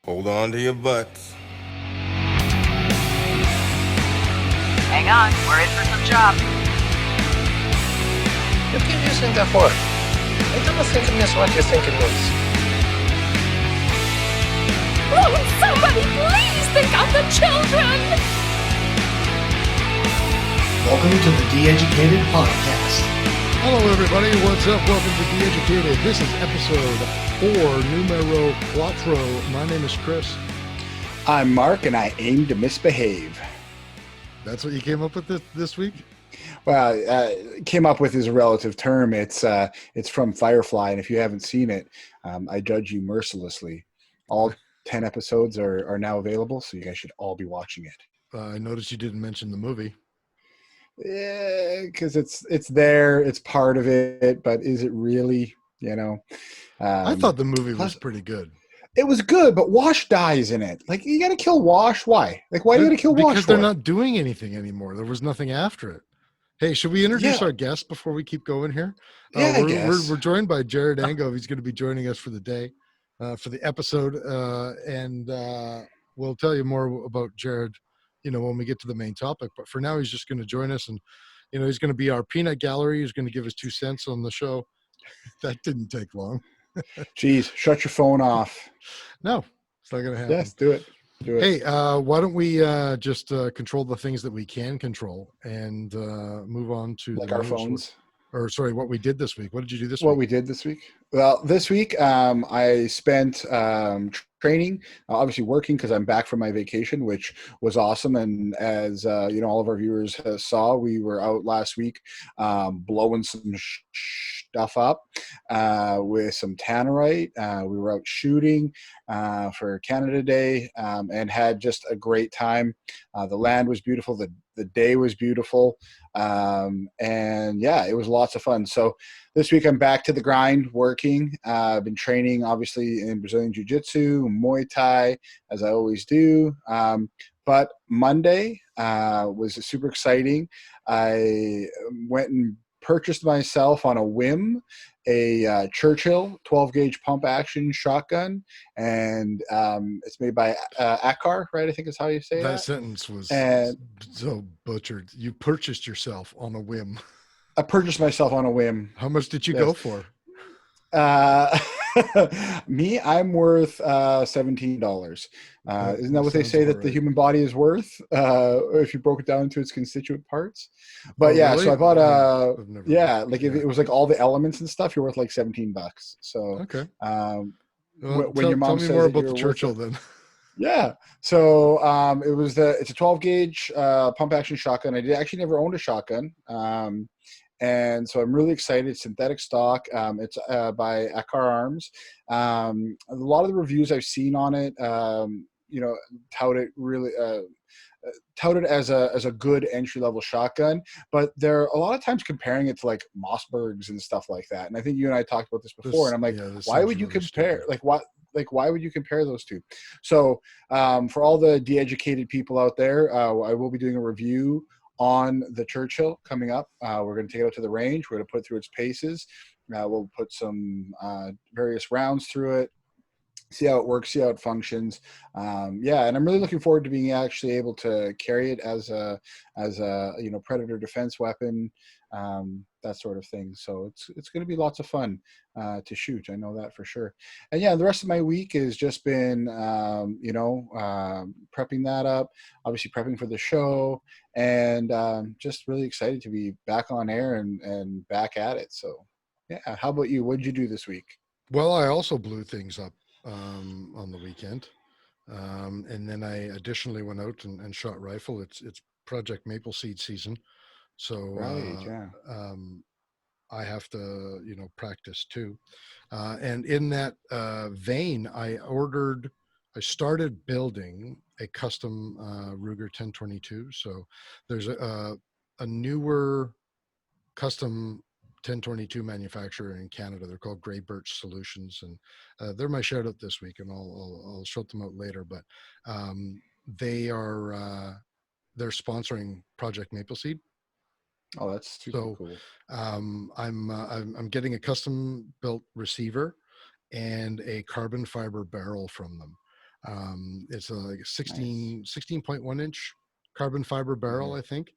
Hold on to your butts. Hang on, we're in for some chops. You keep using that word. I don't think it means what you think it means. Oh, somebody please think of the children! Welcome to the DeEducated podcast. Hello, everybody. What's up? Welcome to DeEducated. This is episode 4, numero quattro. My name is Chris. I'm Mark, and I aim to misbehave. That's what you came up with this week? Well, came up with is a relative term. It's from Firefly, and if you haven't seen it, I judge you mercilessly. All 10 episodes are now available, so you guys should all be watching it. I noticed you didn't mention the movie. Yeah, because it's there, it's part of it, but is it really? You know, I thought the movie was pretty good. It was good, but Wash dies in it. Like, you got to kill Wash. Why? Like, why do you got to kill Wash? Because they're not doing anything anymore. There was nothing after it. Hey, should we introduce our guest before we keep going here? I guess. We're joined by Jarrod Angove. He's going to be joining us for the day, for the episode, and we'll tell you more about Jarrod, when we get to the main topic. But for now, he's just going to join us, and he's going to be our peanut gallery. He's going to give us 2 cents on the show. That didn't take long. Jeez, shut your phone off. No, it's not going to happen. Yes, do it. Hey, why don't we just control the things that we can control and move on to like our phones? What we did this week. What did you do this week? What we did this week? Well, this week I spent training, obviously working because I'm back from my vacation, which was awesome. And as all of our viewers saw, we were out last week blowing some stuff up with some tannerite. We were out shooting for Canada Day and had just a great time. The land was beautiful. The day was beautiful. And yeah, it was lots of fun. So this week I'm back to the grind working. I've been training obviously in Brazilian Jiu-Jitsu, Muay Thai, as I always do. But Monday was super exciting. I went and purchased myself on a whim a Churchill 12-gauge pump action shotgun, and it's made by Akar, right? I think is how you say that sentence was so butchered. You purchased yourself on a whim. I purchased myself on a whim. How much did you go for? Me, I'm worth $17. Isn't that what they say that the human body is worth if you broke it down into its constituent parts? But really? So I bought if it was like all the elements and stuff, you're worth like $17. So okay. When your mom says tell me more about the Churchill then. Yeah. So it's a 12-gauge pump action shotgun. I actually never owned a shotgun. And so I'm really excited. Synthetic stock. It's by Akar Arms. A lot of the reviews I've seen on it, touted as a good entry level shotgun, but they're a lot of times comparing it to like Mossbergs and stuff like that. And I think you and I talked about this before. And I'm like, why would you compare? Why would you compare those two? So for all the DeEducated people out there, I will be doing a review on the Churchill coming up. We're going to take it out to the range. We're going to put it through its paces. We'll put some various rounds through it, see how it works, see how it functions. And I'm really looking forward to being actually able to carry it as a predator defense weapon, that sort of thing. So it's going to be lots of fun to shoot. I know that for sure. And yeah, the rest of my week has just been prepping that up, obviously prepping for the show, and just really excited to be back on air and back at it. So yeah, how about you? What did you do this week? Well, I also blew things up on the weekend, and then I additionally went out and shot rifle. It's Project Maple Seed season, so I have to practice too, and in that vein, I started building a custom Ruger 1022. So there's a newer custom 1022 manufacturer in Canada. They're called Grey Birch Solutions, and they're my shout out this week, and I'll shout them out later. But they're sponsoring Project Maple Seed. Oh, that's super cool. I'm getting a custom built receiver and a carbon fiber barrel from them. It's like a 16.1 inch carbon fiber barrel, I think.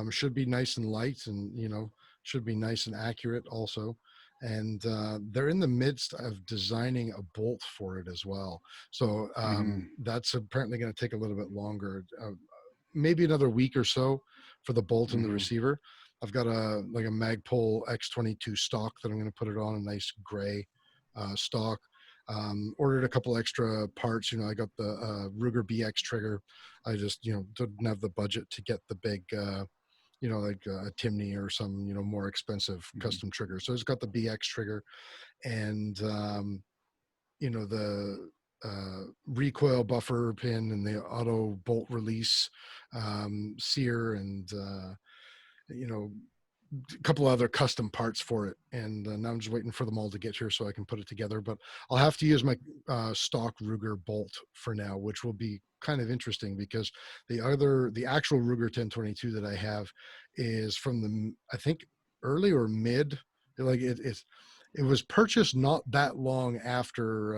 Should be nice and light, and should be nice and accurate also. And they're in the midst of designing a bolt for it as well. So that's apparently going to take a little bit longer, maybe another week or so for the bolt and the receiver. I've got a Magpul X22 stock that I'm going to put it on, a nice gray stock. Ordered a couple extra parts. I got the Ruger BX trigger. I just didn't have the budget to get the big like a Timney or some more expensive custom trigger. So it's got the BX trigger, and the recoil buffer pin and the auto bolt release sear, and a couple other custom parts for it. And now I'm just waiting for them all to get here so I can put it together. But I'll have to use my stock Ruger bolt for now, which will be kind of interesting, because the actual Ruger 1022 that I have is from the, I think, early or mid, like it was purchased not that long after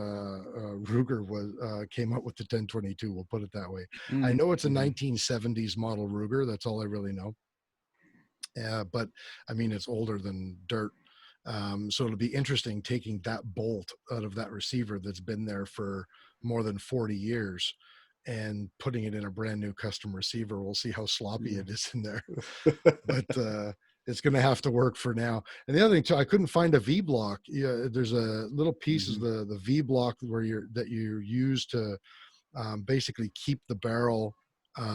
Ruger came out with the 1022. We'll put it that way. I know it's a 1970s model Ruger. That's all I really know. But I mean, it's older than dirt. So it'll be interesting taking that bolt out of that receiver that's been there for more than 40 years and putting it in a brand new custom receiver. We'll see how sloppy it is in there, but it's going to have to work for now. And the other thing too, I couldn't find a V block. There's a little piece of the V block that you use to basically keep the barrel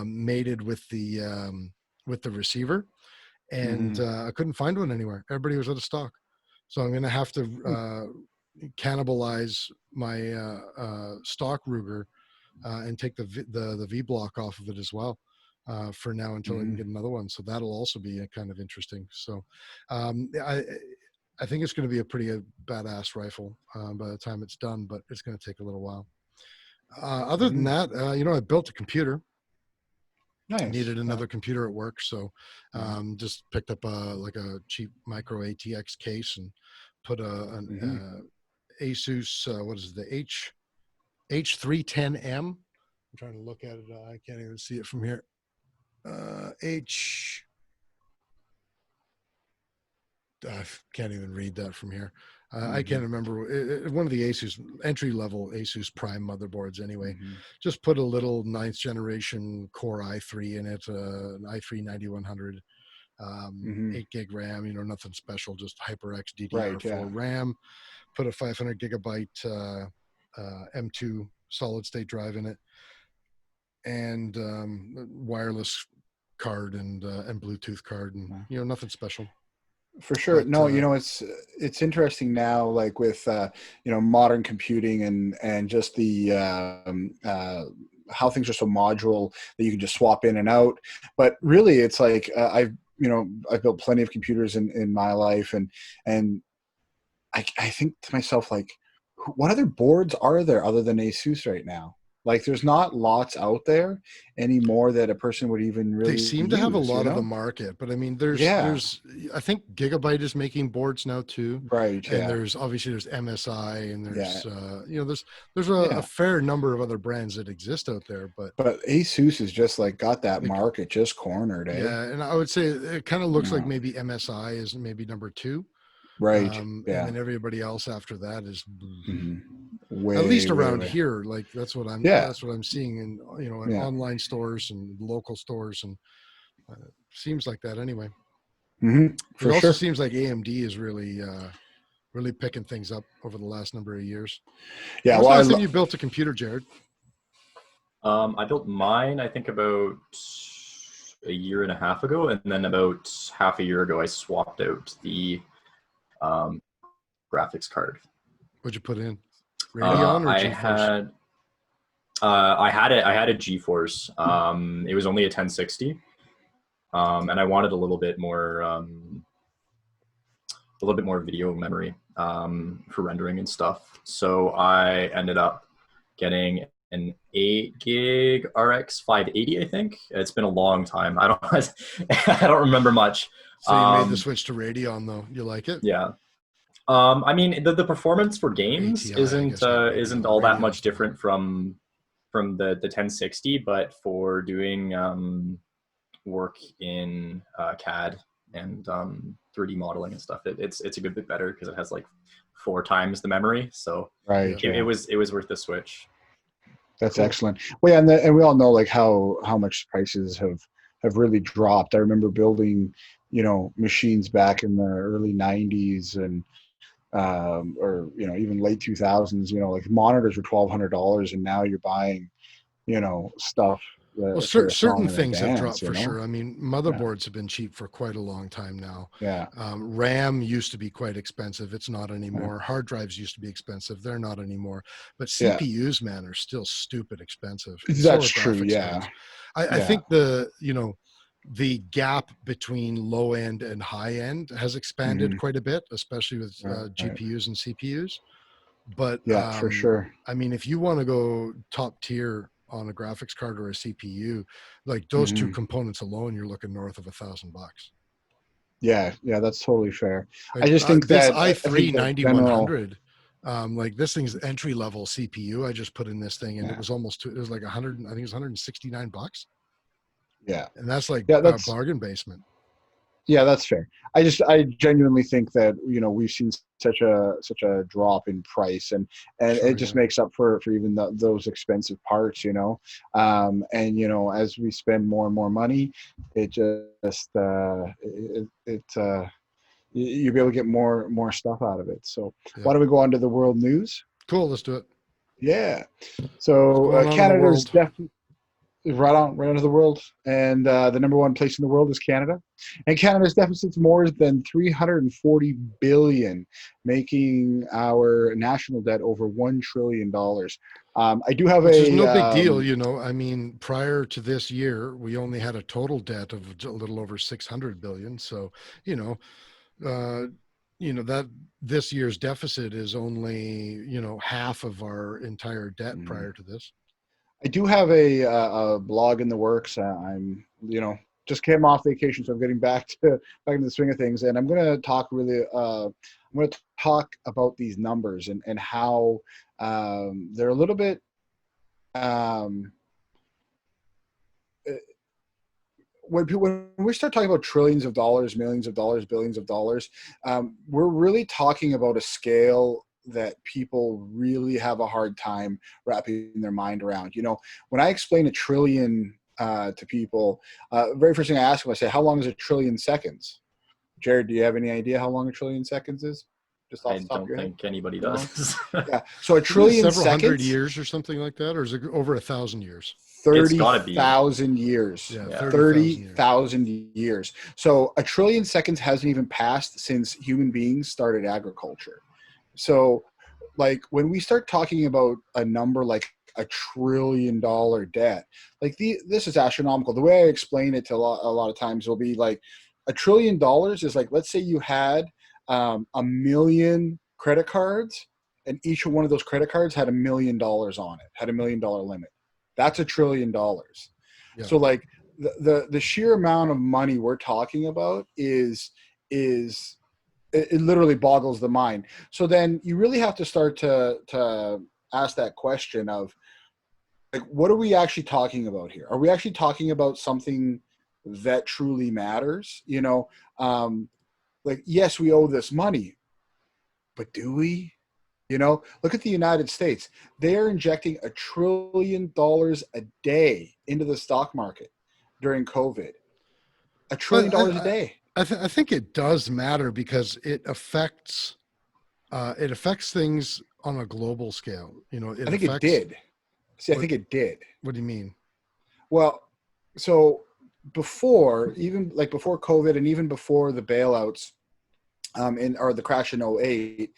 mated with the receiver. And I couldn't find one anywhere. Everybody was out of stock. So I'm going to have to cannibalize my stock Ruger and take the V block off of it as well for now until I can get another one. So that'll also be kind of interesting. So I think it's going to be a pretty badass rifle by the time it's done, but it's going to take a little while. Other than that, I built a computer. Nice. I needed another computer at work, so just picked up a cheap micro ATX case and put an Asus what is it, the H310M. I'm trying to look at it. I can't even see it from here. I can't even read that from here. I can't remember. One of the Asus entry-level Asus Prime motherboards anyway. Just put a little 9th generation Core i3 in it, an i3 9100, 8 gig RAM, nothing special, just HyperX DDR4 RAM. Put a 500 gigabyte M2 solid state drive in it, and wireless card and Bluetooth card, and nothing special. For sure. But, no, it's interesting now, like with modern computing and just the how things are so modular that you can just swap in and out. But really, it's like I've built plenty of computers in my life, and I think to myself, like, what other boards are there other than Asus right now? Like, there's not lots out there anymore that a person would even really. They seem to have a lot of the market, but I mean, there's I think Gigabyte is making boards now too, right? And there's MSI, and there's there's a fair number of other brands that exist out there, but Asus is just like got that market just cornered. Yeah, and I would say it kind of looks like maybe MSI is maybe number 2. Right. And then everybody else after that is at least around here. Like that's what I'm seeing in in online stores and local stores, and seems like that anyway. It also seems like AMD is really picking things up over the last number of years. Yeah. When was the last time you built a computer, Jarrod? I built mine, I think, about a year and a half ago, and then about half a year ago I swapped out the graphics card. What'd you put in? Radeon or GeForce? I had a GeForce. It was only a 1060, and I wanted a little bit more video memory for rendering and stuff. So I ended up getting an 8 gig RX 580. I think it's been a long time. I don't remember much. So you made the switch to Radeon, though. You like it? Yeah. I mean, the performance for games ATI, isn't all that much different from from the 1060, but for doing work in CAD and 3D modeling and stuff, it's a good bit better because it has like 4 times the memory. So Right. it was worth the switch. That's excellent. Well, yeah, and we all know like how much prices have really dropped. I remember building, machines back in the early '90s and or even late 2000s. Like monitors were $1,200, and now you're buying, stuff. Well, For a certain song in things have advance, dropped for sure. I mean, motherboards have been cheap for quite a long time now. Yeah. RAM used to be quite expensive. It's not anymore. Hard drives used to be expensive. They're not anymore. But CPUs, man, are still stupid expensive. And That's so are true. graphics Yeah. cards. I think the gap between low end and high end has expanded quite a bit, especially with GPUs and CPUs. But yeah, for sure. I mean, if you want to go top tier on a graphics card or a CPU, like those two components alone, you're looking north of $1,000. Yeah, that's totally fair. Like, I just think this that i3 that general, 9100, like this thing's entry level CPU. I just put in this thing, and it was like 100. I think it was $169, yeah, and that's like that's bargain basement. Yeah, that's fair. I genuinely think that we've seen such a drop in price, and it just makes up for even those expensive parts, and as we spend more and more money, it just you'll be able to get more stuff out of it. So why don't we go on to the world news? Cool, let's do it. Yeah. So Canada's definitely. Right on to the world, and the number one place in the world is Canada, and Canada's deficit's more than $340 billion, making our national debt over $1 trillion. I do have which is no big deal, I mean, prior to this year, we only had a total debt of a little over $600 billion. So, that this year's deficit is only half of our entire debt prior to this. I do have a blog in the works. I'm, just came off vacation, so I'm getting back into the swing of things, and I'm going to talk about these numbers and how they're a little bit. When we start talking about trillions of dollars, millions of dollars, billions of dollars, we're really talking about a scale that people really have a hard time wrapping their mind around. When I explain a trillion to people, very first thing I ask them, I say, how long is a trillion seconds? Jarrod, do you have any idea how long a trillion seconds is? Just off the top of your head? I don't think anybody does. Yeah. So a trillion several seconds, hundred years or something like that, or is it over 1,000 years? 30,000 years. Yeah, 30,000 years. So a trillion seconds hasn't even passed since human beings started agriculture. So, like, when we start talking about a number like $1 trillion debt, like this is astronomical. The way I explain it to a lot of times will be like $1 trillion is like, let's say you had 1 million credit cards, and each one of those credit cards had $1 million on it, had $1 million limit. That's $1 trillion. Yeah. So, like, the sheer amount of money we're talking about is it literally boggles the mind. So then you really have to start to ask that question of, like, what are we actually talking about here? Are we actually talking about something that truly matters? Like, yes, we owe this money, but do we? Look at the United States. They are injecting $1 trillion a day into the stock market during COVID. $1 trillion a day. I think it does matter because it affects things on a global scale. I think it did. I think it did. What do you mean? Well, so before COVID and even before the bailouts, or the crash in 2008,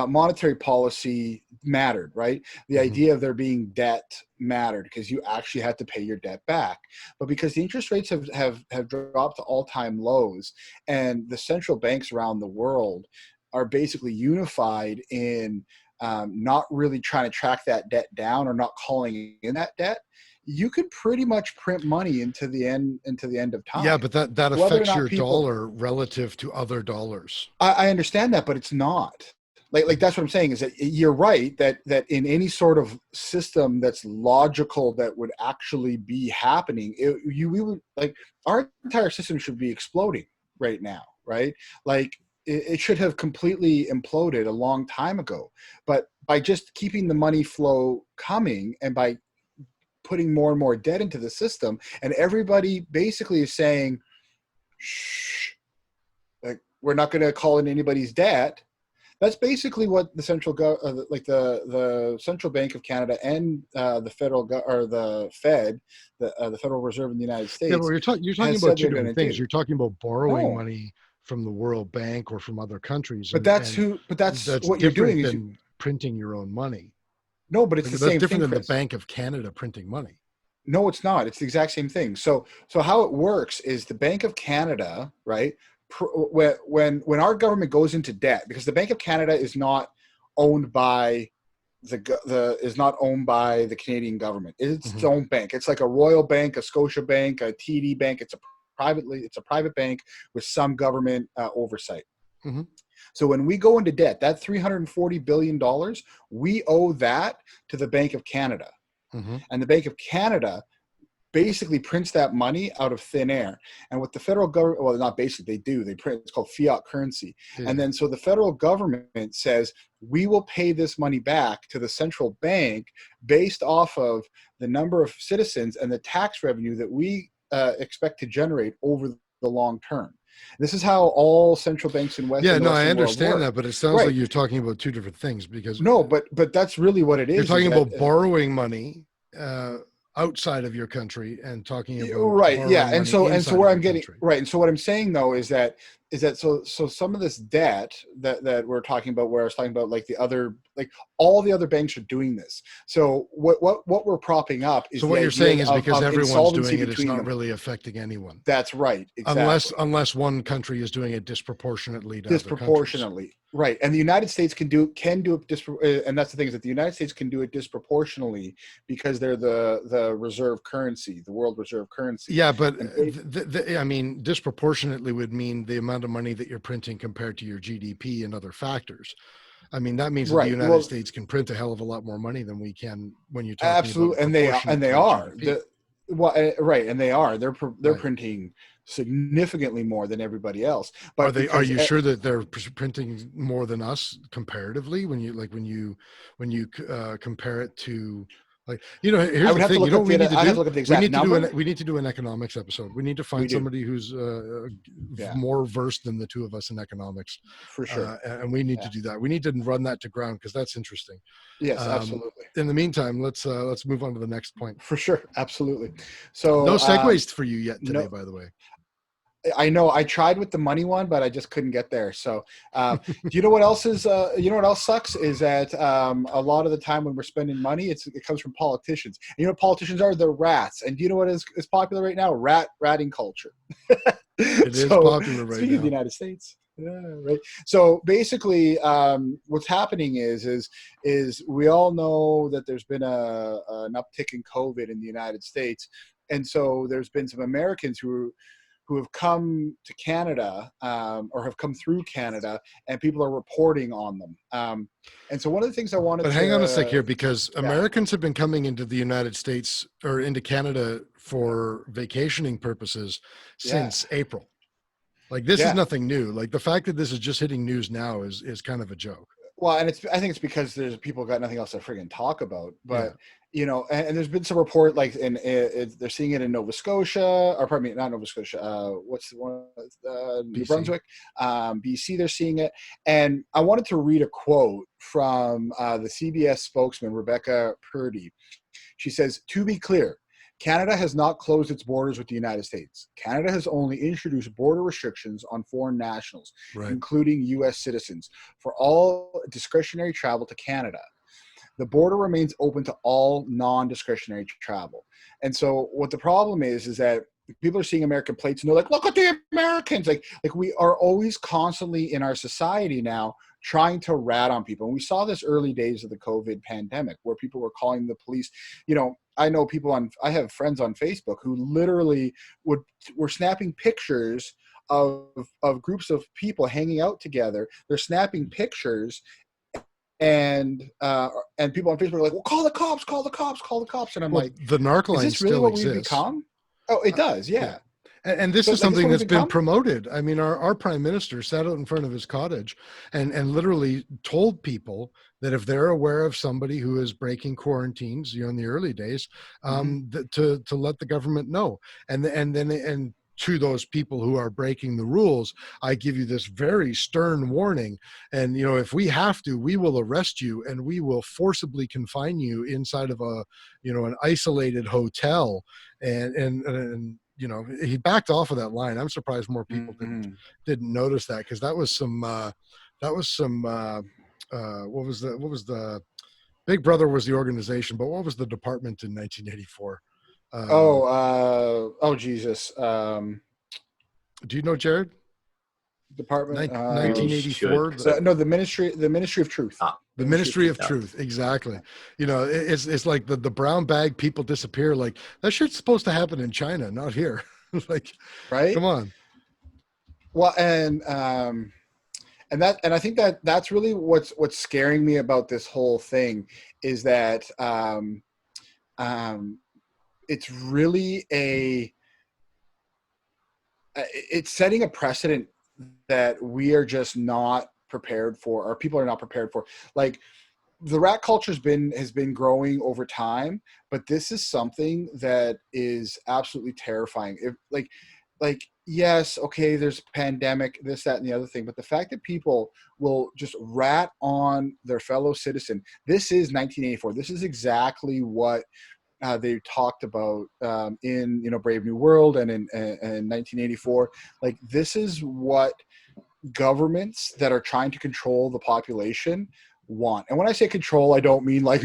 monetary policy mattered, right? The idea of there being debt mattered because you actually had to pay your debt back. But because the interest rates have dropped to all-time lows, and the central banks around the world are basically unified in not really trying to track that debt down or not calling in that debt, you can pretty much print money into the end of time. Yeah, but that affects your dollar relative to other dollars. I understand that, but it's not. Like that's what I'm saying, is that you're right that in any sort of system that's logical that would actually be happening, we would, like, our entire system should be exploding right now, right? Like it should have completely imploded a long time ago. But by just keeping the money flow coming and by putting more and more debt into the system, and everybody basically is saying, shh, like, we're not going to call in anybody's debt. That's basically what the the Central Bank of Canada and the the Fed, the Federal Reserve in the United States. Yeah, but you're talking about two different things. You're talking about borrowing money from the World Bank or from other countries. But that's what you're doing than printing your own money. No, but it's the same thing. That's different than the Bank of Canada printing money. No, it's not. It's the exact same thing. So how it works is the Bank of Canada, right? When our government goes into debt, because the Bank of Canada is not owned by the Canadian government. It's its own bank. It's like a Royal Bank, a Scotia Bank, a TD Bank. It's a private bank with some government oversight. Mm-hmm. So when we go into debt, that $340 billion, we owe that to the Bank of Canada. Mm-hmm. And the Bank of Canada basically prints that money out of thin air. And what the federal government, well, not basically, they do. They print, it's called fiat currency. Yeah. And then so the federal government says, we will pay this money back to the central bank based off of the number of citizens and the tax revenue that we expect to generate over the long term. This is how all central banks in Western Western I understand that, but it sounds like you're talking about two different things. Because no, but that's really what it is. You're talking about borrowing money outside of your country and talking about and so where I'm getting right, and so what I'm saying though is that so some of this debt that we're talking about, where I was talking about, like all the other banks are doing this. So what we're propping up is, so what you're saying is because everyone's doing it, it's not really affecting anyone. That's right, exactly. Unless one country is doing it disproportionately to other countries. Right, and the United States can do it, and that's the thing, is that the United States can do it disproportionately because they're the reserve currency, the world reserve currency. Yeah, but I mean, disproportionately would mean the amount of money that you're printing compared to your GDP and other factors. I mean, that means that the United States can print a hell of a lot more money than we can when you're talking absolutely, about and they are. They're printing significantly more than everybody else. But are you sure that they're printing more than us comparatively when you compare it to, like, here's the thing, we need to do an economics episode. We need to find somebody who's more versed than the two of us in economics, for sure, and we need to do that. We need to run that to ground because that's interesting. Yes, absolutely. In the meantime, let's move on to the next point. For sure, absolutely. So no segues for you yet today, by the way. I know I tried with the money one, but I just couldn't get there. So, do you know what else is? What else sucks is that a lot of the time when we're spending money, it comes from politicians. And politicians are the rats. And do you know what is popular right now? Ratting culture. It is popular right now. Speaking of the United States. Yeah, right. So basically, what's happening is we all know that there's been an uptick in COVID in the United States, and so there's been some Americans who have come to Canada or have come through Canada, and people are reporting on them. And so one of the things I wanted But hang on a sec here, because Americans have been coming into the United States or into Canada for vacationing purposes since April. Like, this is nothing new. Like, the fact that this is just hitting news now is kind of a joke. Well, and I think it's because there's people got nothing else to friggin' talk about. But and there's been some report, like, they're seeing it in Nova Scotia, or pardon me, not Nova Scotia. What's the one? New Brunswick, BC. They're seeing it, and I wanted to read a quote from the CBS spokesman Rebecca Purdy. She says, "To be clear, Canada has not closed its borders with the United States. Canada has only introduced border restrictions on foreign nationals, including U.S. citizens, for all discretionary travel to Canada. The border remains open to all non-discretionary travel." And so what the problem is that people are seeing American plates and they're like, look at the Americans. Like we are always constantly in our society now trying to rat on people. And we saw this early days of the COVID pandemic where people were calling the police. I know I have friends on Facebook who literally were snapping pictures of groups of people hanging out together. They're snapping pictures and people on Facebook are like, well, call the cops, call the cops, call the cops. And I'm Well, like, the narc is line this really still what we've exists. become? Oh, it does. Yeah. And this But is like, something what that's we've been become? promoted. I mean, our prime minister sat out in front of his cottage and literally told people that if they're aware of somebody who is breaking quarantines, in the early days, to let the government know. And to those people who are breaking the rules, I give you this very stern warning. And, if we have to, we will arrest you and we will forcibly confine you inside of an isolated hotel. And he backed off of that line. I'm surprised more people didn't notice that, because that was some what was the Big Brother was the organization, but what was the department in 1984? Oh Jesus. Do you know, Jarrod? Department 1984. No, the Ministry of Truth. The Ministry of Truth, exactly. It's like the brown bag people disappear. Like, that shit's supposed to happen in China, not here. Like, right? Come on. Well, and I think that's really what's scaring me about this whole thing is that it's really it's setting a precedent that we are just not prepared for, or people are not prepared for. Like, the rat culture has been growing over time, but this is something that is absolutely terrifying. Yes, okay, there's a pandemic, this, that, and the other thing, but the fact that people will just rat on their fellow citizen. This is 1984. This is exactly what they talked about in Brave New World and in 1984. Like, this is what governments that are trying to control the population want. And when I say control, I don't mean like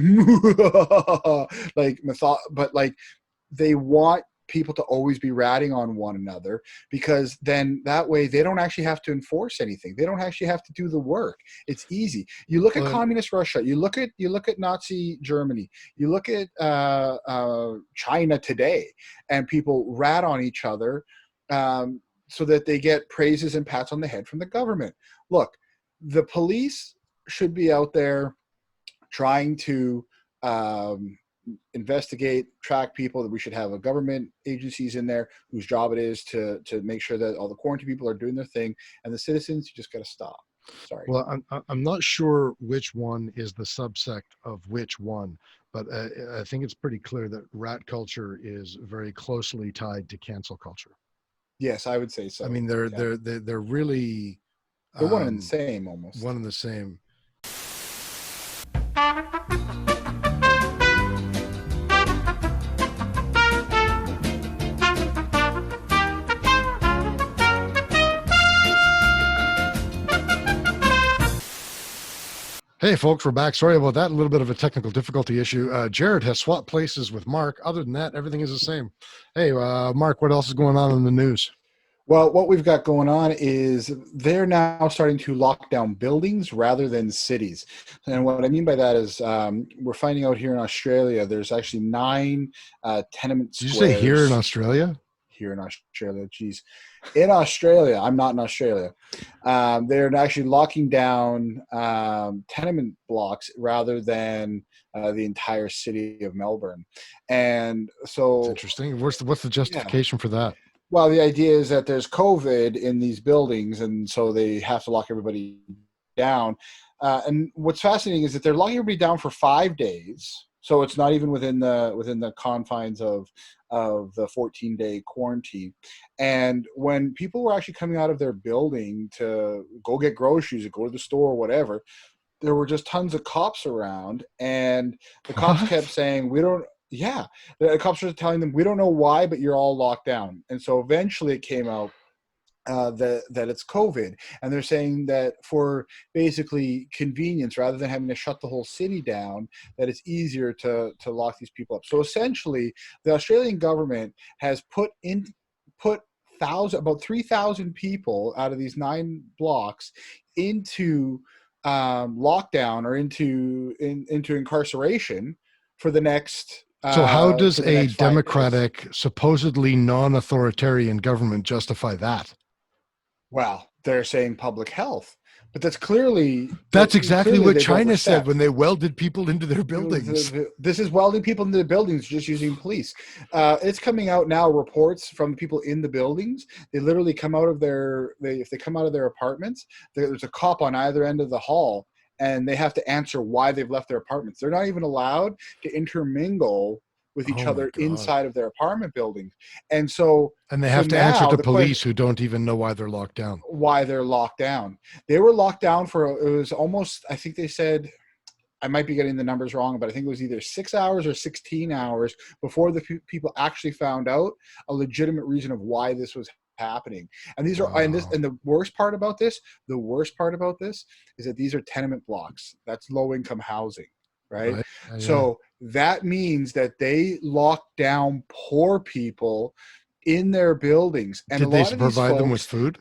but like, they want people to always be ratting on one another, because then that way they don't actually have to enforce anything. They don't actually have to do the work. It's easy. You look at communist Russia, you look at Nazi Germany, you look at China today, and people rat on each other so that they get praises and pats on the head from the government. Look, the police should be out there trying to investigate, track people. That we should have government agencies in there whose job it is to make sure that all the quarantine people are doing their thing, and the citizens, you just got to stop. Sorry. Well, I'm not sure which one is the subsect of which one, but I think it's pretty clear that rat culture is very closely tied to cancel culture. Yes, I would say so. I mean, they're really they're one and the same, almost. One and the same. Hey folks, we're back. Sorry about that. A little bit of a technical difficulty issue. Jarrod has swapped places with Mark. Other than that, everything is the same. Hey, Mark, what else is going on in the news? Well, what we've got going on is they're now starting to lock down buildings rather than cities. And what I mean by that is we're finding out here in Australia, there's actually 9 tenement squares. Did you say here in Australia? Here in Australia, geez. In Australia, I'm not in Australia. They're actually locking down tenement blocks rather than the entire city of Melbourne. And so... That's interesting. What's the justification for that? Well, the idea is that there's COVID in these buildings, and so they have to lock everybody down. And what's fascinating is that they're locking everybody down for 5 days, so it's not even within the confines of the 14-day quarantine. And when people were actually coming out of their building to go get groceries or go to the store or whatever, there were just tons of cops around, and the cops kept saying, Yeah, the cops are telling them, we don't know why, but you're all locked down. And so eventually it came out that it's COVID. And they're saying that for basically convenience, rather than having to shut the whole city down, that it's easier to lock these people up. So essentially, the Australian government has put about 3,000 people out of these 9 blocks into lockdown or into incarceration for the next... So how does a democratic, supposedly non-authoritarian government justify that? Well, they're saying public health. But that's clearly exactly what they've China said overstepped. when they welded people into their buildings. This is welding people into the buildings just using police. It's coming out now. Reports from people in the buildings. They literally come out of if they come out of their apartments, there's a cop on either end of the hall, and they have to answer why they've left their apartments. They're not even allowed to intermingle with each Oh my other God. inside of their apartment buildings. And they have to answer now to the police who don't even know why they're locked down. why they're locked down. They were locked down for, it was almost, I think they said, I might be getting the numbers wrong, but I think it was either 6 hours or 16 hours before the people actually found out a legitimate reason of why this was happening. And these are, and the worst part about this is that these are tenement blocks. That's low income housing, right? Yeah. So that means that they lock down poor people in their buildings. And did a they lot of these provide folks, them with food?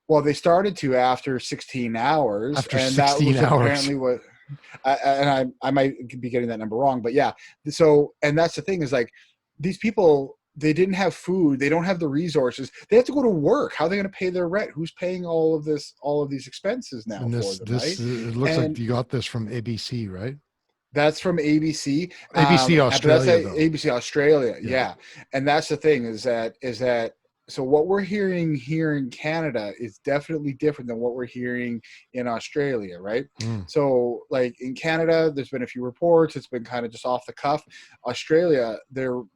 Well, they started to after 16 hours. After and 16 that was hours. apparently what, I might be getting that number wrong, but yeah. So, and that's the thing is like these people, they didn't have food. They don't have the resources. They have to go to work. How are they going to pay their rent? Who's paying all of these expenses now And for them, right? it looks like you got this from ABC, right? That's from ABC. ABC Australia, That's though. ABC Australia, Yeah. yeah. And that's the thing is that so what we're hearing here in Canada is definitely different than what we're hearing in Australia, right? So like in Canada, there's been a few reports. It's been kind of just off the cuff. Australia,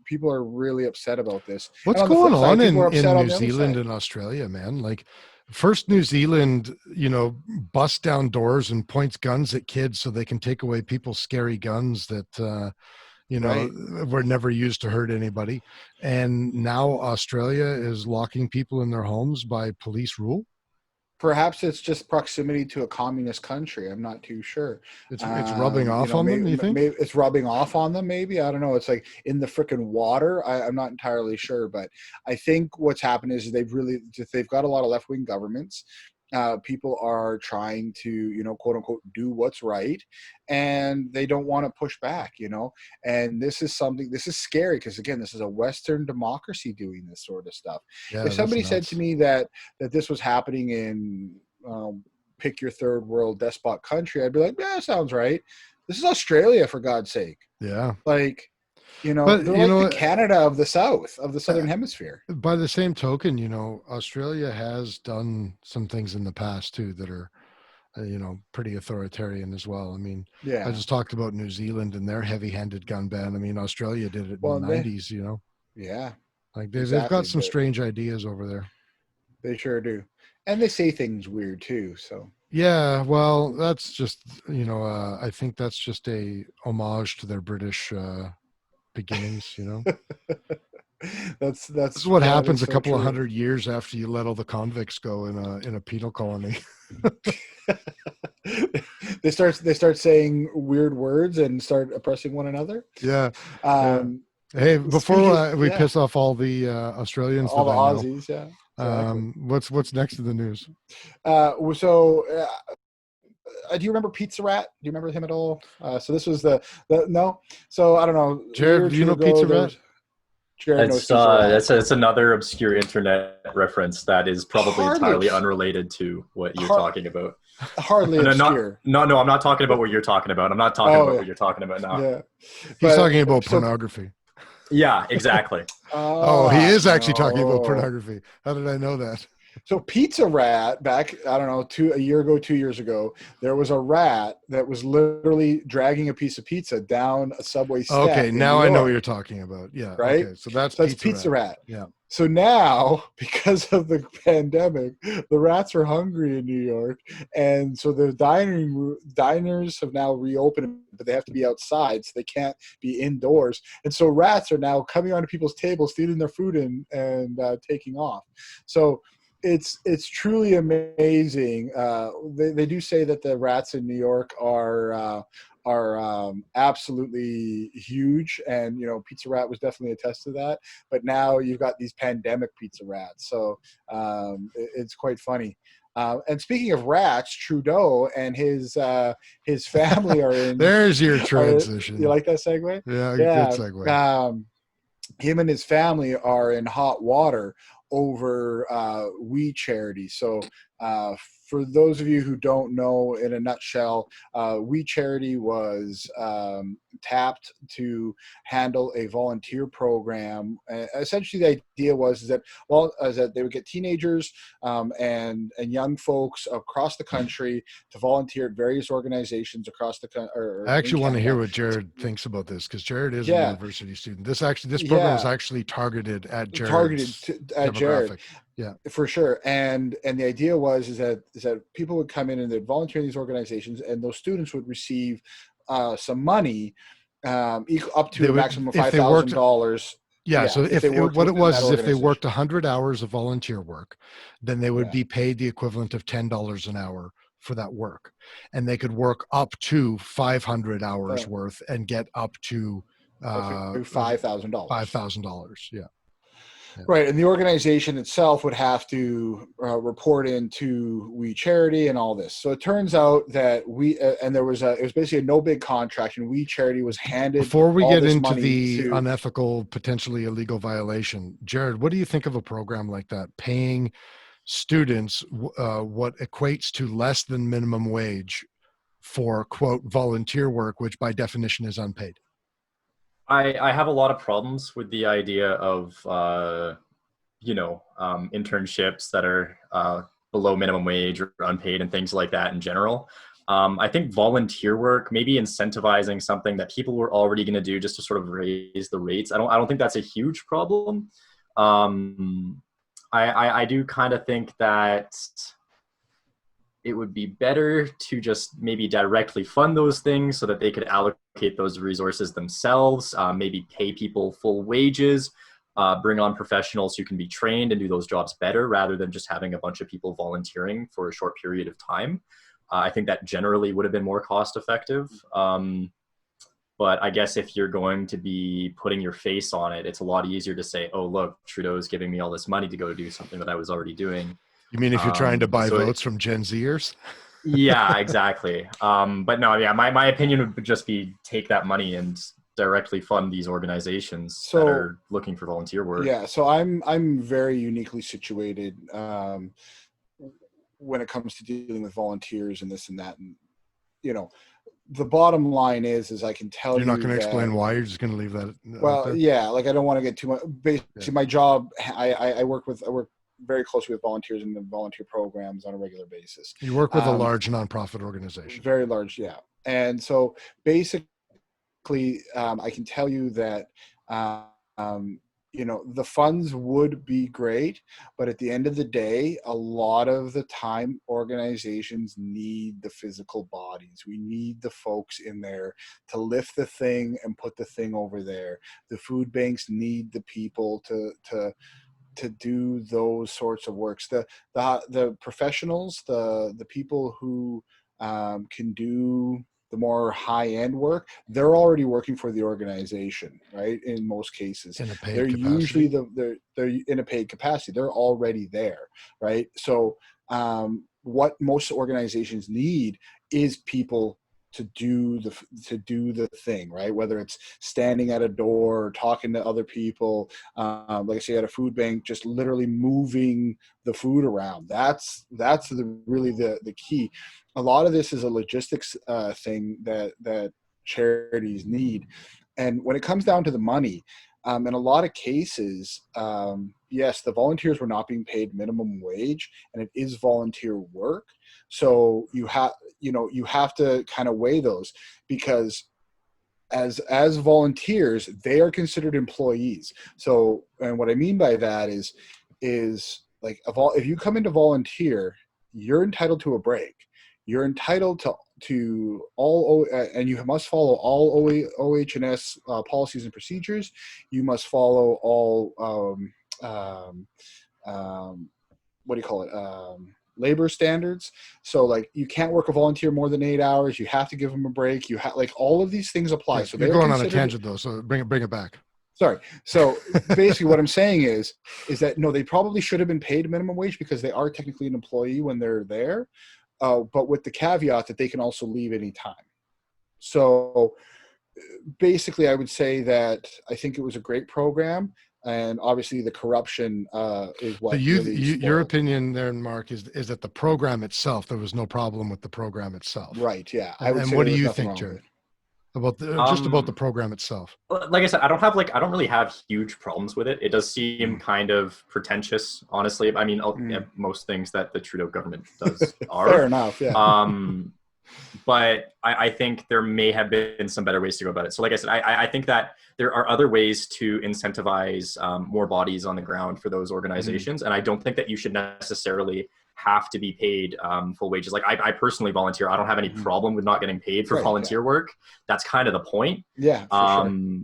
people are really upset about this. What's And on the going flip side, on people are in upset on New the other Zealand side. and Australia, man? Like, first New Zealand, busts down doors and points guns at kids so they can take away people's scary guns that, Right. were never used to hurt anybody. And now Australia is locking people in their homes by police rule. Perhaps it's just proximity to a communist country. I'm not too sure. It's rubbing off on them, you think? Maybe it's rubbing off on them, maybe. I don't know. It's like in the freaking water. I'm not entirely sure. But I think what's happened is they've got a lot of left-wing governments. People are trying to, quote unquote, do what's right, and they don't want to push back, and this is scary because, again, this is a Western democracy doing this sort of stuff. Yeah, if somebody said to me that this was happening in pick your third world despot country, I'd be like, yeah, sounds right. This is Australia, for God's sake. Yeah. Like, But, they're like the Canada of the South, of the Southern Hemisphere. By the same token, Australia has done some things in the past too that are, pretty authoritarian as well. I mean, Yeah. I just talked about New Zealand and their heavy-handed gun ban. I mean, Australia did it in the 90s, Yeah. Like they've Exactly, got some but strange ideas over there. They sure do. And they say things weird too, so. Yeah, well, that's just, I think that's just a homage to their British beginnings, That's This is what happens a so couple of true. 100 years after you let all the convicts go in a penal colony. They start saying weird words and start oppressing one another. Yeah. Hey, before we piss off all the Australians, all the that I know, Aussies, yeah. Exactly. What's next in the news? Do you remember Pizza Rat? Do you remember him at all? So this was the no. So I don't know. Jared, do you know Pizza Rat? Jared knows Pizza Rat. That's another obscure internet reference that is probably entirely unrelated to what you're talking about. Hardly obscure. No, I'm not talking about what you're talking about. I'm not talking about what you're talking about now. Yeah. He's talking about pornography. Yeah, exactly. He is actually talking about pornography. How did I know that? So Pizza Rat, back, I don't know, 2 years ago, there was a rat that was literally dragging a piece of pizza down a subway step. Okay, now I know what you're talking about. Yeah. Right? Okay, so that's Pizza Rat. Yeah. So now, because of the pandemic, the rats are hungry in New York. And so the diners have now reopened, but they have to be outside, so they can't be indoors. And so rats are now coming onto people's tables, stealing their food and taking off. So it's truly amazing. They do say that the rats in New York are absolutely huge, and Pizza Rat was definitely a test of that. But now you've got these pandemic pizza rats, so it's quite funny. And speaking of rats, Trudeau and his family are in. There's your transition. You like that segue? Yeah, good segue. Him and his family are in hot water over We Charity. So for those of you who don't know, in a nutshell, We Charity was tapped to handle a volunteer program. Essentially, the idea was is that they would get teenagers and young folks across the country to volunteer at various organizations across the country. I actually want to hear what Jarrod thinks about this, because Jarrod is a university student. This program is actually targeted at Jarrod's demographic. Yeah, for sure. And the idea was is that people would come in and they'd volunteer in these organizations, and those students would receive some money, up to a maximum of $5,000. Yeah, so if they worked 100 hours of volunteer work, then they would be paid the equivalent of $10 an hour for that work, and they could work up to 500 hours worth and get up to $5,000. $5,000. Yeah. Right, and the organization itself would have to report into We Charity and all this. So it turns out that it was basically a no bid contract, and We Charity was handed. Before we get into the unethical, potentially illegal violation, Jarrod, what do you think of a program like that, paying students what equates to less than minimum wage for, quote, volunteer work, which by definition is unpaid? I have a lot of problems with the idea of, internships that are below minimum wage or unpaid and things like that in general. I think volunteer work, maybe incentivizing something that people were already going to do just to sort of raise the rates. I don't think that's a huge problem. I do kind of think that it would be better to just maybe directly fund those things so that they could allocate those resources themselves, maybe pay people full wages, bring on professionals who can be trained and do those jobs better rather than just having a bunch of people volunteering for a short period of time. I think that generally would have been more cost effective. But I guess if you're going to be putting your face on it, it's a lot easier to say, oh, look, Trudeau's giving me all this money to go do something that I was already doing. You mean if you're trying to buy votes from Gen Zers? Yeah, exactly. But no, yeah, my opinion would just be take that money and directly fund these organizations that are looking for volunteer work. Yeah, so I'm very uniquely situated when it comes to dealing with volunteers and this and that. And, the bottom line is I can tell you're not going to explain why. You're just going to leave that. Well, yeah, like I don't want to get too much. Basically, my job, I work very closely with volunteers in the volunteer programs on a regular basis. You work with a large nonprofit organization. Very large, yeah. And so basically, I can tell you that, the funds would be great, but at the end of the day, a lot of the time organizations need the physical bodies. We need the folks in there to lift the thing and put the thing over there. The food banks need the people to do those sorts of works. The professionals, the people who can do the more high-end work, they're already working for the organization, right? In most cases, they're usually they're in a paid capacity. They're already there, right? So what most organizations need is people to do the thing, right? Whether it's standing at a door or talking to other people, like I say at a food bank, just literally moving the food around. That's really the key. A lot of this is a logistics thing that charities need. And when it comes down to the money, in a lot of cases, yes, the volunteers were not being paid minimum wage, and it is volunteer work. So you have to kind of weigh those, because as volunteers, they are considered employees. So, and what I mean by that is like, if you come in to volunteer, you're entitled to a break. You're entitled to all, and you must follow all OH&S policies and procedures. You must follow all, labor standards. So like, you can't work a volunteer more than 8 hours. You have to give them a break. You have, like, all of these things apply. So you're going on a tangent though. So bring it back. Sorry. So basically what I'm saying is that, no, they probably should have been paid minimum wage because they are technically an employee when they're there. But with the caveat that they can also leave anytime. So basically, I would say that I think it was a great program, and obviously the corruption is So what really your spoiled. opinion there, Mark, is that the program itself, there was no problem with the program itself. Right? Yeah, I would And say what there do was you nothing think, wrong with Jared, it. about just about the Um, program itself? like I said, I don't really have huge problems with it. It does seem Mm. kind of pretentious, honestly. I mean, yeah, Mm. most things that the Trudeau government does Fair are. enough. Yeah. Um, but I think there may have been some better ways to go about it. So, like I said, I think that there are other ways to incentivize more bodies on the ground for those organizations, and I don't think that you should necessarily have to be paid full wages. Like I personally volunteer. I don't have any problem with not getting paid for Right, volunteer work. That's kind of the point. Yeah, for sure.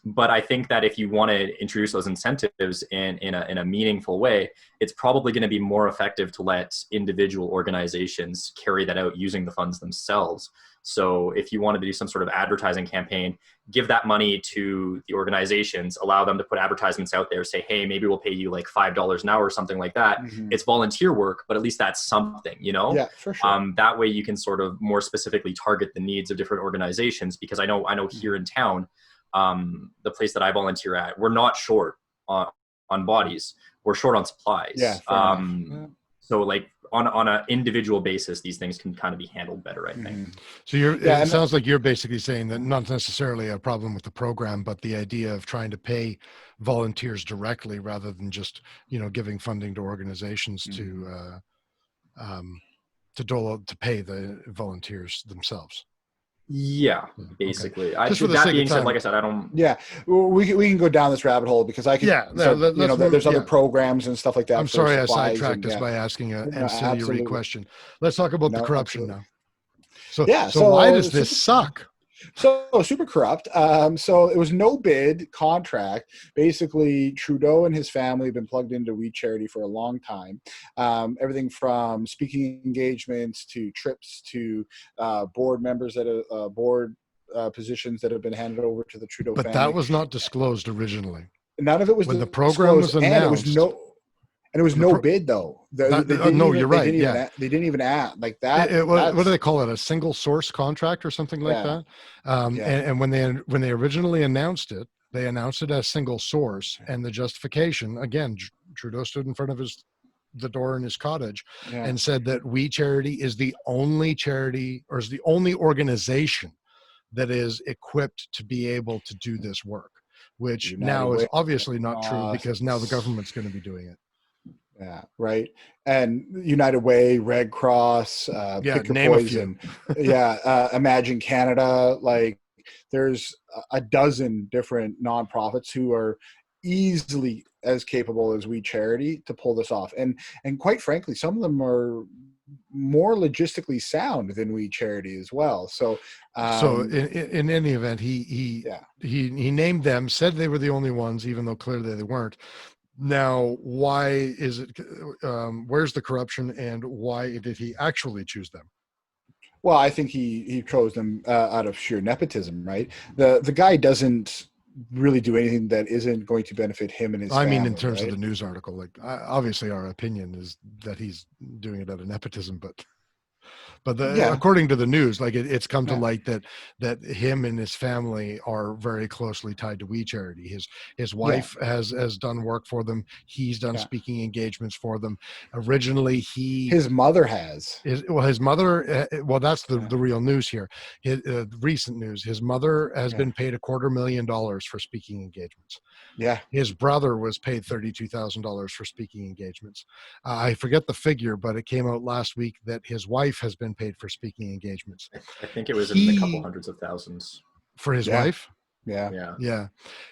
But I think that if you want to introduce those incentives in a meaningful way, it's probably going to be more effective to let individual organizations carry that out using the funds themselves. So if you wanted to do some sort of advertising campaign, give that money to the organizations, allow them to put advertisements out there, say, hey, maybe we'll pay you like $5 an hour or something like that. It's volunteer work, but at least that's something, you know? Yeah, for sure. That way you can sort of more specifically target the needs of different organizations, because I know here in town, the place that I volunteer at, we're not short on bodies. We're short on supplies. Yeah, fair enough. So like on an individual basis, these things can kind of be handled better, I think. So it sounds like you're basically saying that not necessarily a problem with the program, but the idea of trying to pay volunteers directly rather than just, giving funding to organizations to pay the volunteers themselves. Yeah, basically. Okay. Just for the that sake being of said, time. like I said, I don't. Yeah, we can go down this rabbit hole because I can. Yeah, there's other programs and stuff like that. I'm for sorry I supplies sidetracked us and, by asking an No, ancillary absolutely. question. Let's talk about the No, corruption absolutely. now. So why does this suck? So super corrupt. So it was no bid contract. Basically, Trudeau and his family have been plugged into We Charity for a long time. Everything from speaking engagements to trips to board members that are board positions that have been handed over to the Trudeau But family. that was not disclosed originally. None of it was when the program was announced. And it was no bid though. You're right. They didn't even add like that. What do they call it? A single source contract or something like that. And when they originally announced it, they announced it as single source, and the justification, again, Trudeau stood in front of the door in his cottage and said that We Charity is the only charity, or is the only organization that is equipped to be able to do this work, which now is obviously not true, because now the government's going to be doing it. Yeah, right. And United Way, Red Cross, Pick Your Poison, Imagine Canada. Like, there's a dozen different nonprofits who are easily as capable as We Charity to pull this off. And quite frankly, some of them are more logistically sound than We Charity as well. So in any event, he named them, said they were the only ones, even though clearly they weren't. Now, why is it? Where's the corruption, and why did he actually choose them? Well, I think he chose them out of sheer nepotism, right? The guy doesn't really do anything that isn't going to benefit him and his family. I mean, in terms of the news article, like obviously our opinion is that he's doing it out of nepotism, but according to the news, like it's come to light that him and his family are very closely tied to We Charity. His wife has done work for them. He's done speaking engagements for them. Originally, his mother has. His mother. Well, that's the real news here. Recent news. His mother has been paid $250,000 for speaking engagements. Yeah. His brother was paid $32,000 for speaking engagements. I forget the figure, but it came out last week that his wife has been paid for speaking engagements. I think it was in a couple hundreds of thousands. For his wife? Yeah.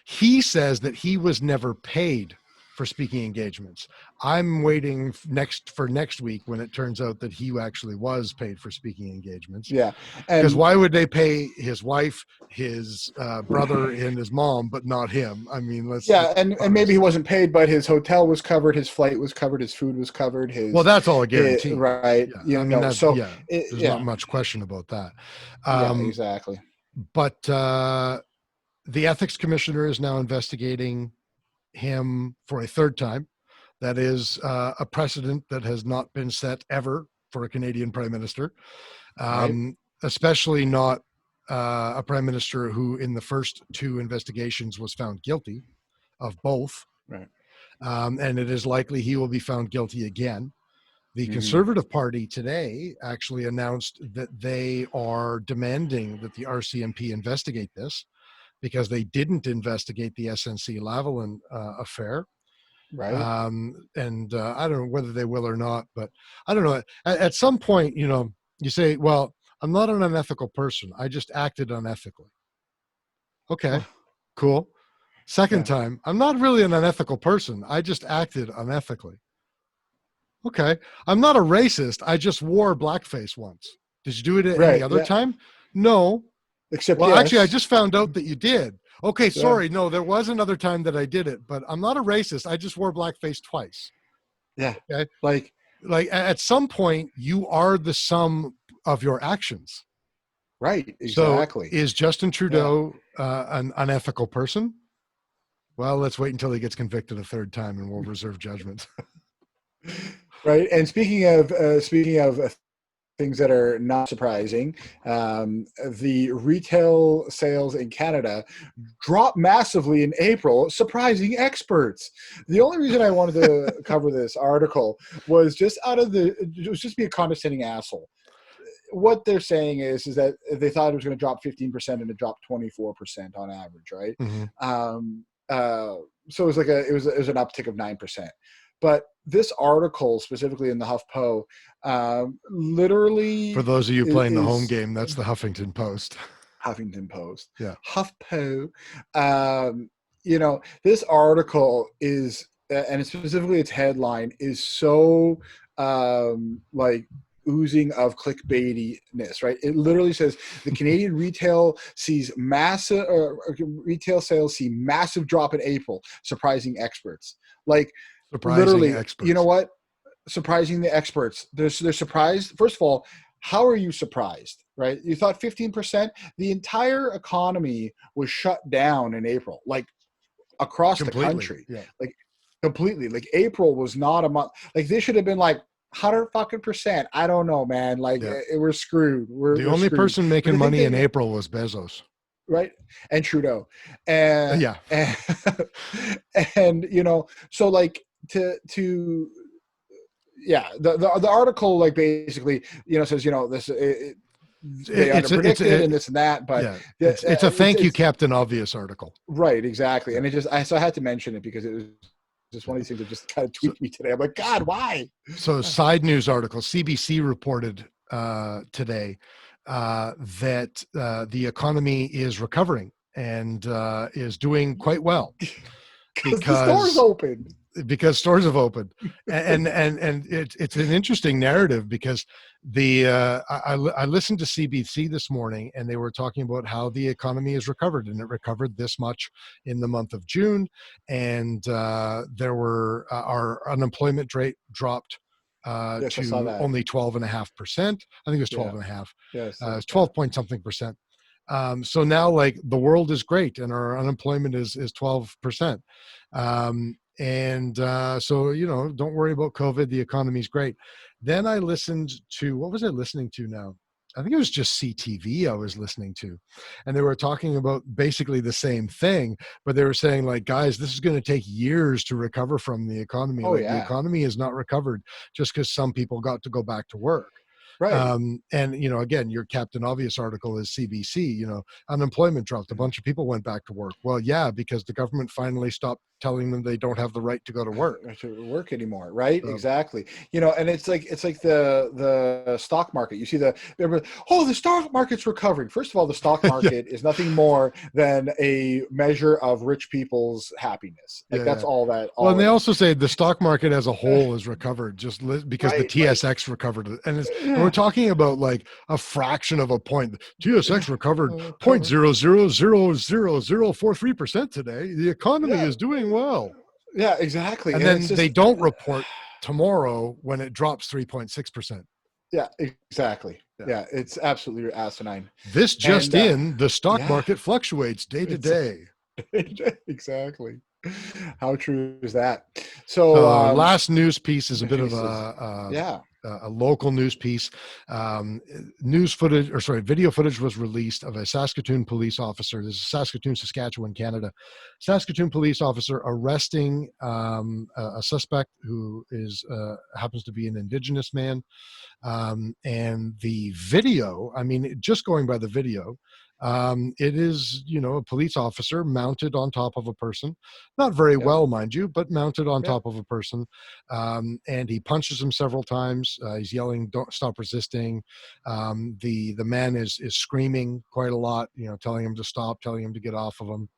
He says that he was never paid for speaking engagements. I'm waiting for next week when it turns out that he actually was paid for speaking engagements. Yeah. Because why would they pay his wife, his brother, and his mom, but not him? I mean, and maybe he wasn't paid, but his hotel was covered, his flight was covered, his food was covered. Well, that's all a guarantee. Right. Yeah. There's not much question about that. Exactly. But the ethics commissioner is now investigating him for a third time. That is a precedent that has not been set ever for a Canadian prime minister, especially not a prime minister who in the first 2 investigations was found guilty of both. Right. And it is likely he will be found guilty again. The Mhm. Conservative Party today actually announced that they are demanding that the RCMP investigate this because they didn't investigate the SNC Lavalin affair. Right. And I don't know whether they will or not, but I don't know. At some point, you say, well, I'm not an unethical person. I just acted unethically. Okay, cool. Second time, I'm not really an unethical person. I just acted unethically. Okay. I'm not a racist. I just wore blackface once. Did you do it at any Right. other Yeah. time? No. Except Well, actually, I yes. just found out that you did. Okay, Yeah. sorry. No, there was another time that I did it, but I'm not a racist. I just wore blackface twice. Yeah. Okay. Like At some point, you are the sum of your actions. right. Exactly. So is Justin Trudeau an unethical person? Well, let's wait until he gets convicted a third time and we'll reserve judgment. Right. And speaking of things that are not surprising, the retail sales in Canada dropped massively in April, surprising experts. The only reason I wanted to cover this article was just be a condescending asshole. What they're saying is that they thought it was going to drop 15% and it dropped 24% on average, right? Mm-hmm. So it was an uptick of 9%. But this article, specifically in the HuffPo, literally... For those of you playing the home game, that's the Huffington Post. Huffington Post. Yeah. HuffPo. This article is, and specifically its headline, is so oozing of clickbaitiness, right? It literally says the Canadian retail sales see massive drop in April, surprising experts. Literally, experts. You know what? Surprising the experts. They're surprised. First of all, how are you surprised, right? You thought 15%? The entire economy was shut down in April, across the country. Yeah. Completely. April was not a month. This should have been 100%. I don't know, man. We're screwed. The only screwed. person making money in April was Bezos. Right. And Trudeau. And yeah. And so the article basically says this they underpredicted and this and that, but yeah, it's a thank you Captain Obvious article. Right, exactly. And so I had to mention it because it was just one of these things that just kind of tweaked me today. I'm like, God, why? So side news article, CBC reported today that the economy is recovering and is doing quite well because the stores open. Because stores have opened, and it's an interesting narrative because I listened to CBC this morning and they were talking about how the economy has recovered and it recovered this much in the month of June, and our unemployment rate dropped to only 12.5%. I think it was 12.5. Yes, it's 12 point something percent. So now the world is great and our unemployment is 12%. And so, don't worry about COVID. The economy's great. Then I listened to, what was I listening to now? I think it was just CTV I was listening to. And they were talking about basically the same thing, but they were saying guys, this is going to take years to recover from the economy. The economy is not recovered just because some people got to go back to work. Right. And, again, your Captain Obvious article is CBC, unemployment dropped. A bunch of people went back to work. Well, yeah, because the government finally stopped telling them they don't have the right to go to work. Anymore. Right. Exactly. And it's like the stock market. You see the stock market's recovering. First of all, the stock market is nothing more than a measure of rich people's happiness. That's all that. Well, and they also say the stock market as a whole is recovered just because the TSX recovered. And we're talking about a fraction of a point. TSX recovered 0.000043% today. The economy is doing well. Yeah, exactly. And then they don't report tomorrow when it drops 3.6%. Yeah, exactly. Yeah, it's absolutely asinine. The stock market fluctuates day to day. Exactly. How true is that? So So, last news piece is a bit of pieces. Yeah. a local news piece. Video footage was released of a Saskatoon police officer. This is Saskatoon, Saskatchewan, Canada. Saskatoon police officer arresting a suspect who is happens to be an Indigenous man. And the video, I mean, just going by the video, it is, a police officer mounted on top of a person, not very Yep. well, mind you, but mounted on Yep. top of a person. And he punches him several times. He's yelling, "Don't stop resisting." The man is screaming quite a lot, telling him to stop, telling him to get off of him.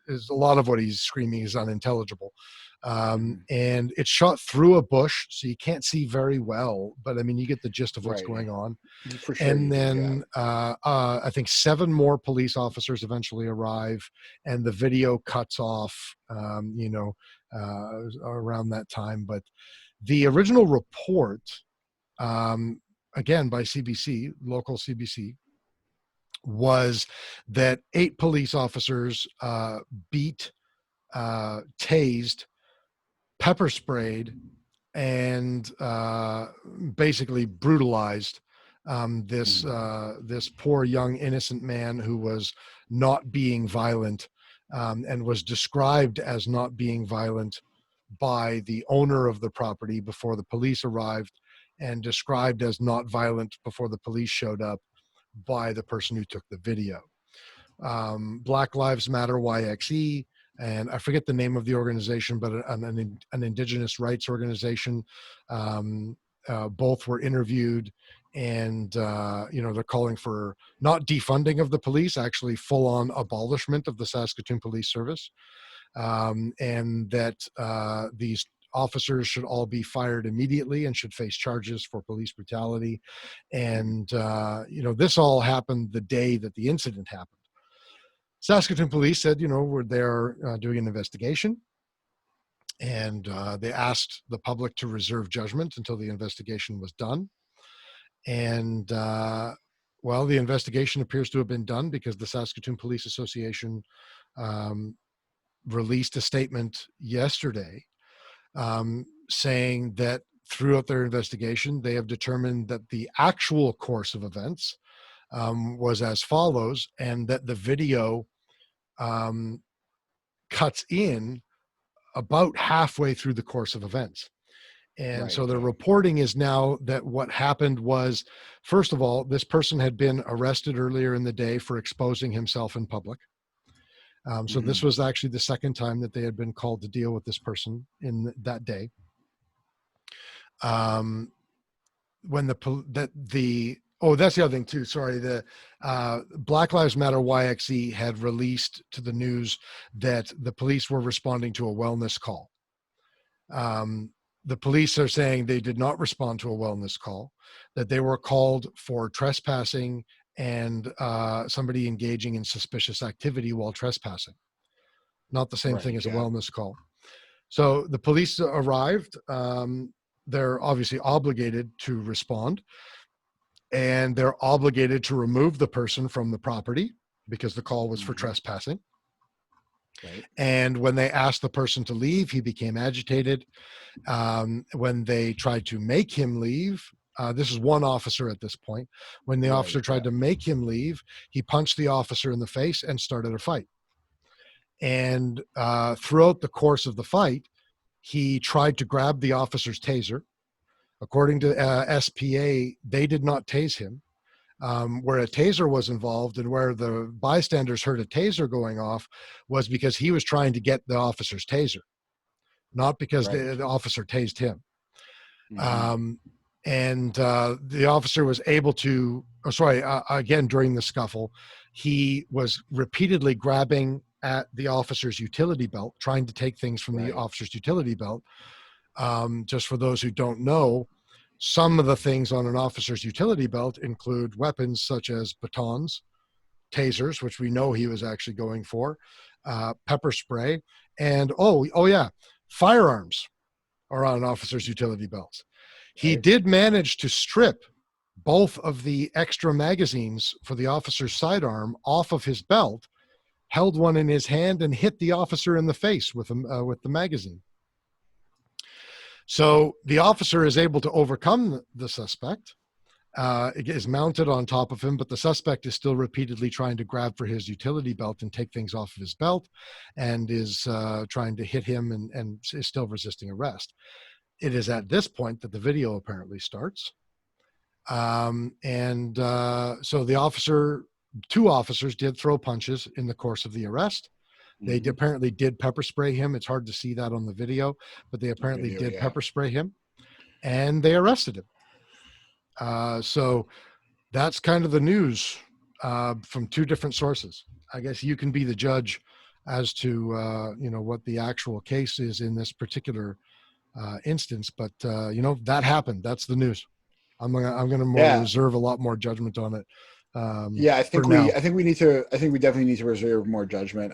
Is a lot of what he's screaming is unintelligible. And it's shot through a bush, so you can't see very well, but I mean, you get the gist of what's Right. going on. For sure. And You do, yeah. then I think 7 more police officers eventually arrive, and the video cuts off, around that time. But the original report, again by CBC, local CBC, was that 8 police officers beat, tased, pepper sprayed, and basically brutalized this poor young innocent man who was not being violent, and was described as not being violent by the owner of the property before the police arrived, and described as not violent before the police showed up by the person who took the video. Black Lives Matter YXE, and I forget the name of the organization, but an Indigenous rights organization. Both were interviewed, and they're calling for not defunding of the police, actually full-on abolishment of the Saskatoon Police Service, and that these officers should all be fired immediately and should face charges for police brutality. And this all happened the day that the incident happened. Saskatoon police said, we're there doing an investigation, and they asked the public to reserve judgment until the investigation was done. And the investigation appears to have been done, because the Saskatoon Police Association released a statement yesterday saying that throughout their investigation, they have determined that the actual course of events was as follows, and that the video cuts in about halfway through the course of events. And Right, so the okay. reporting is now that what happened was, first of all, this person had been arrested earlier in the day for exposing himself in public. So this was actually the second time that they had been called to deal with this person in that day. That's the other thing too. Sorry, the Black Lives Matter YXE had released to the news that the police were responding to a wellness call. The police are saying they did not respond to a wellness call, that they were called for trespassing and somebody engaging in suspicious activity while trespassing. Not the same thing as a wellness call. So the police arrived. They're obviously obligated to respond, and they're obligated to remove the person from the property because the call was for trespassing. Right. And when they asked the person to leave, he became agitated. When they tried to make him leave, this is one officer at this point. When the officer tried to make him leave, he punched the officer in the face and started a fight. And throughout the course of the fight, he tried to grab the officer's taser. According to SPA, they did not tase him. Where a taser was involved and where the bystanders heard a taser going off was because he was trying to get the officer's taser, not because the officer tased him. And the officer was able to, again, during the scuffle, he was repeatedly grabbing at the officer's utility belt, trying to take things from the officer's utility belt. Just for those who don't know, some of the things on an officer's utility belt include weapons such as batons, tasers, which we know he was actually going for, pepper spray, and firearms are on an officer's utility belts. He did manage to strip both of the extra magazines for the officer's sidearm off of his belt, held one in his hand and hit the officer in the face with the magazine. So the officer is able to overcome the suspect. It is mounted on top of him, but the suspect is still repeatedly trying to grab for his utility belt and take things off of his belt, and is trying to hit him and is still resisting arrest. It is at this point that the video apparently starts. So two officers did throw punches in the course of the arrest. They apparently did pepper spray him. It's hard to see that on the video, but they apparently did pepper spray him, and they arrested him. So that's kind of the news from two different sources. I guess you can be the judge as to what the actual case is in this particular instance, but that happened. That's the news. I'm gonna reserve a lot more judgment on it. I think we definitely need to reserve more judgment.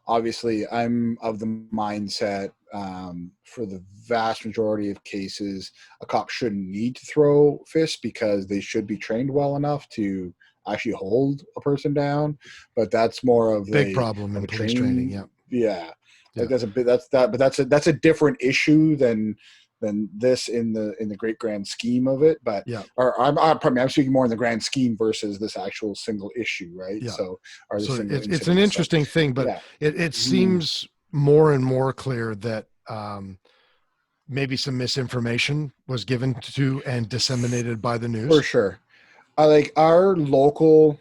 Obviously I'm of the mindset, for the vast majority of cases, a cop shouldn't need to throw fists because they should be trained well enough to actually hold a person down. But that's more of big problem in police training. Like that's a different issue than this in the great grand scheme of it. But I'm speaking more in the grand scheme versus this actual single issue, right? So it's an interesting thing, but it seems more and more clear that maybe some misinformation was given to and disseminated by the news. For sure. Like our local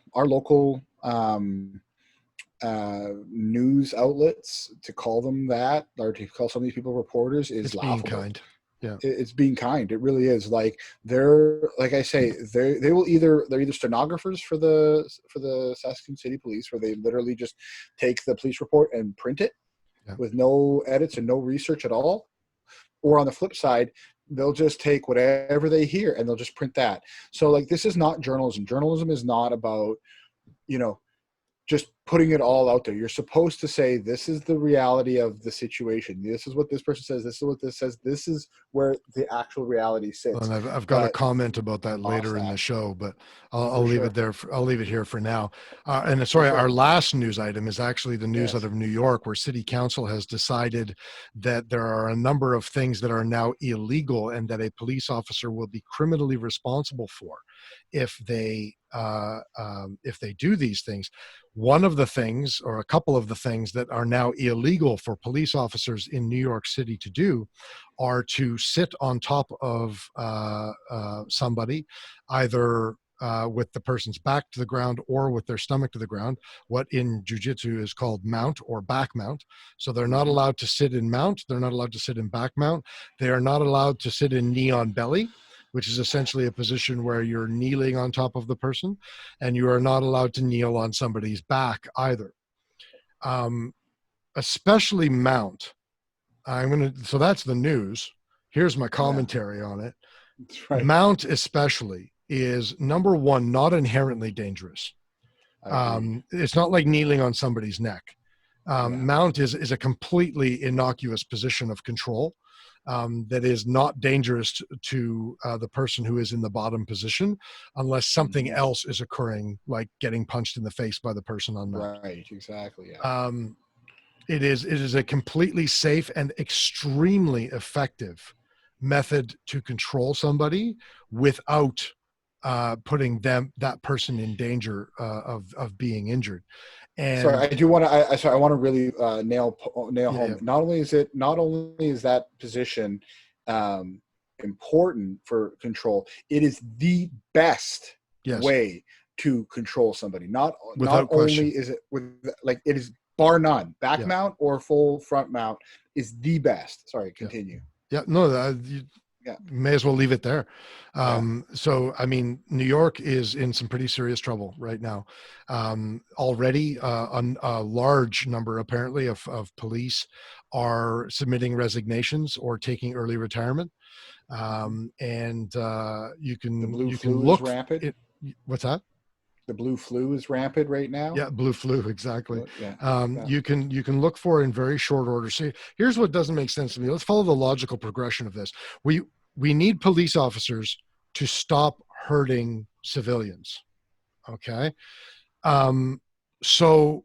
news outlets, to call them that, or to call some of these people reporters, is laughable. Being kind. Yeah, it's being kind. It really is. Like they're either stenographers for the Saskatoon City Police, where they literally just take the police report and print it with no edits and no research at all. Or on the flip side, they'll just take whatever they hear and they'll just print that. So like, this is not journalism. Journalism is not about, just putting it all out there. You're supposed to say, this is the reality of the situation. This is what this person says. This is what this says. This is where the actual reality sits. And I've got a comment about that later in the show, but I'll leave it there. I'll leave it here for now. Our last news item is actually the news out of New York, where City Council has decided that there are a number of things that are now illegal and that a police officer will be criminally responsible for if they do these things. One of the things, or a couple of the things, that are now illegal for police officers in New York City to do are to sit on top of somebody, either with the person's back to the ground or with their stomach to the ground, what in jiu-jitsu is called mount or back mount. So they're not allowed to sit in mount. They're not allowed to sit in back mount. They are not allowed to sit in knee on belly, which is essentially a position where you're kneeling on top of the person, and you are not allowed to kneel on somebody's back either. Especially mount. So that's the news. Here's my commentary on it. That's right. Mount especially is, number one, not inherently dangerous. It's not like kneeling on somebody's neck. Mount is a completely innocuous position of control. That is not dangerous to the person who is in the bottom position, unless something else is occurring, like getting punched in the face by the person on mount. Right, exactly. Yeah. It is a completely safe and extremely effective method to control somebody without putting that person in danger of being injured. And sorry, I want to really nail home. Not only is that position important for control, it is the best way to control somebody. Not only is it it is bar none. Back mount or full front mount is the best. Sorry, continue. May as well leave it there. So, I mean, New York is in some pretty serious trouble right now. Already, a large number, apparently, of police are submitting resignations or taking early retirement. You can look rampant. What's that? The blue flu is rampant right now. Yeah, blue flu, exactly. You can look for in very short order. So here's what doesn't make sense to me. Let's follow the logical progression of this. We need police officers to stop hurting civilians. Okay. So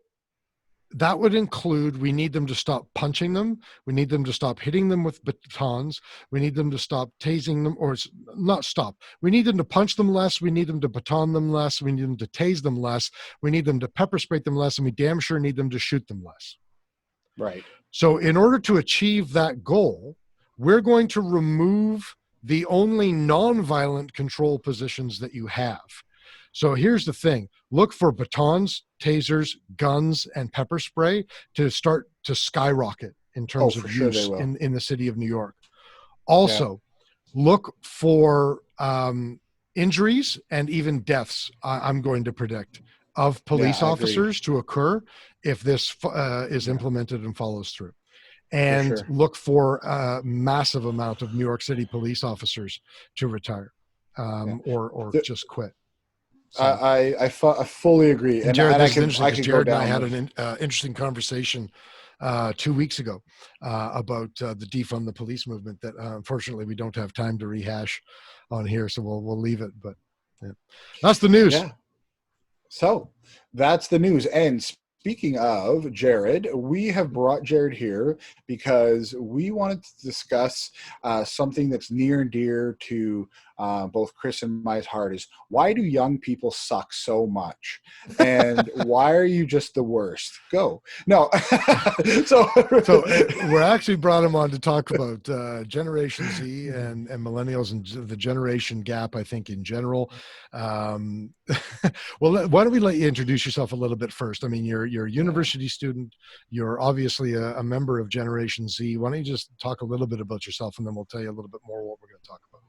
that would include, we need them to stop punching them. We need them to stop hitting them with batons. We need them to stop tasing them, or not stop. We need them to punch them less. We need them to baton them less. We need them to tase them less. We need them to pepper spray them less. And we damn sure need them to shoot them less. Right. So in order to achieve that goal, we're going to remove the only non-violent control positions that you have. So here's the thing. Look for batons, tasers, guns, and pepper spray to start to skyrocket in terms of use in the city of New York. Also, look for injuries and even deaths, I'm going to predict, of police officers to occur if this is implemented and follows through. And look for a massive amount of New York City police officers to retire or just quit. So, I fully agree. And Jarrod, this is interesting because Jarrod and I had an interesting conversation 2 weeks ago about the defund the police movement that unfortunately we don't have time to rehash on here, so we'll leave it. But that's the news. Yeah. So that's the news. And speaking of Jarrod, we have brought Jarrod here because we wanted to discuss something that's near and dear to both Chris and my heart, is why do young people suck so much? And why are you just the worst? Go. No. so we're actually brought him on to talk about Generation Z and millennials and the generation gap, I think, in general. Well, why don't we let you introduce yourself a little bit first? I mean, you're a university student. You're obviously a member of Generation Z. Why don't you just talk a little bit about yourself, and then we'll tell you a little bit more what we're going to talk about.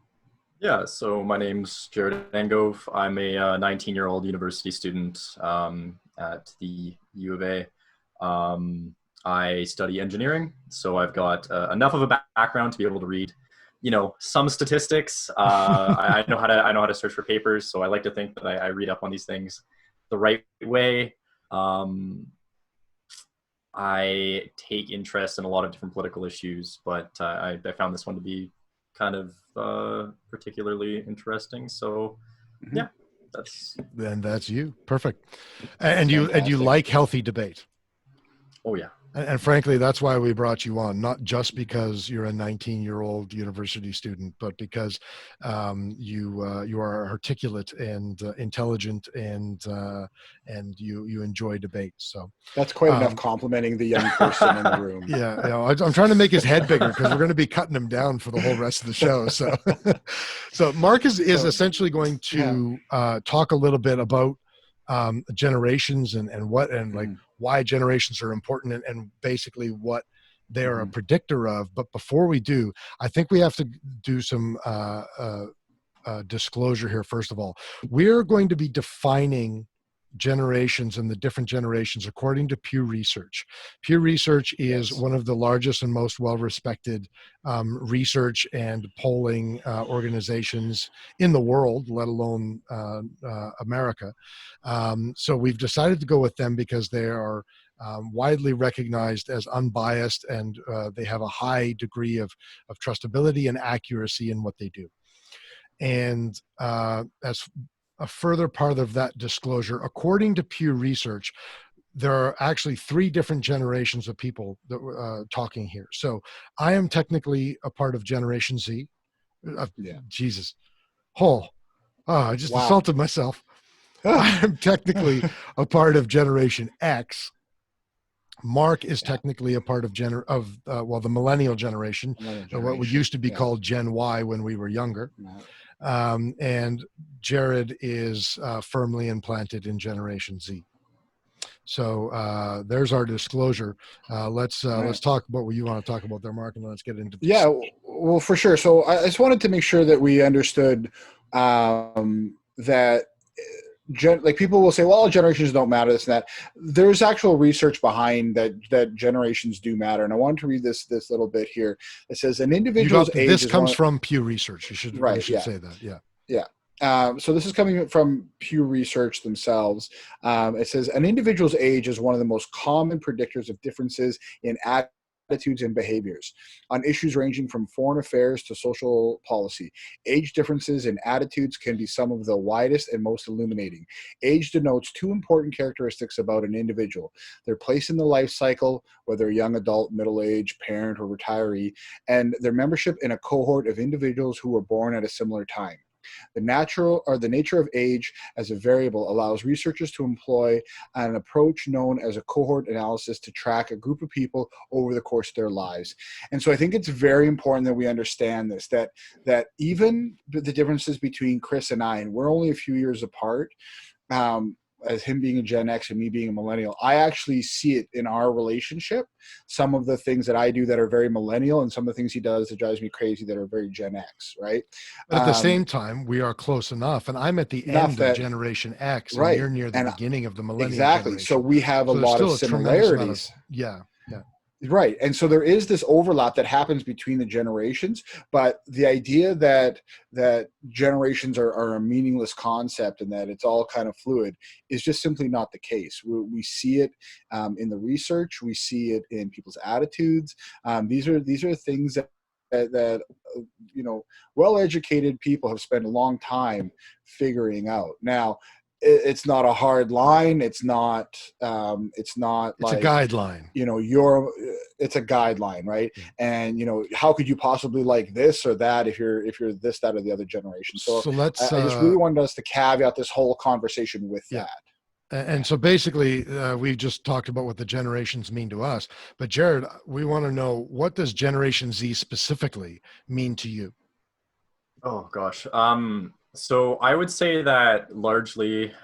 Yeah, so my name's Jarrod Angove. I'm a 19-year-old university student at the U of A. I study engineering, so I've got enough of a background to be able to read, some statistics. I know how to search for papers, so I like to think that I read up on these things the right way. I take interest in a lot of different political issues, but I found this one to be kind of particularly interesting. So yeah, that's you. Perfect. And you like healthy debate. Oh yeah. And frankly, that's why we brought you on, not just because you're a 19-year-old university student, but because you are articulate and intelligent and you enjoy debate. So that's quite enough complimenting the young person in the room. Yeah, I'm trying to make his head bigger because we're going to be cutting him down for the whole rest of the show. So, so Mark is essentially going to talk a little bit about generations and like why generations are important and basically what they're a predictor of. But before we do, I think we have to do some disclosure here. First of all, we're going to be defining generations and the different generations according to Pew Research. Pew Research is one of the largest and most well-respected research and polling organizations in the world, let alone America. So we've decided to go with them because they are widely recognized as unbiased, and they have a high degree of trustability and accuracy in what they do. And as a further part of that disclosure, according to Pew Research, there are actually 3 different generations of people that we're talking here. So I am technically a part of Generation Z. Jesus. I just insulted myself. I'm technically a part of Generation X. Mark is technically a part of the millennial generation, what we used to be called Gen Y when we were younger. And Jarrod is firmly implanted in Generation Z. So there's our disclosure. Let's talk about what you want to talk about there, Mark, and let's get into this. Yeah, well, for sure. So I just wanted to make sure that we understood that like people will say, well, generations don't matter, this and that. There's actual research behind that generations do matter. And I wanted to read this little bit here. It says an individual's age. This comes from Pew Research. You should say that. Yeah. Yeah. So this is coming from Pew Research themselves. It says an individual's age is one of the most common predictors of differences in attitudes and behaviors on issues ranging from foreign affairs to social policy. Age differences in attitudes can be some of the widest and most illuminating. Age denotes two important characteristics about an individual: their place in the life cycle, whether a young adult, middle-aged, parent, or retiree, and their membership in a cohort of individuals who were born at a similar time. The nature of age as a variable allows researchers to employ an approach known as a cohort analysis to track a group of people over the course of their lives. And so I think it's very important that we understand this, that even the differences between Chris and I, and we're only a few years apart, as him being a Gen X and me being a millennial, I actually see it in our relationship. Some of the things that I do that are very millennial, and some of the things he does that drives me crazy that are very Gen X, right? But at the same time, we are close enough, and I'm at the end of Generation X, and right, you're near the beginning of the millennial exactly. generation. So we have a lot of similarities. Yeah. Right. And so there is this overlap that happens between the generations, but the idea that generations are a meaningless concept and that it's all kind of fluid is just simply not the case. We see it in the research. We see it in people's attitudes. These are things that well-educated people have spent a long time figuring out. Now, it's not a hard line. It's not like a guideline. It's a guideline, right? And how could you possibly like this or that if you're this, that, or the other generation? So let's. I just really wanted us to caveat this whole conversation with that. And so basically, we've just talked about what the generations mean to us. But Jarrod, we want to know, what does Generation Z specifically mean to you? Oh gosh. So I would say that largely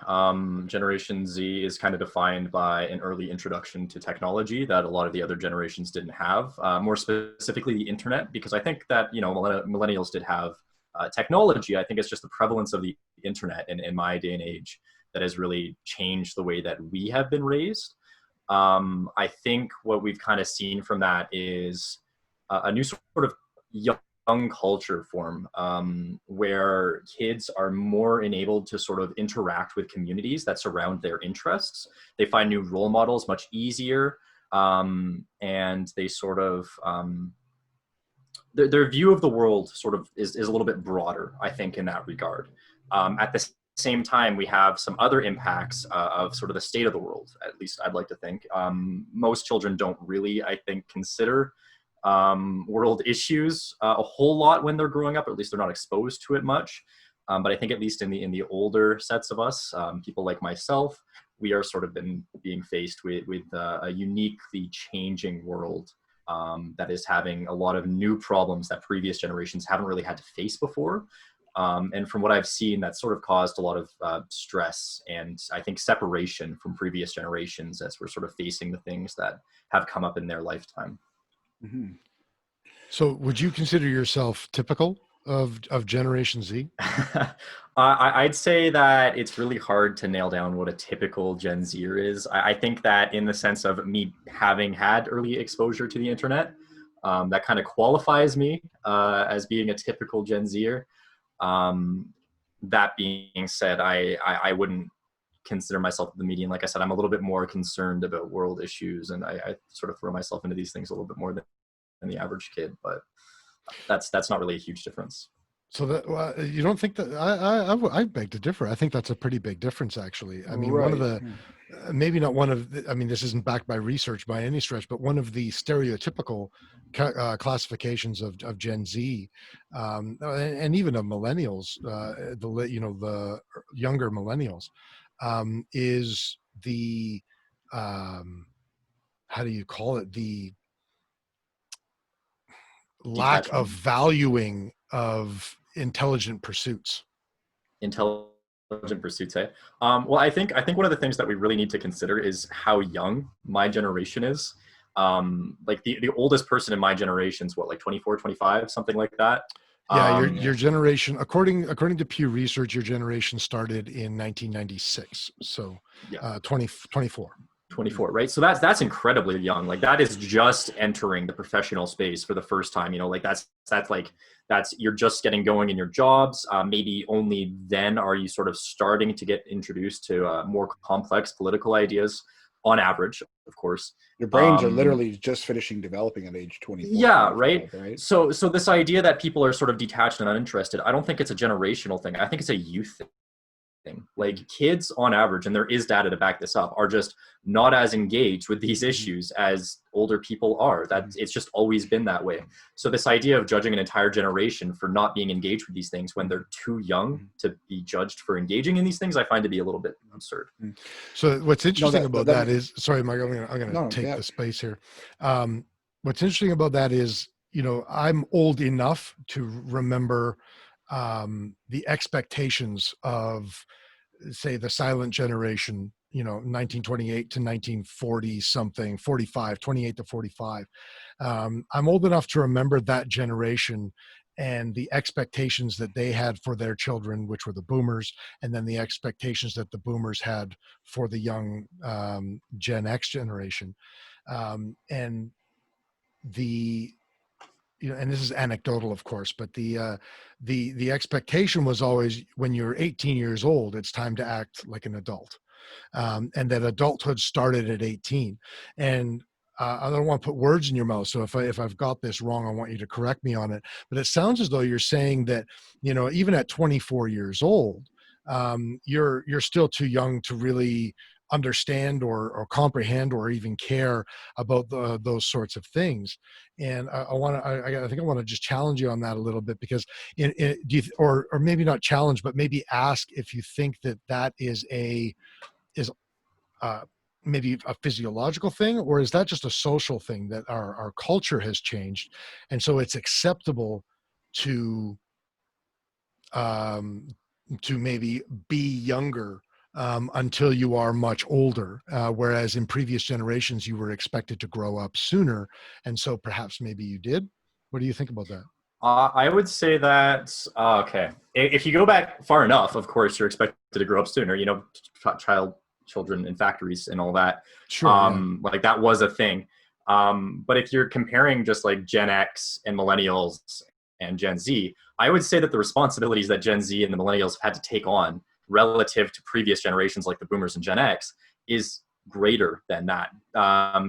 Generation Z is kind of defined by an early introduction to technology that a lot of the other generations didn't have, more specifically the internet, because I think that, millennials did have technology. I think it's just the prevalence of the internet in my day and age that has really changed the way that we have been raised. I think what we've kind of seen from that is a new sort of young culture form where kids are more enabled to sort of interact with communities that surround their interests. They find new role models much easier, and they sort of their view of the world sort of is a little bit broader, I think, in that regard. At the same time, we have some other impacts of sort of the state of the world, at least I'd like to think. Most children don't really, I think, consider world issues a whole lot when they're growing up, or at least they're not exposed to it much. But I think at least in the older sets of us, people like myself, we are sort of being faced with a uniquely changing world that is having a lot of new problems that previous generations haven't really had to face before. And from what I've seen, that sort of caused a lot of stress and I think separation from previous generations as we're sort of facing the things that have come up in their lifetime. Mm-hmm. So would you consider yourself typical of Generation Z? I'd say that it's really hard to nail down what a typical Gen Zer is. I think that in the sense of me having had early exposure to the internet, that kind of qualifies me as being a typical Gen Zer. That being said, I wouldn't consider myself the median. Like I said, I'm a little bit more concerned about world issues, and I sort of throw myself into these things a little bit more than the average kid, but that's not really a huge difference. So that you don't think that I beg to differ. I think that's a pretty big difference, actually. I mean, one of the maybe not one of the, I mean, this isn't backed by research by any stretch, but one of the stereotypical classifications of Gen Z and even of millennials, the younger millennials, is the how do you call it, the lack of valuing of intelligent pursuits. Intelligent pursuits, eh? Well, I think one of the things that we really need to consider is how young my generation is. Like the oldest person in my generation is what, like 24, 25, something like that. Yeah, your generation, according to Pew Research, your generation started in 1996. So 24. 24, right? So that's incredibly young. Like that is just entering the professional space for the first time. Like that's you're just getting going in your jobs. Maybe only then are you sort of starting to get introduced to more complex political ideas. on average, of course. Your brains are Um, literally just finishing developing at age 24, yeah, 25, right. right? So this idea that people are sort of detached and uninterested, I don't think it's a generational thing. I think it's a youth thing. Like kids on average, and there is data to back this up, are just not as engaged with these issues as older people are. That it's just always been that way. So this idea of judging an entire generation for not being engaged with these things when they're too young to be judged for engaging in these things, I find to be a little bit absurd. So what's No, interesting about that is, sorry, Mike, I'm gonna no, take yeah. the space here. What's interesting about that is, I'm old enough to remember the expectations of, say, the silent generation, 1928 to 1940 something, 45, 28 to 45. I'm old enough to remember that generation and the expectations that they had for their children, which were the boomers, and then the expectations that the boomers had for the young Gen X generation. And the and this is anecdotal, of course, but the expectation was always, when you're 18 years old, it's time to act like an adult, and that adulthood started at 18. And I don't want to put words in your mouth, so if I've got this wrong, I want you to correct me on it. But it sounds as though you're saying that, even at 24 years old, you're still too young to really understand or comprehend or even care about those sorts of things. And I think I want to just challenge you on that a little bit, because do you, or maybe not challenge, but maybe ask if you think that is uh, maybe a physiological thing, or is that just a social thing that our culture has changed, and so it's acceptable to um, to maybe be younger until you are much older, whereas in previous generations you were expected to grow up sooner, and so perhaps maybe you did. What do you think about that? I would say that, okay, if you go back far enough, of course, you're expected to grow up sooner, children in factories and all that. Sure, yeah. Like that was a thing. But if you're comparing just like Gen X and millennials and Gen Z, I would say that the responsibilities that Gen Z and the millennials have had to take on relative to previous generations like the boomers and Gen X is greater than that.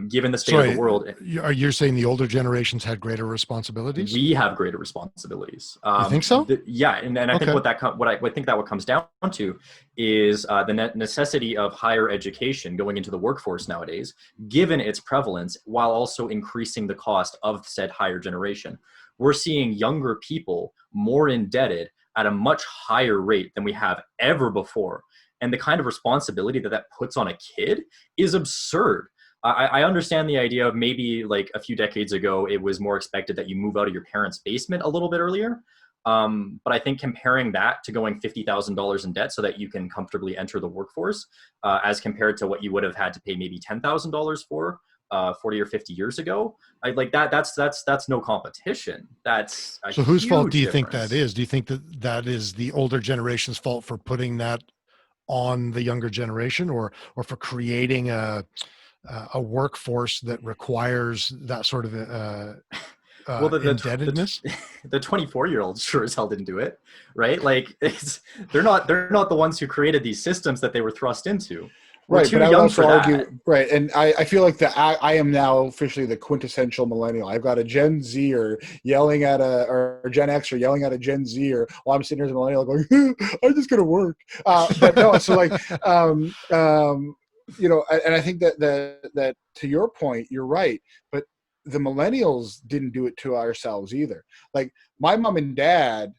Given the state of the world, are you saying the older generations had greater responsibilities? we have greater responsibilities. You think so? Yeah, and I think Okay. what I think that what comes down to is the necessity of higher education going into the workforce nowadays, given its prevalence, while also increasing the cost of said higher generation. We're seeing younger people more indebted at a much higher rate than we have ever before. And the kind of responsibility that puts on a kid is absurd. I understand the idea of maybe like a few decades ago, it was more expected that you move out of your parents' basement a little bit earlier. But I think comparing that to going $50,000 in debt so that you can comfortably enter the workforce, as compared to what you would have had to pay maybe $10,000 for 40 or 50 years ago, that's no competition. That's a So whose fault do huge you think that difference. is? Do you think that is the older generation's fault for putting that on the younger generation, or for creating a workforce that requires that sort of Well, indebtedness? the 24-year-olds sure as hell didn't do it, right? Like they're not the ones who created these systems that they were thrust into. We're Right, but too I would young also for that. argue, right, and I feel like that I am now officially the quintessential millennial. I've got a Gen Zer yelling at or Gen X or yelling at a Gen Zer while I'm sitting here as a millennial going, I'm just going to work. But no, so like, and I think that to your point, you're right, but the millennials didn't do it to ourselves either. Like my mom and dad,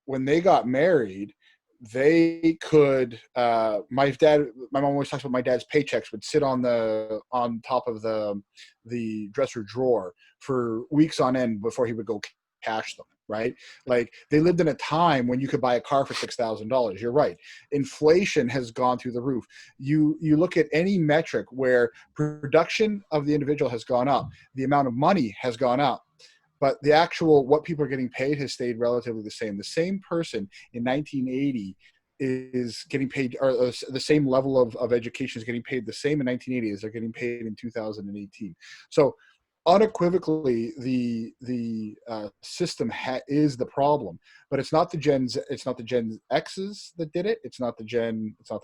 when they got married, they could my mom always talks about my dad's paychecks would sit on top of the dresser drawer for weeks on end before he would go cash them, right? Like they lived in a time when you could buy a car for $6,000. You're right, inflation has gone through the roof. You look at any metric where production of the individual has gone up, the amount of money has gone up, but the actual what people are getting paid has stayed relatively the same. The same person in 1980 is getting paid, or the same level of education is getting paid the same in 1980 as they're getting paid in 2018. So unequivocally, the system is the problem, but it's not the Gen X's that did it. It's not the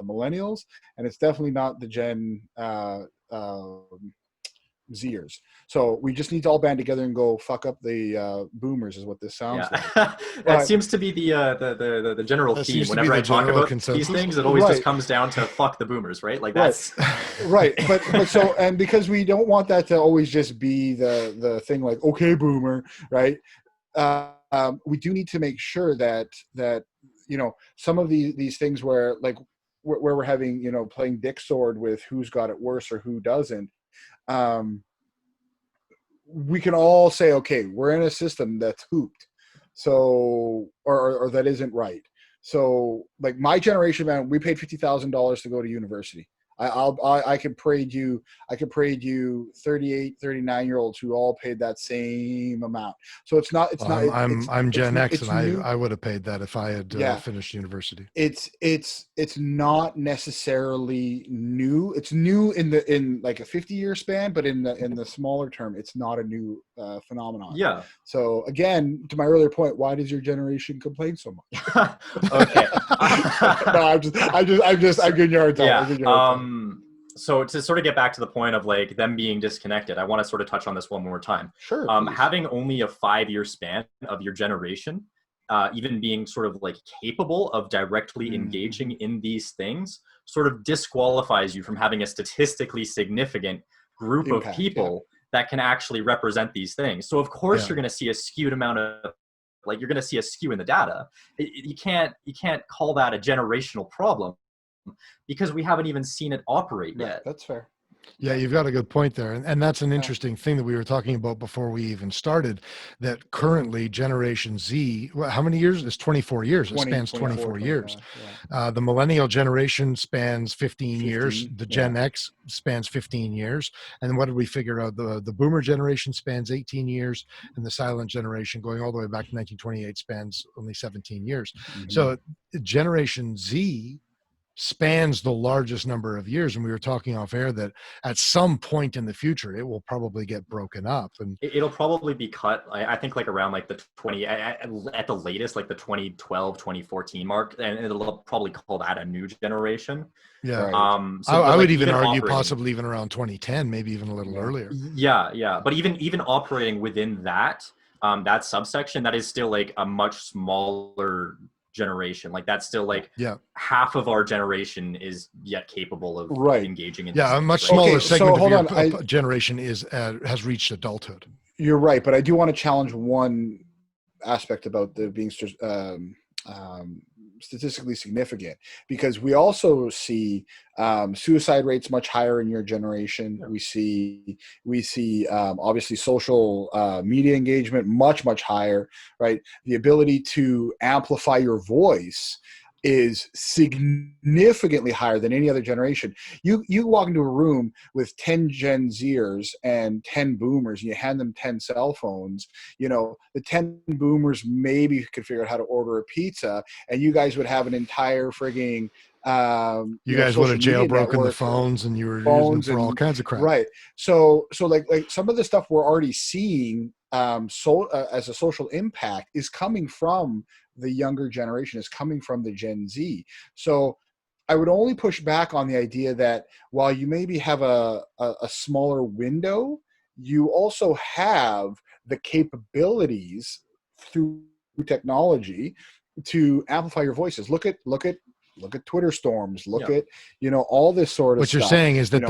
millennials, and it's definitely not the Gen Zers. So we just need to all band together and go fuck up the boomers, is what this sounds like. That seems to be the general theme. Whenever I talk about these things, it always just comes down to fuck the boomers, right? Like that's right. But so, and because we don't want that to always just be the thing, like, okay, boomer, right? We do need to make sure that some of these things where we're having, playing dick sword with who's got it worse or who doesn't. We can all say, okay, we're in a system that's hooped, so or that isn't right. So, like my generation, man, we paid $50,000 to go to university. I could parade you 38, 39-year-olds who all paid that same amount. So I'm Gen X, and I would have paid that if I had finished university. It's not necessarily new. It's new in like a 50-year span, but in the smaller term, it's not a new phenomenon. Yeah. So again, to my earlier point, why does your generation complain so much? Okay. No, I'm giving you a hard time. Yeah. So to sort of get back to the point of like them being disconnected, I want to sort of touch on this one more time. Sure. Having only a 5-year span of your generation, even being sort of like capable of directly engaging in these things, sort of disqualifies you from having a statistically significant group of people that can actually represent these things. So of course you're going to see a skewed amount of, like, you're going to see a skew in the data. You can't call that a generational problem, because we haven't even seen it operate yet. That's fair. Yeah, you've got a good point there. And that's an interesting thing that we were talking about before we even started, that currently Generation Z, how many years? It's 24 years. It spans 24 years. The millennial generation spans 15 years. The Gen X spans 15 years. And what did we figure out? The boomer generation spans 18 years, and the silent generation, going all the way back to 1928, spans only 17 years. Mm-hmm. So Generation Z spans the largest number of years, and we were talking off air that at some point in the future it will probably get broken up, and it'll probably be cut. I think like around like the 20 at the latest, like the 2012 2014 mark, and it'll probably call that a new generation. Yeah. So I would even argue possibly even around 2010, maybe even a little earlier. Yeah, but even operating within that subsection, that is still like a much smaller generation. Like that's still like half of our generation is yet capable of engaging in a much smaller segment of your generation has reached adulthood. You're right, but I do want to challenge one aspect about the being statistically significant, because we also see suicide rates much higher in your generation. We see obviously social media engagement much higher, right? The ability to amplify your voice is significantly higher than any other generation. You walk into a room with 10 Gen Zers and 10 boomers, and you hand them 10 cell phones, the 10 boomers maybe could figure out how to order a pizza, and you guys would have an entire frigging you guys would have jailbroken the phones, and you were using for all kinds of crap. Right. So like some of the stuff we're already seeing as a social impact is coming from the younger generation, is coming from the Gen Z. So I would only push back on the idea that while you maybe have a smaller window, you also have the capabilities through technology to amplify your voices. Look at Twitter storms, look at, all this sort of what stuff. You're saying is that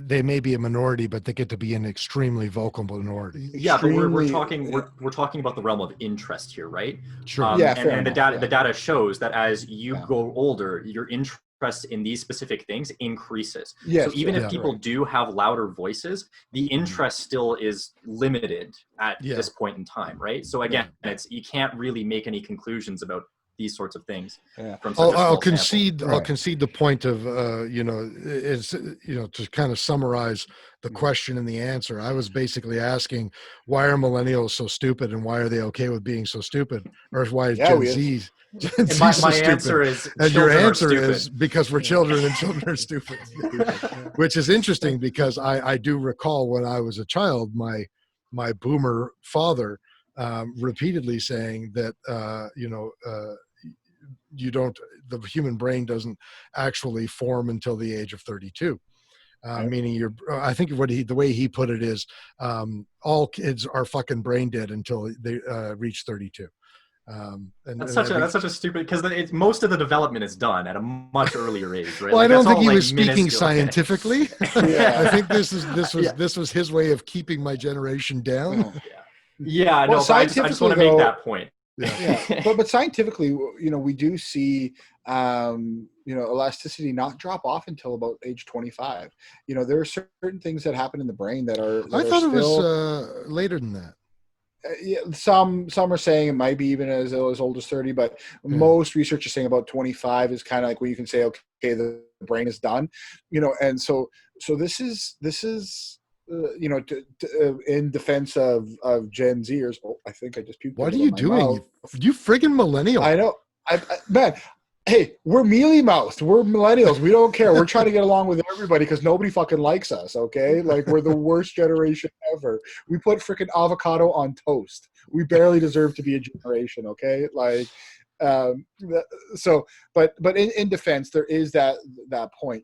they may be a minority, but they get to be an extremely vocal minority. Yeah, but we're talking about the realm of interest here, right? Sure. And the data shows that as you grow older, your interest in these specific things increases. Yes, so even if people do have louder voices, the interest still is limited at this point in time, right? So again, you can't really make any conclusions about these sorts of things. I'll concede the point of to kind of summarize the question and the answer. I was basically asking, why are millennials so stupid, and why are they okay with being so stupid, or why is Gen Z my answer is, and your answer is because we're children and children are stupid. Which is interesting, because I do recall when I was a child, my boomer father repeatedly saying that the human brain doesn't actually form until the age of 32. Meaning I think the way he put it is, all kids are fucking brain dead until they reach 32. That's such a stupid, because it's most of the development is done at a much earlier age, right? Well, like, I don't think he all, was like, speaking minuscule. scientifically. Yeah. I think this was his way of keeping my generation down. Yeah, Well, no, but I just want to make that point. Yeah, but scientifically, we do see elasticity not drop off until about age 25. There are certain things that happen in the brain that are. I thought it was later than that. Yeah, some are saying it might be even as old as 30, but most research is saying about 25 is kind of like when you can say, okay, the brain is done, and so this is in defense of Gen Zers. Oh, I think I just puked. What are you doing? You friggin' millennial. I know. Man, hey, we're mealy mouthed. We're millennials. We don't care. We're trying to get along with everybody because nobody fucking likes us. Okay, like, we're the worst generation ever. We put freaking avocado on toast. We barely deserve to be a generation. Okay, like. But in defense, there is that point,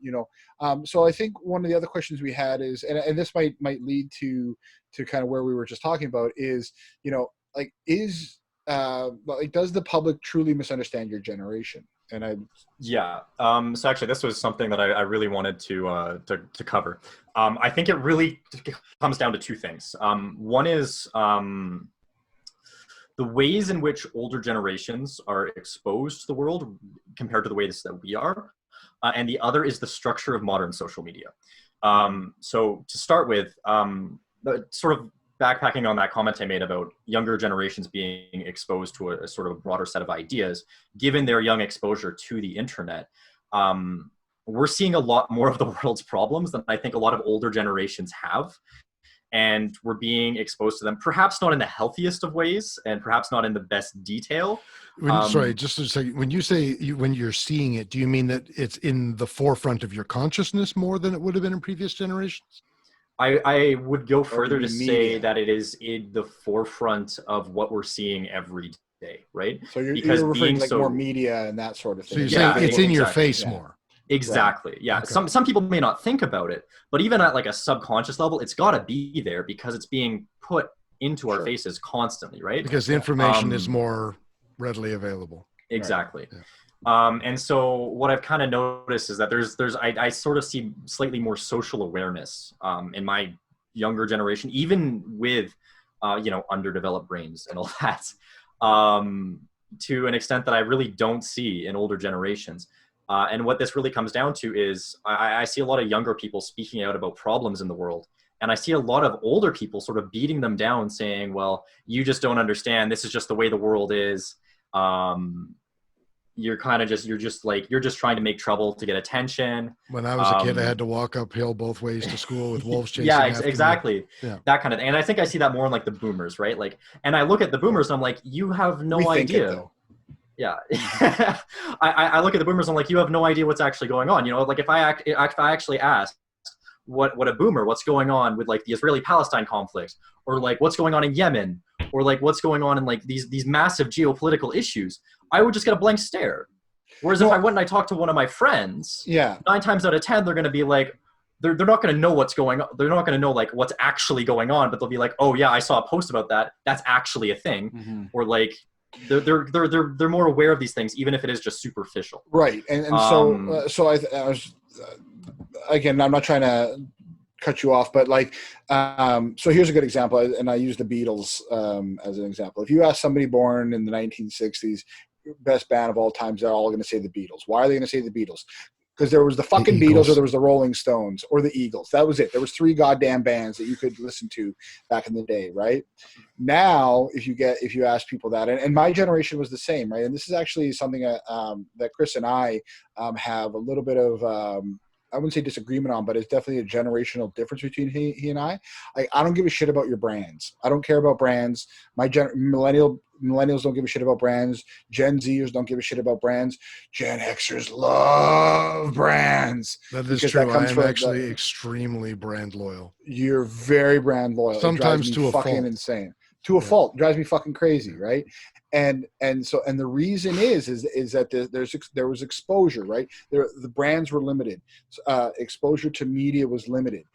so I think one of the other questions we had is, and this might lead to kind of where we were just talking about is, does the public truly misunderstand your generation? And so actually this was something that I really wanted to cover. I think it really comes down to two things. One is the ways in which older generations are exposed to the world compared to the ways that we are. And the other is the structure of modern social media. So to start with, sort of backpacking on that comment I made about younger generations being exposed to a sort of broader set of ideas, given their young exposure to the internet, we're seeing a lot more of the world's problems than I think a lot of older generations have. And we're being exposed to them, perhaps not in the healthiest of ways, and perhaps not in the best detail. Sorry, just a second. When you say when you're seeing it, do you mean that it's in the forefront of your consciousness more than it would have been in previous generations? I would go further to say that it is in the forefront of what we're seeing every day, right? So you're referring to more media and that sort of thing. So you're saying it's in your face more. Exactly. Yeah. Okay. Some people may not think about it, but even at like a subconscious level, it's got to be there because it's being put into our faces constantly, right? Because the information is more readily available. Exactly. Right. Yeah. And so what I've kind of noticed is that I sort of see slightly more social awareness in my younger generation, even with underdeveloped brains and all that, to an extent that I really don't see in older generations. And what this really comes down to is I see a lot of younger people speaking out about problems in the world. And I see a lot of older people sort of beating them down saying, well, you just don't understand. This is just the way the world is. You're just trying to make trouble to get attention. When I was a kid, I had to walk uphill both ways to school with wolves chasing. Yeah, exactly. Yeah. That kind of thing. And I think I see that more in like the boomers, right? Like, and I look at the boomers and I'm like, you have no idea. Yeah. I look at the boomers and I'm like, you have no idea what's actually going on. Like if I actually ask what a boomer, what's going on with like the Israeli-Palestine conflict, or like what's going on in Yemen, or like what's going on in like these massive geopolitical issues, I would just get a blank stare. Whereas if I went and I talked to one of my friends, 9 times out of 10, they're going to be like, they're not going to know what's going on. They're not going to know like what's actually going on, but they'll be like, oh yeah, I saw a post about that. That's actually a thing. Mm-hmm. Or like, they're more aware of these things, even if it is just superficial. Right. And so I was, again, I'm not trying to cut you off, but like, so here's a good example. And I use the Beatles as an example. If you ask somebody born in the 1960s, best band of all times, they're all going to say the Beatles. Why are they going to say the Beatles? Because there was the fucking Beatles, or there was the Rolling Stones, or the Eagles. That was it. There was 3 goddamn bands that you could listen to back in the day, right? Now, if you ask people that, and my generation was the same, right? And this is actually something that Chris and I have a little bit of, I wouldn't say disagreement on, but it's definitely a generational difference between he and I. I don't give a shit about your brands. I don't care about brands. Millennials don't give a shit about brands. Gen Zers don't give a shit about brands. Gen Xers love brands. That is true. I am actually extremely brand loyal. You're very brand loyal. Sometimes to a fucking fault. Insane. to a fault. It drives me fucking crazy, right? And the reason is that there was exposure, right? The brands were limited, exposure to media was limited,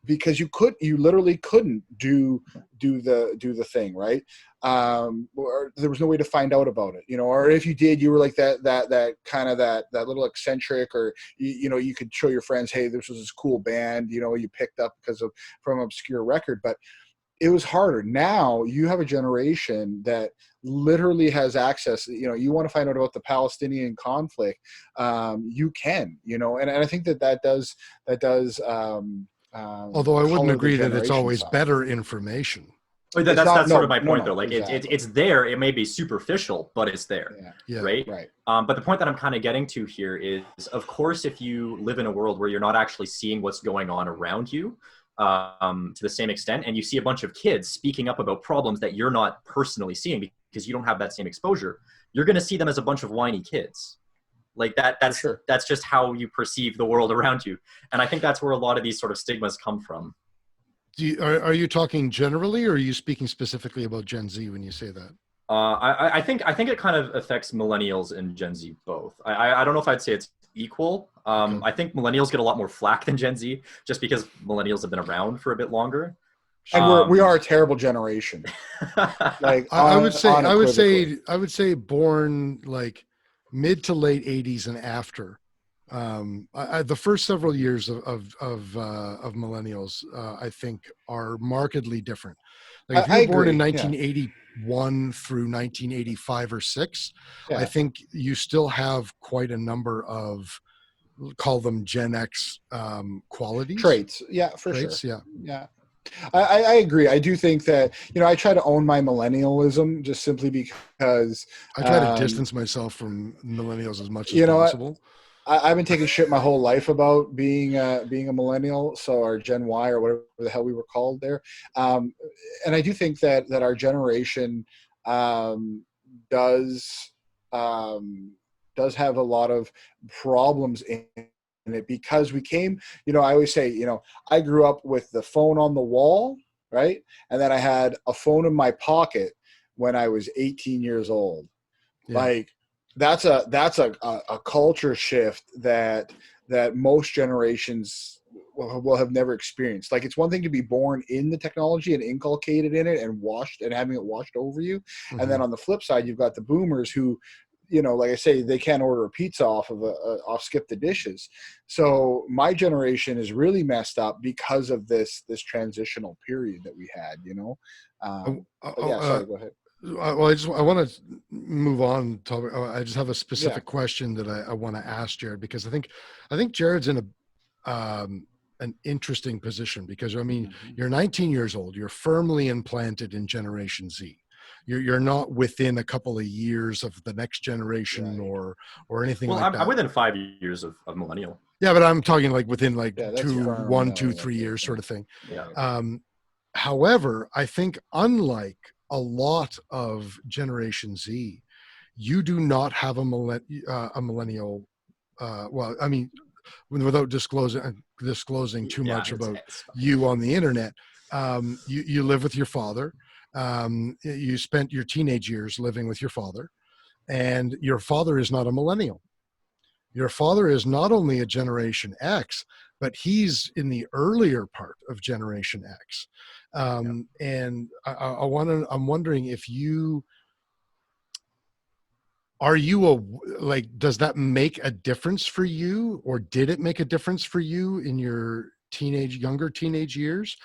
because you literally couldn't do the thing, right? Or there was no way to find out about it, or if you did, you were like that kind of that little eccentric, or you could show your friends, hey, this was this cool band, you picked up from an obscure record, but it was harder. Now you have a generation that literally has access. You want to find out about the Palestinian conflict, you can, and I think that does. Although I wouldn't agree that it's always better information. But that's sort of my point, though. Like exactly. it's there. It may be superficial, but it's there, right? Right. But the point that I'm kind of getting to here is, of course, if you live in a world where you're not actually seeing what's going on around you, to the same extent, and you see a bunch of kids speaking up about problems that you're not personally seeing because you don't have that same exposure, you're going to see them as a bunch of whiny kids. Like that's just how you perceive the world around you. And I think that's where a lot of these sort of stigmas come from. Are you talking generally, or are you speaking specifically about Gen Z when you say that? I think it kind of affects millennials and Gen Z both. I don't know if I'd say it's equal. I think millennials get a lot more flack than Gen Z, just because millennials have been around for a bit longer. And we are a terrible generation. Like I would say born like mid to late 80s and after. The first several years of millennials, I think, are markedly different. Like if you were born in 1981 through 1985 or 6, I think you still have quite a number of, call them Gen X qualities. Traits. Yeah, for Traits, sure. Yeah. I agree. I do think that, I try to own my millennialism just simply because I try to distance myself from millennials as much as possible. I've been taking shit my whole life about being a millennial, or Gen Y, or whatever the hell we were called there. And I do think that our generation does have a lot of problems in it, because we came, I always say, I grew up with the phone on the wall, right? And then I had a phone in my pocket when I was 18 years old. Yeah. Like, that's a culture shift that most generations will have never experienced. Like, it's one thing to be born in the technology and inculcated in it and having it washed over you. Mm-hmm. And then on the flip side, you've got the boomers who, like I say, they can't order a pizza off Skip the Dishes. So my generation is really messed up because of this transitional period that we had, sorry, go ahead. Well, I want to move on. I just have a specific question that I want to ask Jarrod, because I think Jarrod's in an interesting position, because you're 19 years old, you're firmly implanted in Generation Z. You're not within a couple of years of the next generation, or anything like that. I'm within 5 years of millennial. Yeah, but I'm talking like within like 3 years sort of thing. Yeah. However, I think unlike a lot of Generation Z, you do not have a millennial. Without disclosing too much about you on the internet, you live with your father. You spent your teenage years living with your father, and your father is not a millennial. Your father is not only a Generation X, but he's in the earlier part of Generation X. And I'm wondering if does that make a difference for you, or did it make a difference for you in your younger teenage years?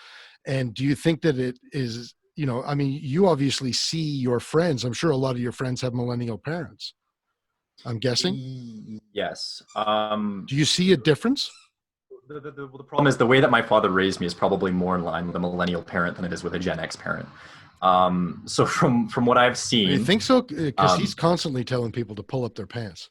And do you think that it is, you obviously see your friends. I'm sure a lot of your friends have millennial parents, I'm guessing. Yes. Do you see a difference? The problem is the way that my father raised me is probably more in line with a millennial parent than it is with a Gen X parent. So from what I've seen, you think so? Because he's constantly telling people to pull up their pants.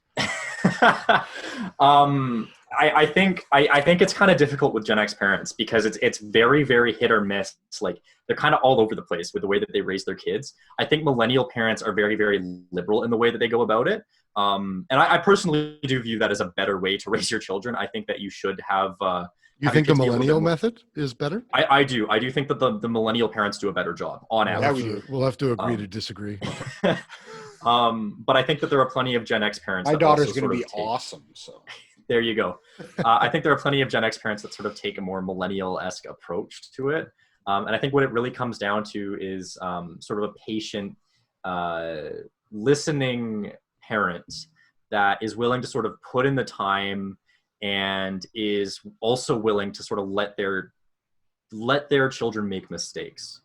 I think it's kind of difficult with Gen X parents, because it's very, very hit or miss. Like, they're kind of all over the place with the way that they raise their kids. I think millennial parents are very, very liberal in the way that they go about it. And I personally do view that as a better way to raise your children. I think that you should have You have your think the kids be a little bit millennial more. method is better? I do. I do think that the millennial parents do a better job on We'll average. have we'll have to agree to Um, disagree. but I think that there are plenty of Gen X parents My that also daughter's going sort to of be take. awesome. So There you go. I think there are plenty of Gen X parents that sort of take a more millennial-esque approach to it. And I think what it really comes down to is sort of a patient, listening parent that is willing to sort of put in the time and is also willing to sort of let their children make mistakes.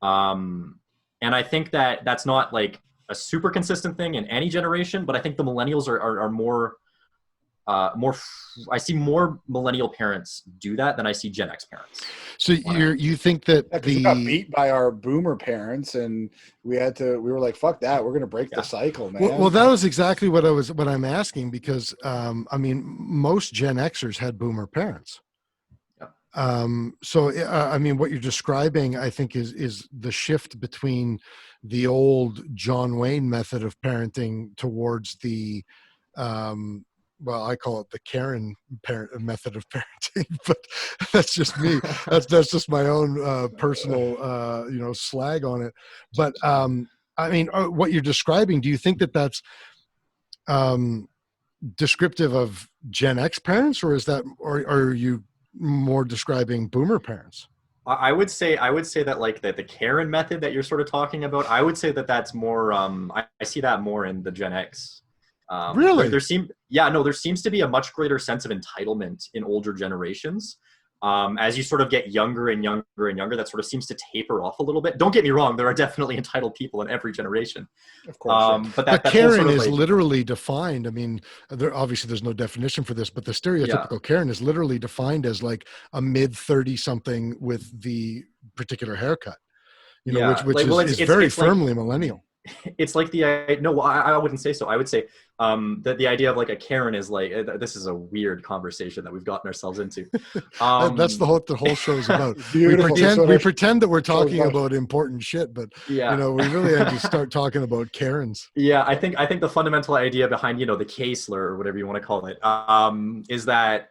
And I think that that's not like a super consistent thing in any generation, but I think the millennials are more I see more millennial parents do that than I see Gen X parents. So you think that because we got beat by our boomer parents, and we were like, fuck that, we're going to break the cycle, man. well, that was exactly what I'm asking, because I mean, most Gen Xers had boomer parents. So I mean, what you're describing, I think, is the shift between the old John Wayne method of parenting towards the well, I call it the Karen method of parenting, but that's just me. That's just my own personal slag on it. But I mean, what you're describing, do you think that that's descriptive of Gen X parents, or or are you more describing boomer parents? I would say that like the Karen method that you're sort of talking about, I would say that that's more I see that more in the Gen X. Really? There seems to be a much greater sense of entitlement in older generations. As you sort of get younger and younger and younger, that sort of seems to taper off a little bit. Don't get me wrong, there are definitely entitled people in every generation. Of course. But But that Karen whole sort of is like, literally defined. I mean, there's no definition for this, but the stereotypical Karen is literally defined as like a mid 30 something with the particular haircut, which is very firmly millennial. It's like I wouldn't say so. I would say that the idea of like a Karen is like, this is a weird conversation that we've gotten ourselves into. That's the whole show's about. we pretend that we're talking about important shit, but we really had to start talking about Karens. Yeah, I think the fundamental idea behind the K slur or whatever you want to call it is that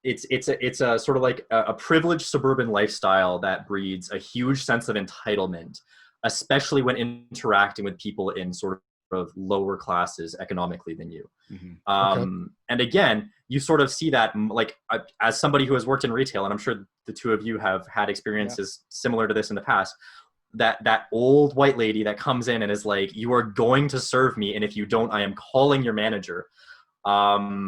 it's a sort of like a privileged suburban lifestyle that breeds a huge sense of entitlement, especially when interacting with people in sort of lower classes economically than you. Mm-hmm. And again, you sort of see that, like, as somebody who has worked in retail, and I'm sure the two of you have had experiences similar to this in the past, that old white lady that comes in and is like, you are going to serve me, and if you don't, I am calling your manager. I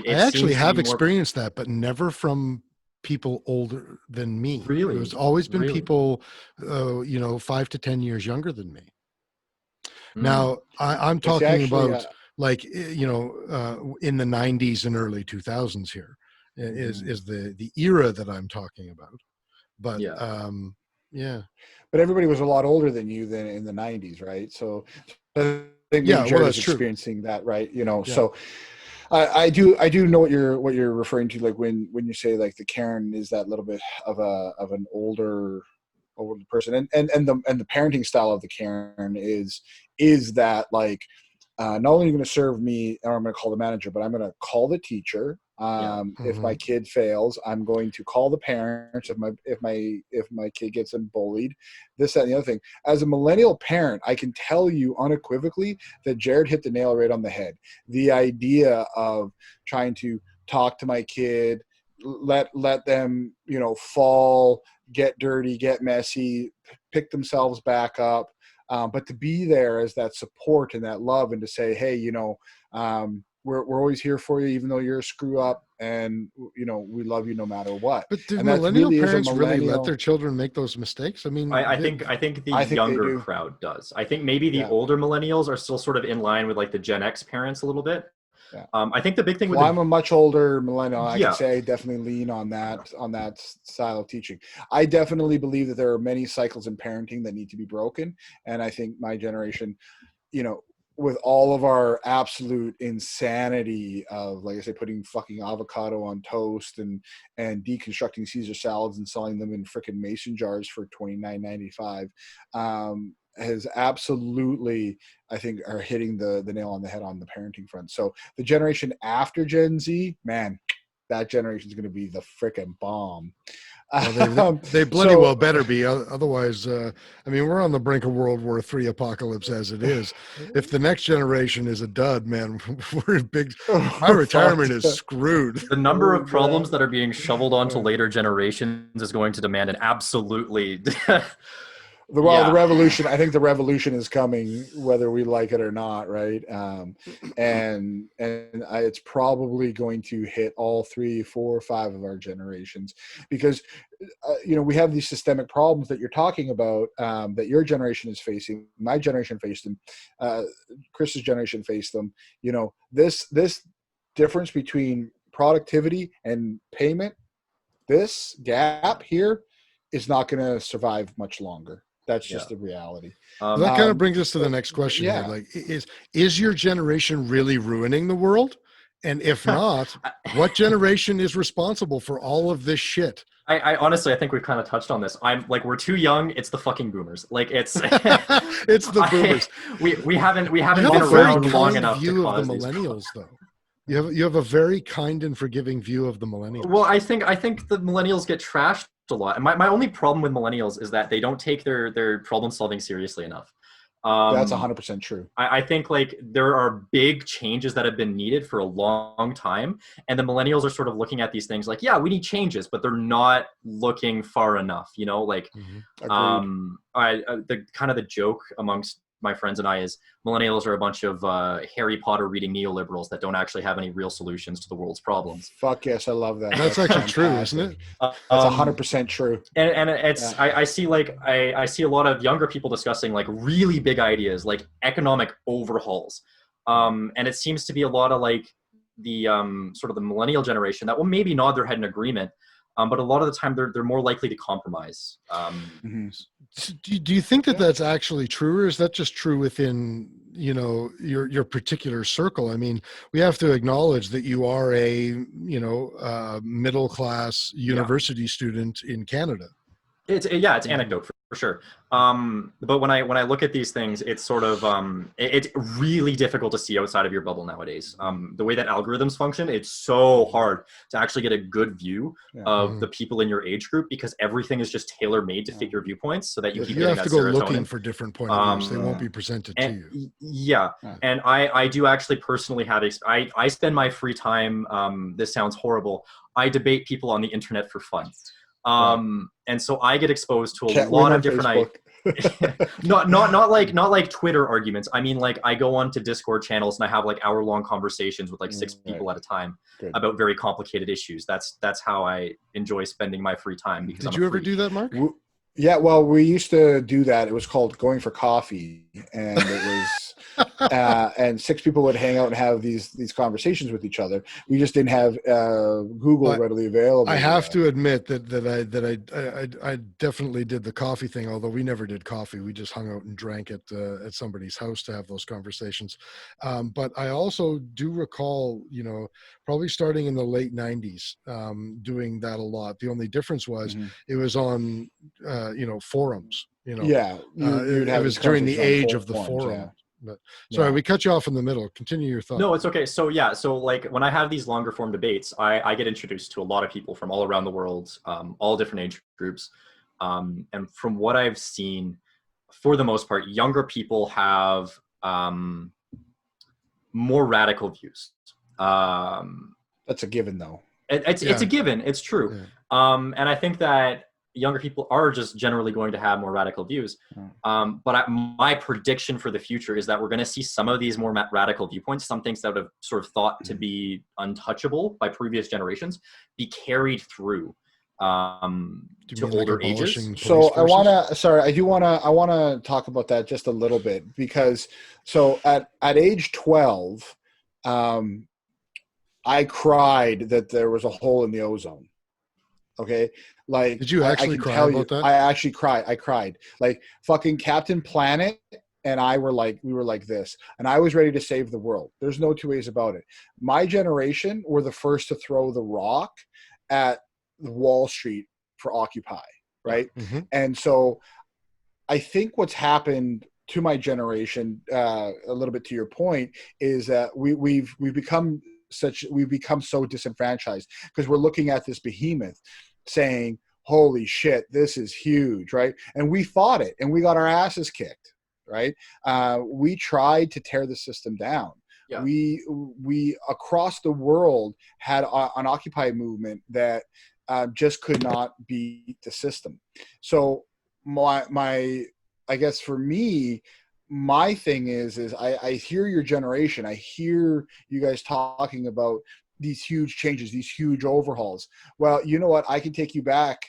actually have experienced that, but never from people older than me. Really? There's always been people 5 to 10 years younger than me. Now I'm talking about like in the 90s and early 2000s here is the era that I'm talking about. But but everybody was a lot older than you than in the 90s, right? So I think Jarrod is experiencing that, right? So I do know what you're referring to, like when you say like the Karen is that little bit of an older person, and the parenting style of the Karen is that like not only are you going to serve me or I'm going to call the manager, but I'm going to call the teacher. If my kid fails, I'm going to call the parents if my kid gets bullied, this, that, and the other thing. As a millennial parent, I can tell you unequivocally that Jarrod hit the nail right on the head. The idea of trying to talk to my kid, let them, fall, get dirty, get messy, pick themselves back up. But to be there as that support and that love, and to say, hey, we're always here for you, even though you're a screw up, and we love you no matter what. But do millennial parents really let their children make those mistakes? I mean, I think the younger crowd does. I think maybe the older millennials are still sort of in line with like the Gen X parents a little bit. Yeah. I think the big thing I'm a much older millennial. I can say I definitely lean on that style of teaching. I definitely believe that there are many cycles in parenting that need to be broken, and I think my generation, with all of our absolute insanity of, like I say, putting fucking avocado on toast and deconstructing Caesar salads and selling them in frickin' mason jars for $29.95, has absolutely, I think, are hitting the nail on the head on the parenting front. So the generation after Gen Z, man, that generation is going to be the frickin' bomb. Well, they bloody well better be. Otherwise, I mean, we're on the brink of World War III apocalypse as it is. If the next generation is a dud, man, we're in big. My retirement is screwed. The number of problems that are being shoveled onto later generations is going to demand an absolutely. The revolution. I think the revolution is coming, whether we like it or not, right? It's probably going to hit all 3, 4, 5 of our generations, because we have these systemic problems that you're talking about, that your generation is facing. My generation faced them. Chris's generation faced them. This difference between productivity and payment, this gap here, is not going to survive much longer. That's just the reality. That kind of brings us to the next question here. Like, is your generation really ruining the world? And if not, what generation is responsible for all of this shit? I honestly, I think we've kind of touched on this. I'm like, we're too young. It's the fucking boomers. Like, it's it's the boomers. We haven't been around long enough to cause the millennials, though. You have a very kind and forgiving view of the millennials. Well, I think the millennials get trashed a lot. And my only problem with millennials is that they don't take their problem solving seriously enough. That's 100% true. I think like there are big changes that have been needed for a long time, and the millennials are sort of looking at these things like, yeah, we need changes, but they're not looking far enough. Like, the kind of the joke amongst my friends and I is millennials are a bunch of Harry Potter reading neoliberals that don't actually have any real solutions to the world's problems. Fuck yes, I love that. That's actually true, isn't it? That's 100% true. And it's I see like I see a lot of younger people discussing like really big ideas like economic overhauls, and it seems to be a lot of like the sort of the millennial generation that will maybe nod their head in agreement. But a lot of the time, they're more likely to compromise. Do you think that that's actually true, or is that just true within your particular circle? I mean, we have to acknowledge that you are a middle class university student in Canada. It's anecdote for sure. But when I look at these things, it's sort of it's really difficult to see outside of your bubble nowadays. The way that algorithms function, it's so hard to actually get a good view of the people in your age group, because everything is just tailor made to fit your viewpoints, so that you keep getting that serotonin. You have to go looking for different point of views. They won't be presented to you. Yeah, and I do actually personally have I spend my free time. This sounds horrible. I debate people on the internet for fun. And so I get exposed to a lot of different not like Twitter arguments. I mean, like, I go on to Discord channels and I have like hour-long conversations with like 6 people at a time about very complicated issues. That's how I enjoy spending my free time. Because Did you ever do that, Mark? Yeah, well, we used to do that. It was called Going for Coffee, and it was and 6 people would hang out and have these conversations with each other. We just didn't have Google readily available. I have to admit that I definitely did the coffee thing, although we never did coffee. We just hung out and drank at somebody's house to have those conversations. But I also do recall, probably starting in the late 90s, doing that a lot. The only difference was it was on forums. It was during the age of the forum. Yeah. But sorry, we cut you off in the middle. Continue your thought. No, it's okay. So like when I have these longer form debates, I get introduced to a lot of people from all around the world, all different age groups. And from what I've seen, for the most part, younger people have more radical views. That's a given, though. It's a given. It's true. Yeah. And I think that younger people are just generally going to have more radical views. But my prediction for the future is that we're going to see some of these more radical viewpoints, some things that would have sort of thought to be untouchable by previous generations, be carried through to older ages. So I want to talk about that just a little bit, because so at age 12, I cried that there was a hole in the ozone. Okay. Like, did you actually cry about that? I actually cried. I cried. Like, fucking Captain Planet and we were like this, and I was ready to save the world. There's no two ways about it. My generation were the first to throw the rock at Wall Street for Occupy. Right. Mm-hmm. And so I think what's happened to my generation, a little bit to your point, is that we've become we've become so disenfranchised because we're looking at this behemoth saying, holy shit, this is huge, right? And we fought it and we got our asses kicked, right? We tried to tear the system down. Yeah. We across the world had an Occupy movement that just could not beat the system. So I guess for me, my thing is I hear your generation. I hear you guys talking about these huge changes, these huge overhauls. Well, you know what? I can take you back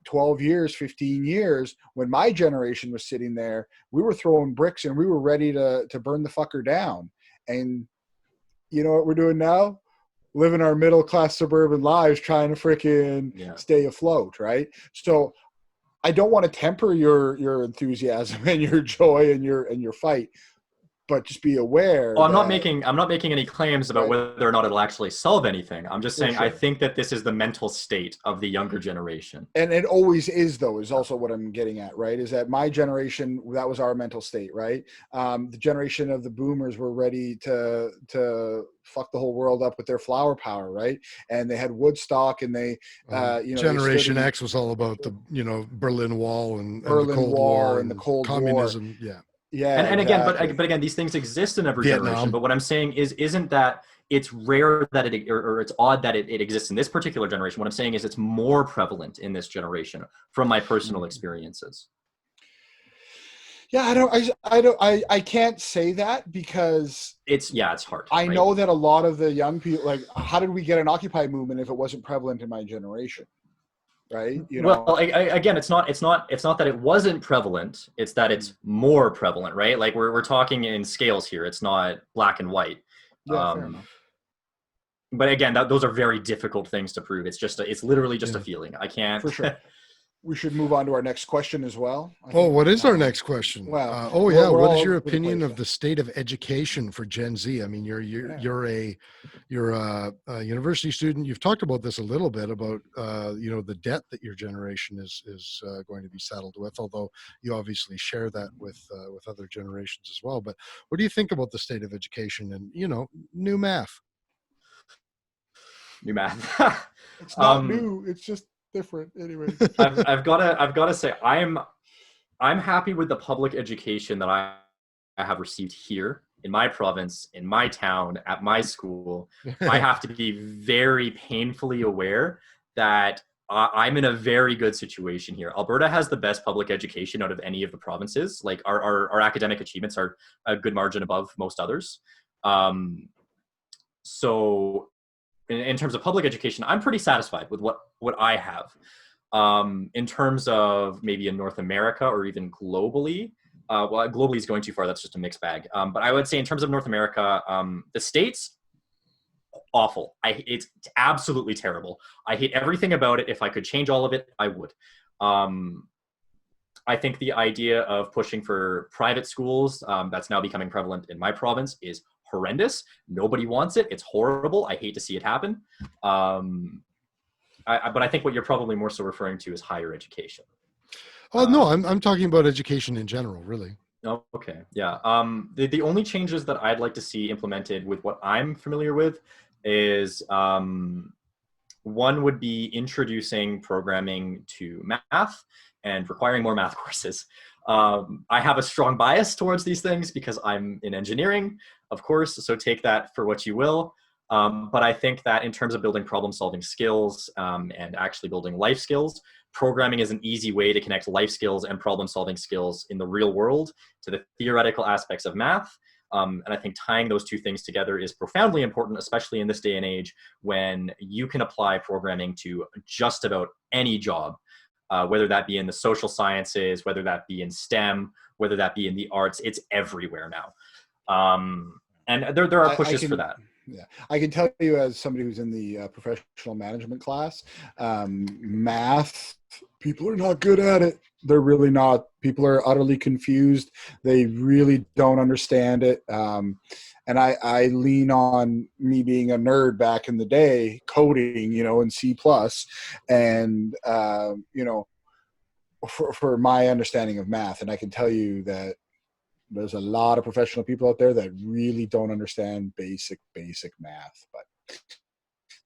12 years, 15 years, when my generation was sitting there, we were throwing bricks and we were ready to burn the fucker down. And you know what we're doing now? Living our middle-class suburban lives, trying to freaking stay afloat, right? So I don't want to temper your enthusiasm and your joy and your fight, but just be aware. Well, I'm not making any claims about whether or not it'll actually solve anything. I'm just saying I think that this is the mental state of the younger generation. And it always is, though, is also what I'm getting at, right? Is that my generation, that was our mental state, right? The generation of the boomers were ready to fuck the whole world up with their flower power, right? And they had Woodstock, and they, Generation X was all about the, Berlin Wall and the Cold Wall War and the Cold communism. War. Yeah. Yeah, and exactly. again, but again, these things exist in every Vietnam. generation. But what I'm saying isn't that it's rare that it or it's odd that it exists in this particular generation. What I'm saying is it's more prevalent in this generation from my personal experiences. Yeah, I can't say that because it's hard. I know that a lot of the young people, like, how did we get an Occupy movement if it wasn't prevalent in my generation? Right. Well, again, it's not that it wasn't prevalent. It's that it's more prevalent, right? Like we're talking in scales here. It's not black and white. Yeah, fair enough. But again, those are very difficult things to prove. It's literally just a feeling. I can't. For sure. We should move on to our next question as well. What is our next question? Well, what is your opinion of the state of education for Gen Z? I mean, you're a university student. You've talked about this a little bit about the debt that your generation is going to be saddled with. Although you obviously share that with other generations as well. But what do you think about the state of education and new math? New math. It's not new. It's just different anyway. I've got to say I'm happy with the public education that I have received here in my province, in my town, at my school. I have to be very painfully aware that I'm in a very good situation here. Alberta has the best public education out of any of the provinces. Like our academic achievements are a good margin above most others. So in terms of public education, I'm pretty satisfied with what I have. In terms of maybe in North America or even globally, globally is going too far. That's just a mixed bag. But I would say in terms of North America, the States, awful. It's absolutely terrible. I hate everything about it. If I could change all of it, I would. I think the idea of pushing for private schools, that's now becoming prevalent in my province, is horrendous. Nobody wants it. It's horrible. I hate to see it happen. But I think what you're probably more so referring to is higher education. No, I'm talking about education in general, really. Oh, okay. Yeah. The only changes that I'd like to see implemented with what I'm familiar with is one would be introducing programming to math and requiring more math courses. I have a strong bias towards these things because I'm in engineering, of course, so take that for what you will. But I think that in terms of building problem-solving skills and actually building life skills, programming is an easy way to connect life skills and problem-solving skills in the real world to the theoretical aspects of math. And I think tying those two things together is profoundly important, especially in this day and age when you can apply programming to just about any job. Whether that be in the social sciences, whether that be in STEM, whether that be in the arts, it's everywhere now. And there are pushes for that. Yeah, I can tell you as somebody who's in the professional management class, math, people are not good at it. They're really not. People are utterly confused. They really don't understand it. And I lean on me being a nerd back in the day, coding, in C+, and, for my understanding of math. And I can tell you that there's a lot of professional people out there that really don't understand basic math. But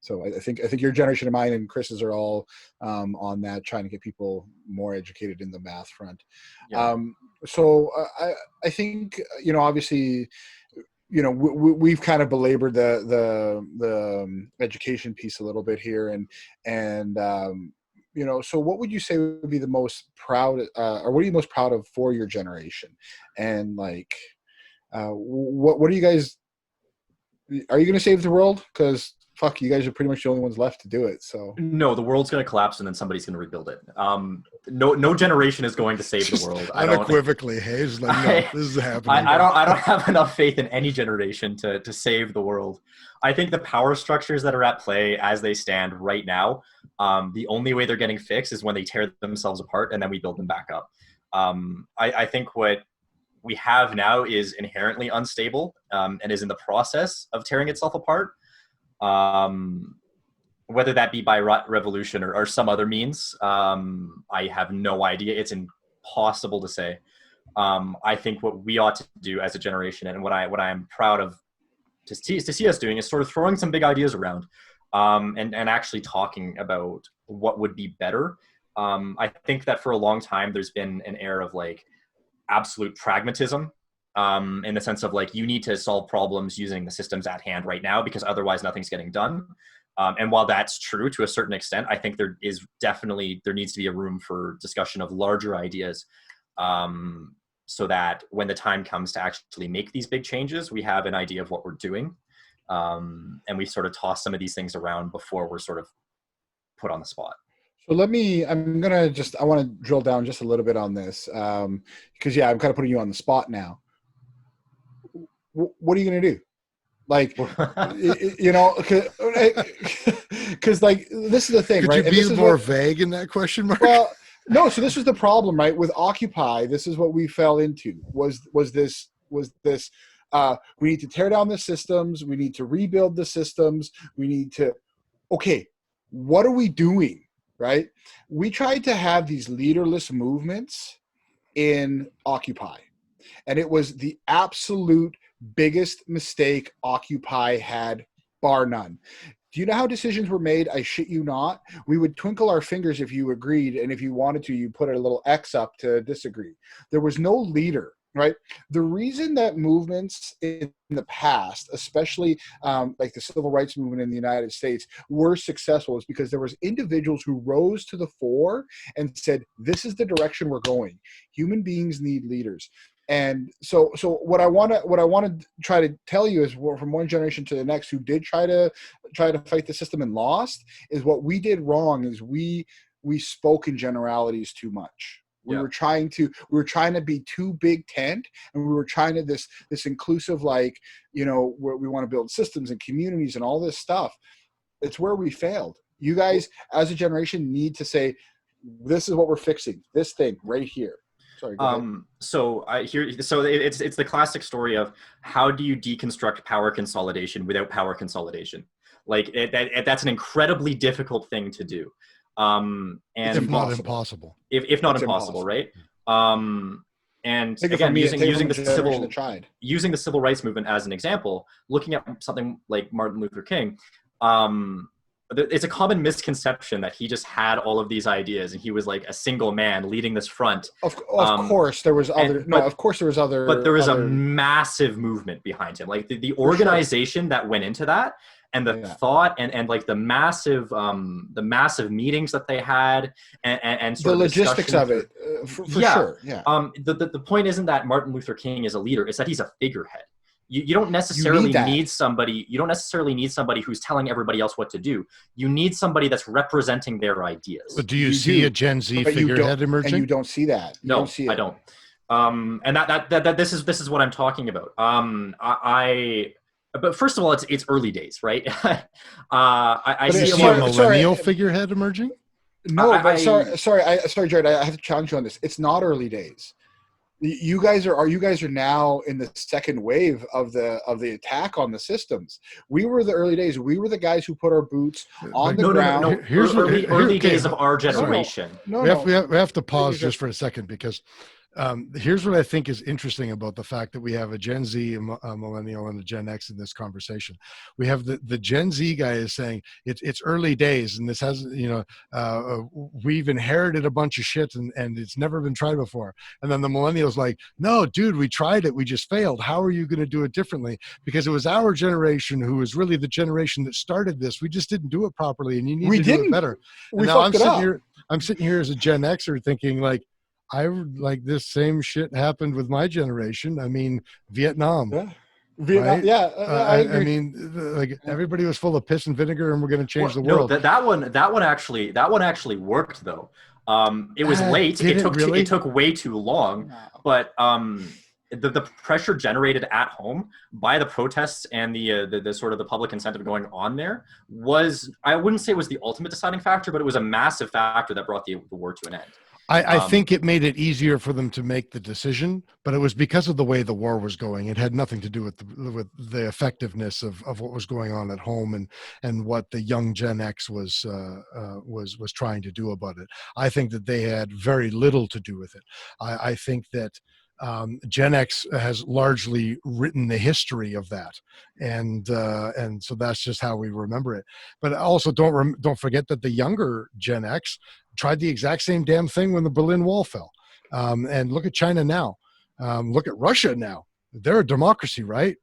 So I think your generation and mine and Chris's are all on that, trying to get people more educated in the math front. Yeah. So I think, obviously, we've kind of belabored the education piece a little bit here, and so what would you say would be the most proud, or what are you most proud of for your generation? And like, what are you guys? Are you going to save the world? Because fuck, you guys are pretty much the only ones left to do it. So No, the world's going to collapse and then somebody's going to rebuild it. No generation is going to save the world. Unequivocally, Hayes, like, no, this is happening. I don't have enough faith in any generation to save the world. I think the power structures that are at play as they stand right now, the only way they're getting fixed is when they tear themselves apart and then we build them back up. I think what we have now is inherently unstable and is in the process of tearing itself apart. Whether that be by revolution or some other means, I have no idea. It's impossible to say. I think what we ought to do as a generation, and what I am proud of to see us doing, is sort of throwing some big ideas around, and actually talking about what would be better. I think that for a long time there's been an air of like absolute pragmatism, in the sense of like, you need to solve problems using the systems at hand right now because otherwise nothing's getting done. And while that's true to a certain extent, I think there needs to be a room for discussion of larger ideas, so that when the time comes to actually make these big changes, we have an idea of what we're doing. And we sort of toss some of these things around before we're sort of put on the spot. So I want to drill down just a little bit on this, because I'm kind of putting you on the spot now. What are you going to do? Like, because like, this is the thing, right? Could you be more vague in that question mark? Well, no. So this was the problem, right? With Occupy, this is what we fell into. Was this? We need to tear down the systems. We need to rebuild the systems. We need to. Okay, what are we doing? Right? We tried to have these leaderless movements in Occupy, and it was the absolute biggest mistake Occupy had, bar none. Do you know how decisions were made? I shit you not. We would twinkle our fingers if you agreed, and if you wanted to, you put a little X up to disagree. There was no leader, right? The reason that movements in the past, especially like the civil rights movement in the United States, were successful is because there was individuals who rose to the fore and said, this is the direction we're going. Human beings need leaders. And so what I want to try to tell you is, from one generation to the next who did try to fight the system and lost, is what we did wrong is we spoke in generalities too much. We were trying to be too big tent, and we were trying to this inclusive, like, where we want to build systems and communities and all this stuff. It's where we failed. You guys as a generation need to say, this is what we're fixing, this thing right here. Sorry, go ahead. So it's the classic story of how do you deconstruct power consolidation without power consolidation? Like that's an incredibly difficult thing to do. And if not impossible. If not impossible, right? And again, using the civil rights movement as an example, looking at something like Martin Luther King, it's a common misconception that he just had all of these ideas and he was like a single man leading this front. Of course there was other. But there was a massive movement behind him, like the organization that went into that, and the thought and like the massive meetings that they had, and sort the of logistics of it, for sure. Yeah. The point isn't that Martin Luther King is a leader; it's that he's a figurehead. You don't necessarily need somebody. You don't necessarily need somebody who's telling everybody else what to do. You need somebody that's representing their ideas. But do you see a Gen Z figurehead emerging? And you don't see that. No, I don't. And that this is what I'm talking about. But first of all, it's early days, right? I see a millennial figurehead emerging. No, sorry, Jarrod. I have to challenge you on this. It's not early days. You guys are now in the second wave of the attack on the systems. We were the early days. We were the guys who put our boots on the ground. No. Here's early days of our generation. We have to pause just for a second, because Here's what I think is interesting about the fact that we have a Gen Z, a millennial, and a Gen X in this conversation. We have the Gen Z guy is saying it's early days, and this hasn't, we've inherited a bunch of shit, and it's never been tried before. And then the millennials like, no, dude, we tried it, we just failed. How are you going to do it differently? Because it was our generation who was really the generation that started this. We just didn't do it properly, and you need to do it better. And now I'm sitting here as a Gen Xer thinking like, like this same shit happened with my generation. I mean, Vietnam. Yeah. Vietnam, right? yeah. I mean, like everybody was full of piss and vinegar, and we're going to change the world. No, that one actually worked though. It was late. It took way too long, but the pressure generated at home by the protests and the sort of the public incentive going on there was, I wouldn't say it was the ultimate deciding factor, but it was a massive factor that brought the war to an end. I think it made it easier for them to make the decision, but it was because of the way the war was going. It had nothing to do with the effectiveness of what was going on at home and what the young Gen X was trying to do about it. I think that they had very little to do with it. I think that Gen X has largely written the history of that, and so that's just how we remember it. But also don't forget that the younger Gen X tried the exact same damn thing when the Berlin Wall fell. And look at China now. Look at Russia now. They're a democracy, right?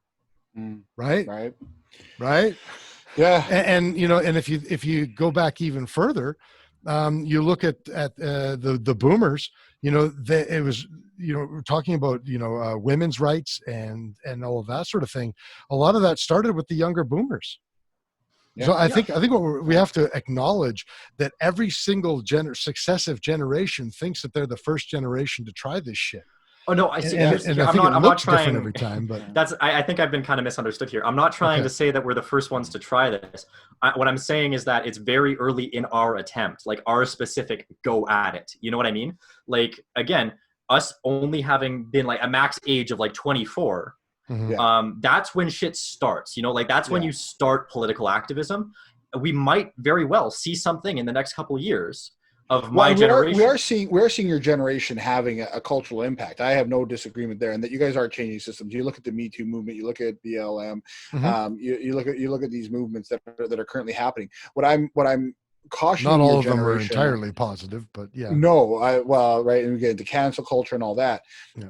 Right. Yeah. And and if you go back even further, you look at the boomers. It was we're talking about women's rights and all of that sort of thing. A lot of that started with the younger boomers. Yeah. So I think what we have to acknowledge that every single successive generation thinks that they're the first generation to try this shit. Oh no, I see. And I'm not trying every time, but I think I've been kind of misunderstood here. I'm not trying to say that we're the first ones to try this. What I'm saying is that it's very early in our attempt, like our specific go at it. You know what I mean? Like again, us only having been like a max age of like 24. Mm-hmm. That's when shit starts, like that's when you start political activism. We might very well see something in the next couple of years of my generation. We are seeing your generation having a cultural impact. I have no disagreement there, and that you guys are changing systems. You look at the Me Too movement, you look at BLM, mm-hmm. You look at these movements that are currently happening. What I'm cautioning, not all of them are entirely positive, but yeah. No, right, and we get into cancel culture and all that,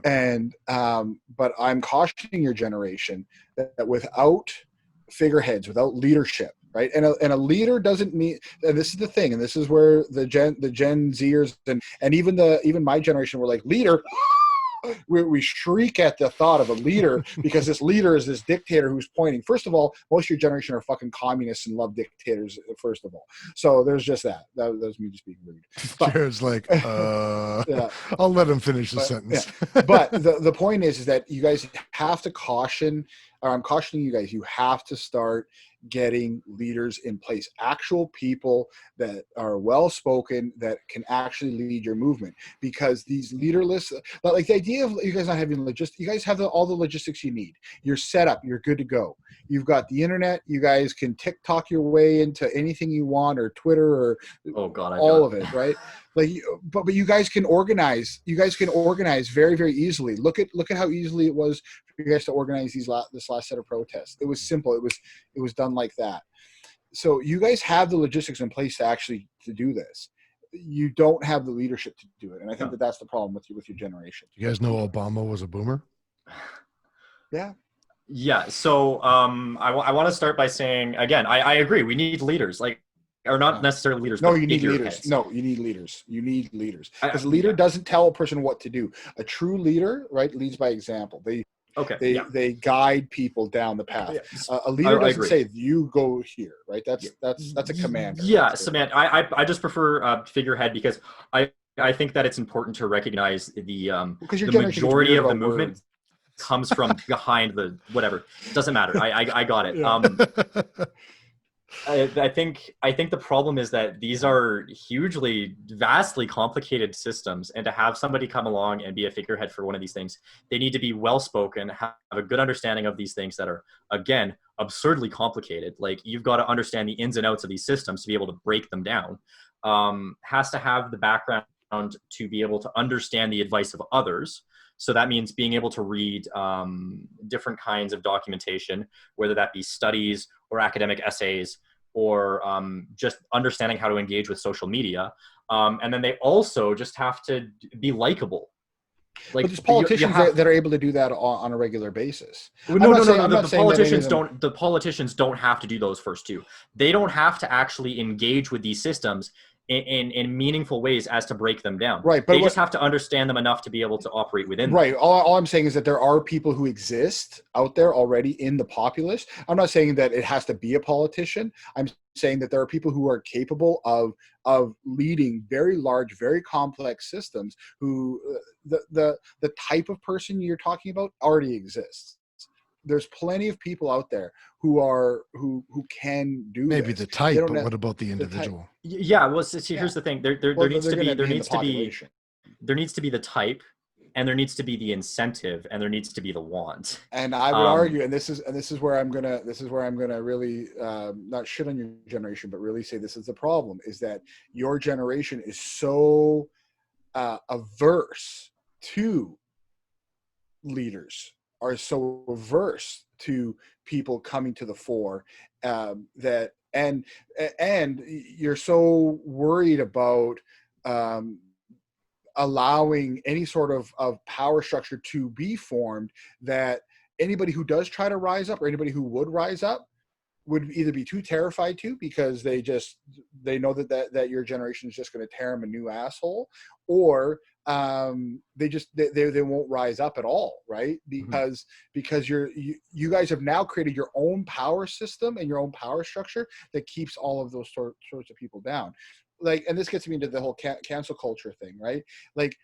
and but I'm cautioning your generation that without figureheads, without leadership, right, and a leader doesn't mean. And this is the thing, and this is where the Gen Zers and even my generation were like, leader. We shriek at the thought of a leader because this leader is this dictator who's pointing. First of all, most of your generation are fucking communists and love dictators, first of all. So there's just that. That was me just being rude. Jared's like, I'll let him finish the sentence. Yeah. But the point is that you guys have to caution, or I'm cautioning you guys, you have to start getting leaders in place, actual people that are well-spoken, that can actually lead your movement. Because these leaderless, like the idea of you guys not having logistics, you guys have all the logistics you need. You're set up, you're good to go. You've got the internet, you guys can TikTok your way into anything you want, or Twitter, or all of it, right? Like, but you guys can organize. You guys can organize very, very easily. Look at how easily it was for you guys to organize this last set of protests. It was simple. It was done like that. So you guys have the logistics in place to do this. You don't have the leadership to do it, and I think that's the problem with your generation. You guys know Obama was a boomer? Yeah. Yeah. So I want to start by saying again, I agree. We need leaders. Or not necessarily leaders. No, you need leaders. No, you need leaders. You need leaders. Because a leader doesn't tell a person what to do. A true leader, right, leads by example. They guide people down the path. Yeah. A leader doesn't say you go here, right? That's a command. Yeah, Samantha. I just prefer figurehead because I think that it's important to recognize the majority of the movement comes from behind the whatever. Doesn't matter. I got it. Yeah. I think the problem is that these are vastly complicated systems, and to have somebody come along and be a figurehead for one of these things, they need to be well-spoken, have a good understanding of these things that are, again, absurdly complicated. Like, you've got to understand the ins and outs of these systems to be able to break them down. Has to have the background to be able to understand the advice of others. So that means being able to read different kinds of documentation, whether that be studies or academic essays, or just understanding how to engage with social media. And then they also just have to be likable. Like, but there's politicians that are able to do that on a regular basis. No. The politicians don't have to do those first two. They don't have to actually engage with these systems in meaningful ways as to break them down. Right, but they just have to understand them enough to be able to operate within them. Right. All I'm saying is that there are people who exist out there already in the populace. I'm not saying that it has to be a politician. I'm saying that there are people who are capable of leading very large, very complex systems who the type of person you're talking about already exists. There's plenty of people out there who can do maybe this. the type, but what about the individual? Yeah, well, here's the thing. There needs to be the type, and there needs to be the incentive, and there needs to be the want. And I would argue, and this is where I'm gonna really not shit on your generation, but really say this is the problem: is that your generation is so averse to leaders, are so averse to people coming to the fore, that and you're so worried about allowing any sort of power structure to be formed that anybody who does try to rise up, or anybody who would rise up, would either be too terrified to, because they know that your generation is just going to tear them a new asshole, or they won't rise up at all, right? Because you guys have now created your own power system and your own power structure that keeps all of those sorts of people down. Like, and this gets me into the whole cancel culture thing, right? Like,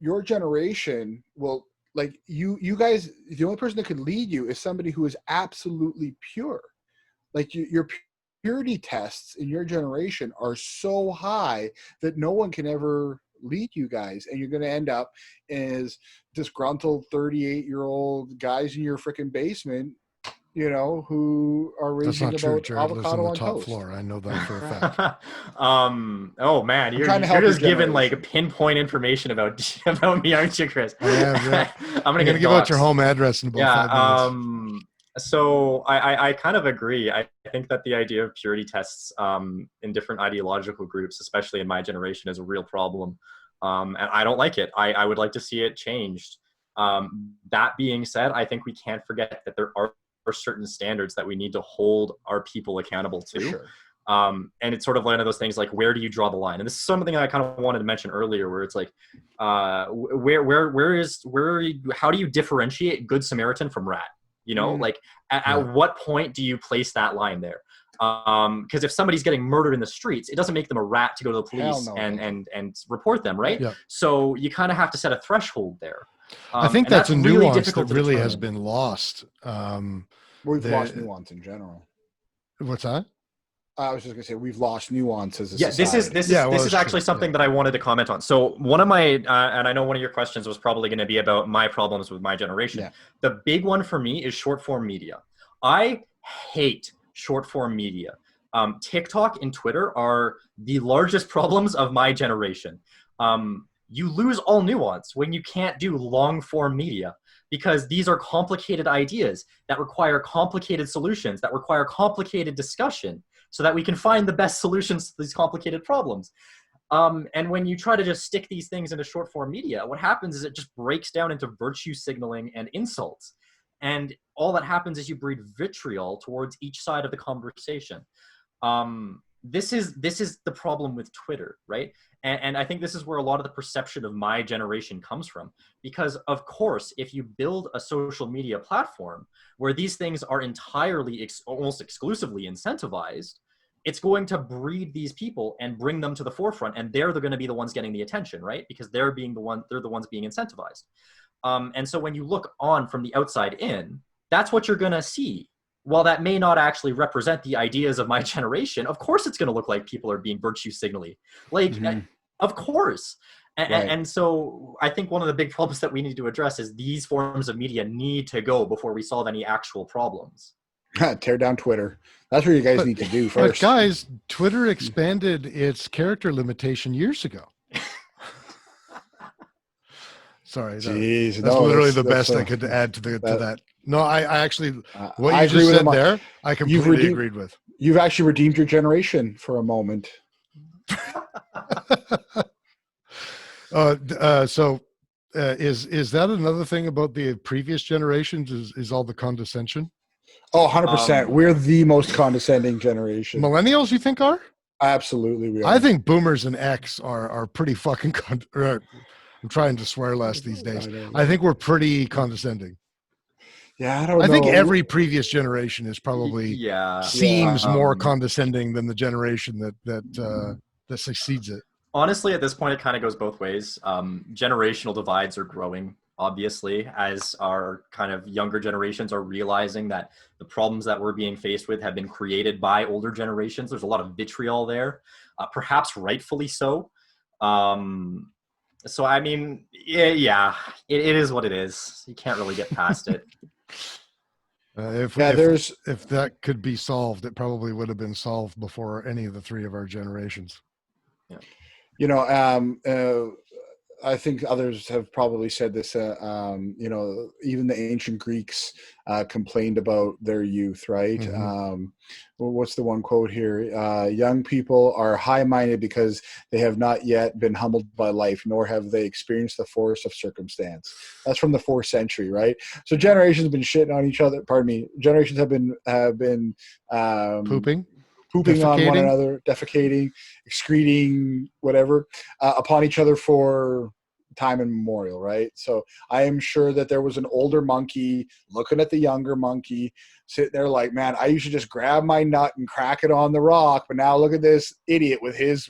your generation will, like, you guys, the only person that could lead you is somebody who is absolutely pure. Like, your purity tests in your generation are so high that no one can ever lead you guys, and you're going to end up as disgruntled 38-year-old guys in your freaking basement, who are raging about Jarrod avocado on on the top toast. floor. I know that for a fact. Oh man, you're just giving like pinpoint information about me, aren't you, Chris? Yeah. I'm gonna give out your home address in about 5 minutes. So I kind of agree. I think that the idea of purity tests in different ideological groups, especially in my generation, is a real problem. And I don't like it. I would like to see it changed. That being said, I think we can't forget that there are certain standards that we need to hold our people accountable to. Sure. And it's sort of one of those things, like, where do you draw the line? And this is something I kind of wanted to mention earlier, where it's like, how do you differentiate Good Samaritan from rat? Like, at what point do you place that line there? Because if somebody's getting murdered in the streets, it doesn't make them a rat to go to the police and report them, right? Yeah. So you kind of have to set a threshold there. I think that's a really nuance difficult that really has been lost. We've lost nuance in general. What's that? I was just gonna say we've lost nuance as a society. This is actually something that I wanted to comment on. So one of my and I know one of your questions was probably going to be about my problems with my generation. Yeah. The big one for me is short form media. I hate short form media. TikTok and Twitter are the largest problems of my generation. You lose all nuance when you can't do long form media, because these are complicated ideas that require complicated solutions, that require complicated discussion, so that we can find the best solutions to these complicated problems. And when you try to just stick these things into short form media, what happens is it just breaks down into virtue signaling and insults. And all that happens is you breed vitriol towards each side of the conversation. This is the problem with Twitter, right? And I think this is where a lot of the perception of my generation comes from. Because, of course, if you build a social media platform where these things are entirely, almost exclusively incentivized, it's going to breed these people and bring them to the forefront. And they're going to be the ones getting the attention, right? Because they're the ones being incentivized. And so when you look on from the outside in, that's what you're going to see. While that may not actually represent the ideas of my generation, of course it's going to look like people are being virtue signaling. Like, of course. And so I think one of the big problems that we need to address is these forms of media need to go before we solve any actual problems. Tear down Twitter. That's what you guys need to do But first. guys, Twitter expanded its character limitation years ago. Sorry, Jeez, that's no, literally that's- the that's, best I could add to that. No, I actually, what I you agree just with said him on- there, I completely redeemed- agreed with. You've actually redeemed your generation for a moment. Is that another thing about the previous generations? Is all the condescension? Oh, 100%. We're the most condescending generation. Millennials, you think are? Absolutely, we are. I think boomers and X are pretty fucking. I'm trying to swear less these days. I think we're pretty condescending. Yeah, I don't know. I think every previous generation is probably Yeah. seems more Um, condescending than the generation that succeeds it. Honestly, at this point, it kind of goes both ways. Generational divides are growing, obviously, as our kind of younger generations are realizing that the problems that we're being faced with have been created by older generations. There's a lot of vitriol there, perhaps rightfully so. So, I mean, yeah, it is what it is. You can't really get past it. If that could be solved, it probably would have been solved before any of the three of our generations. Yeah. You know, I think others have probably said this. You know, even the ancient Greeks complained about their youth, right? Mm-hmm. Well, what's the one quote here? Young people are high-minded because they have not yet been humbled by life, nor have they experienced the force of circumstance. That's from the 4th century, right? So generations have been shitting on each other. Pardon me. Generations have been Pooping on one another, defecating, excreting, whatever, upon each other for time immemorial, right? So I am sure that there was an older monkey looking at the younger monkey, sitting there like, man, I used to just grab my nut and crack it on the rock, but now look at this idiot with his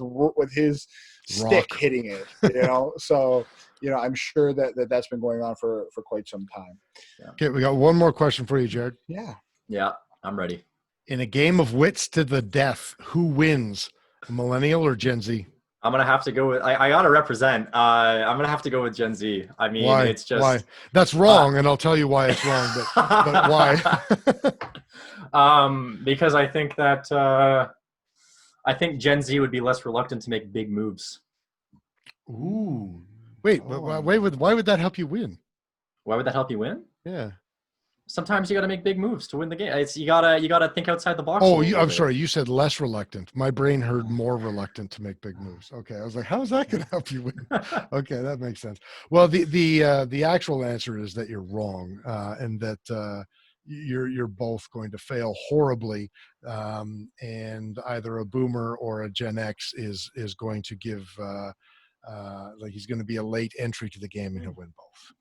stick hitting it, you know? So, you know, I'm sure that's been going on for quite some time. Yeah. Okay, we got one more question for you, Jarrod. Yeah, I'm ready. In a game of wits to the death, who wins, millennial or Gen Z? I'm gonna have to go with. I gotta represent. I'm gonna have to go with Gen Z. I mean, Why? it's just Why? That's wrong, and I'll tell you why it's wrong. But why? Because I think that I think Gen Z would be less reluctant to make big moves. Ooh, wait, why would that help you win? Why would that help you win? Yeah. Sometimes you got to make big moves to win the game. You gotta think outside the box. Oh, I'm sorry. You said less reluctant. My brain heard more reluctant to make big moves. Okay, I was like, how is that going to help you win? Okay, that makes sense. Well, the actual answer is that you're wrong, and that you're both going to fail horribly, and either a boomer or a Gen X is going to give like he's going to be a late entry to the game, and he'll win both.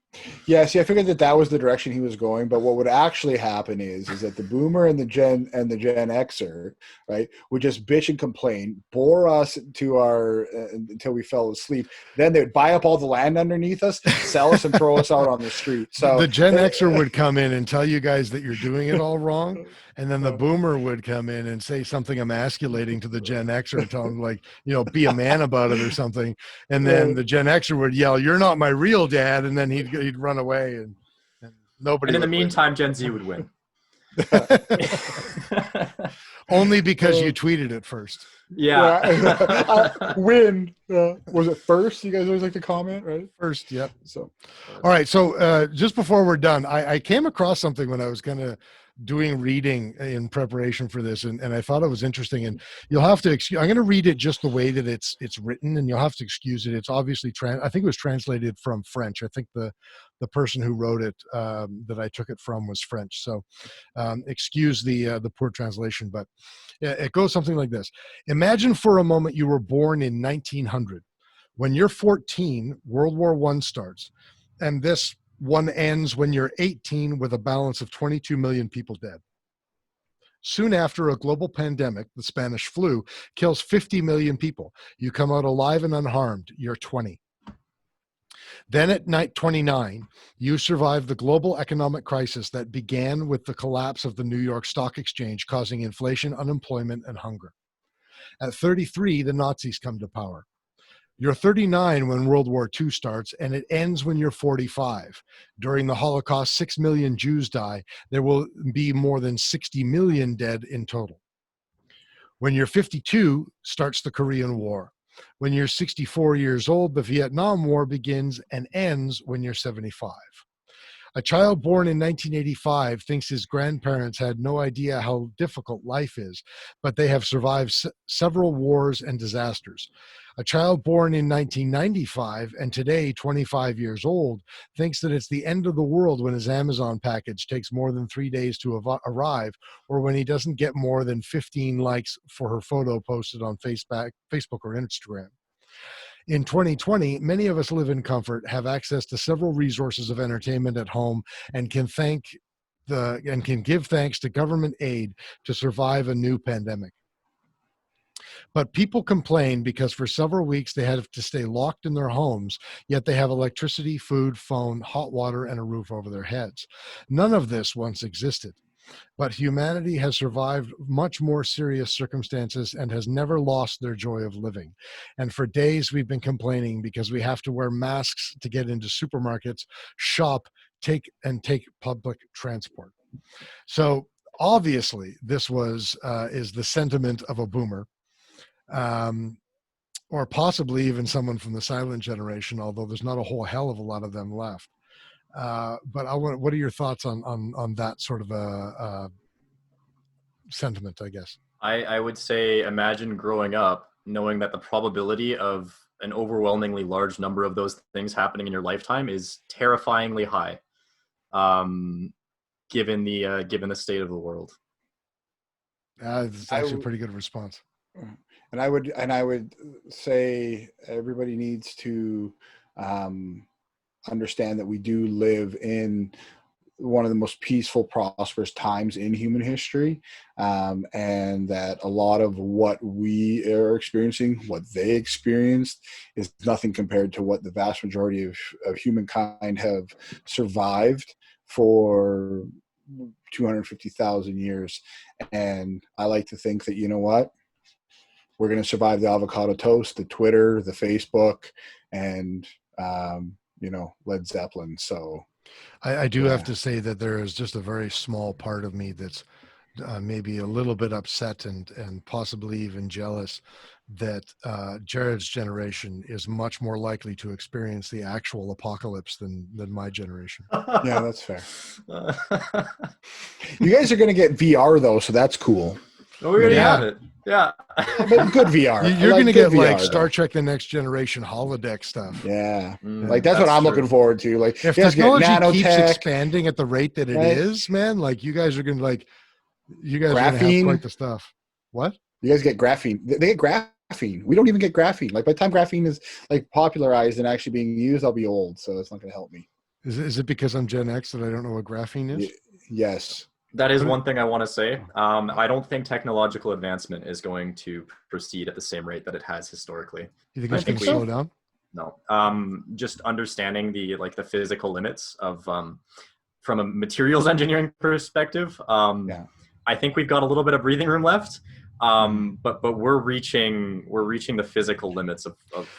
Yeah, see, I figured that was the direction he was going, but what would actually happen is that the boomer and the Gen Xer, right, would just bitch and complain, bore us to our until we fell asleep. Then they would buy up all the land underneath us, sell us, and throw us out on the street. So the Gen Xer would come in and tell you guys that you're doing it all wrong, and then the boomer would come in and say something emasculating to the Gen Xer, and tell him, like, you know, be a man about it or something. And then the Gen Xer would yell, "You're not my real dad," and then he'd run away, and nobody. And in the meantime, Gen Z would win. Only because you tweeted it first. Yeah. Win. Was it first? You guys always like to comment, right? First, yep. So, all right. So just before we're done, I came across something when I was kind of doing reading in preparation for this, and I thought it was interesting, and you'll have to excuse, I'm going to read it just the way that it's written, and you'll have to excuse it. It's obviously I think it was translated from French. I think the person who wrote it that I took it from was French, so excuse the poor translation, but it goes something like this. Imagine for a moment you were born in 1900. When you're 14, World War I starts, and this one ends when you're 18 with a balance of 22 million people dead. Soon after, a global pandemic, the Spanish flu, kills 50 million people. You come out alive and unharmed. You're 20. Then at night 29, you survive the global economic crisis that began with the collapse of the New York Stock Exchange, causing inflation, unemployment, and hunger. At 33, the Nazis come to power. You're 39 when World War II starts, and it ends when you're 45. During the Holocaust, 6 million Jews die. There will be more than 60 million dead in total. When you're 52, starts the Korean War. When you're 64 years old, the Vietnam War begins and ends when you're 75. A child born in 1985 thinks his grandparents had no idea how difficult life is, but they have survived several wars and disasters. A child born in 1995 and today 25 years old thinks that it's the end of the world when his Amazon package takes more than 3 days to arrive, or when he doesn't get more than 15 likes for her photo posted on Facebook or Instagram. In 2020, many of us live in comfort, have access to several resources of entertainment at home, and can give thanks to government aid to survive a new pandemic. But people complain because for several weeks they have to stay locked in their homes, yet they have electricity, food, phone, hot water, and a roof over their heads. None of this once existed. But humanity has survived much more serious circumstances and has never lost their joy of living. And for days we've been complaining because we have to wear masks to get into supermarkets, shop, take public transport. So obviously this is the sentiment of a boomer, or possibly even someone from the silent generation, although there's not a whole hell of a lot of them left. But what are your thoughts on that sort of a sentiment, I guess? I would say imagine growing up knowing that the probability of an overwhelmingly large number of those things happening in your lifetime is terrifyingly high, given the state of the world. It's actually a pretty good response. And I would say everybody needs to understand that we do live in one of the most peaceful, prosperous times in human history, and that a lot of what we are experiencing, what they experienced, is nothing compared to what the vast majority of humankind have survived for 250,000 years. And I like to think that, you know what, we're going to survive the avocado toast, the Twitter, the Facebook, and Led Zeppelin. So I do have to say that there is just a very small part of me that's maybe a little bit upset and possibly even jealous that Jarrod's generation is much more likely to experience the actual apocalypse than my generation. Yeah, that's fair. You guys are going to get VR though, so that's cool. Oh, we already have it. Yeah. But good VR. You're going to get VR, like Star Trek The Next Generation holodeck stuff. Yeah. Like that's what I'm looking forward to. Like if technology keeps expanding at the rate that it is, man, like you guys are going to are going to have quite the stuff. What? You guys get graphene. They get graphene. We don't even get graphene. Like by the time graphene is like popularized and actually being used, I'll be old. So it's not going to help me. Is it because I'm Gen X that I don't know what graphene is? Yes. That is one thing I want to say. I don't think technological advancement is going to proceed at the same rate that it has historically. You think it's going to slow down? No. Just understanding the physical limits of from a materials engineering perspective. I think we've got a little bit of breathing room left. But we're reaching the physical limits of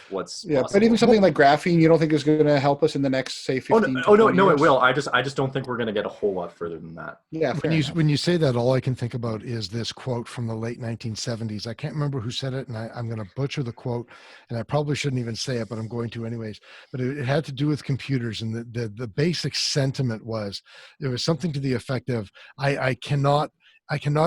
what's possible. But even something like graphene, you don't think is going to help us in the next, say, 15 no, years? it will. I just don't think we're going to get a whole lot further than that. Yeah. When you say that, all I can think about is this quote from the late 1970s. I can't remember who said it, and I'm going to butcher the quote, and I probably shouldn't even say it, but I'm going to anyways. But it had to do with computers, and the basic sentiment was, there was something to the effect of, I cannot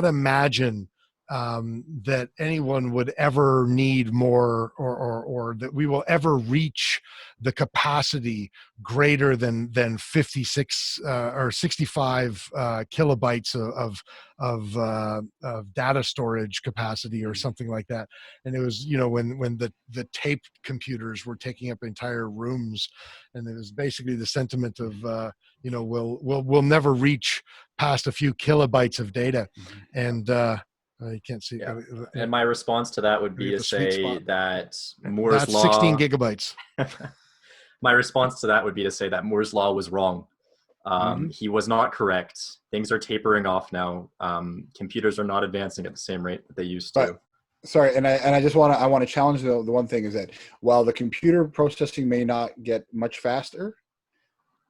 imagine that anyone would ever need more, or that we will ever reach the capacity greater than 56 or 65 kilobytes of data storage capacity or something like that. And it was, when the tape computers were taking up entire rooms, and it was basically the sentiment of we'll never reach past a few kilobytes of data. And you can't see. Yeah. And my response to that would be to say that Moore's law. 16 gigabytes. My response to that would be to say that Moore's law was wrong. He was not correct. Things are tapering off now. Computers are not advancing at the same rate that they used to. Sorry, and I just want to challenge the one thing is that while the computer processing may not get much faster,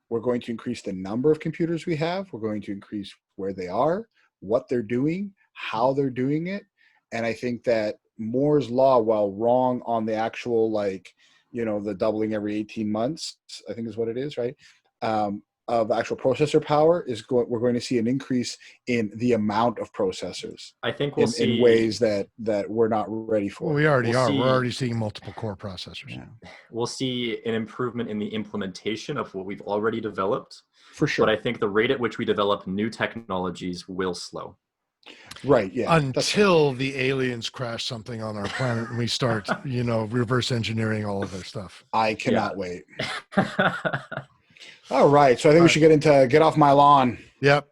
we're going to increase the number of computers we have. We're going to increase where they are, what they're doing, how they're doing it. And I think that Moore's law, while wrong on the actual, like, the doubling every 18 months, I think is what it is, right? Of actual processor power we're going to see an increase in the amount of processors. I think we'll see in ways that we're not ready for. Well, we already are. We're already seeing multiple core processors. Yeah. We'll see an improvement in the implementation of what we've already developed. For sure. But I think the rate at which we develop new technologies will slow. Right, yeah. Until the aliens crash something on our planet and we start, reverse engineering all of their stuff. I cannot wait. All right, so I think we should get off my lawn. Yep.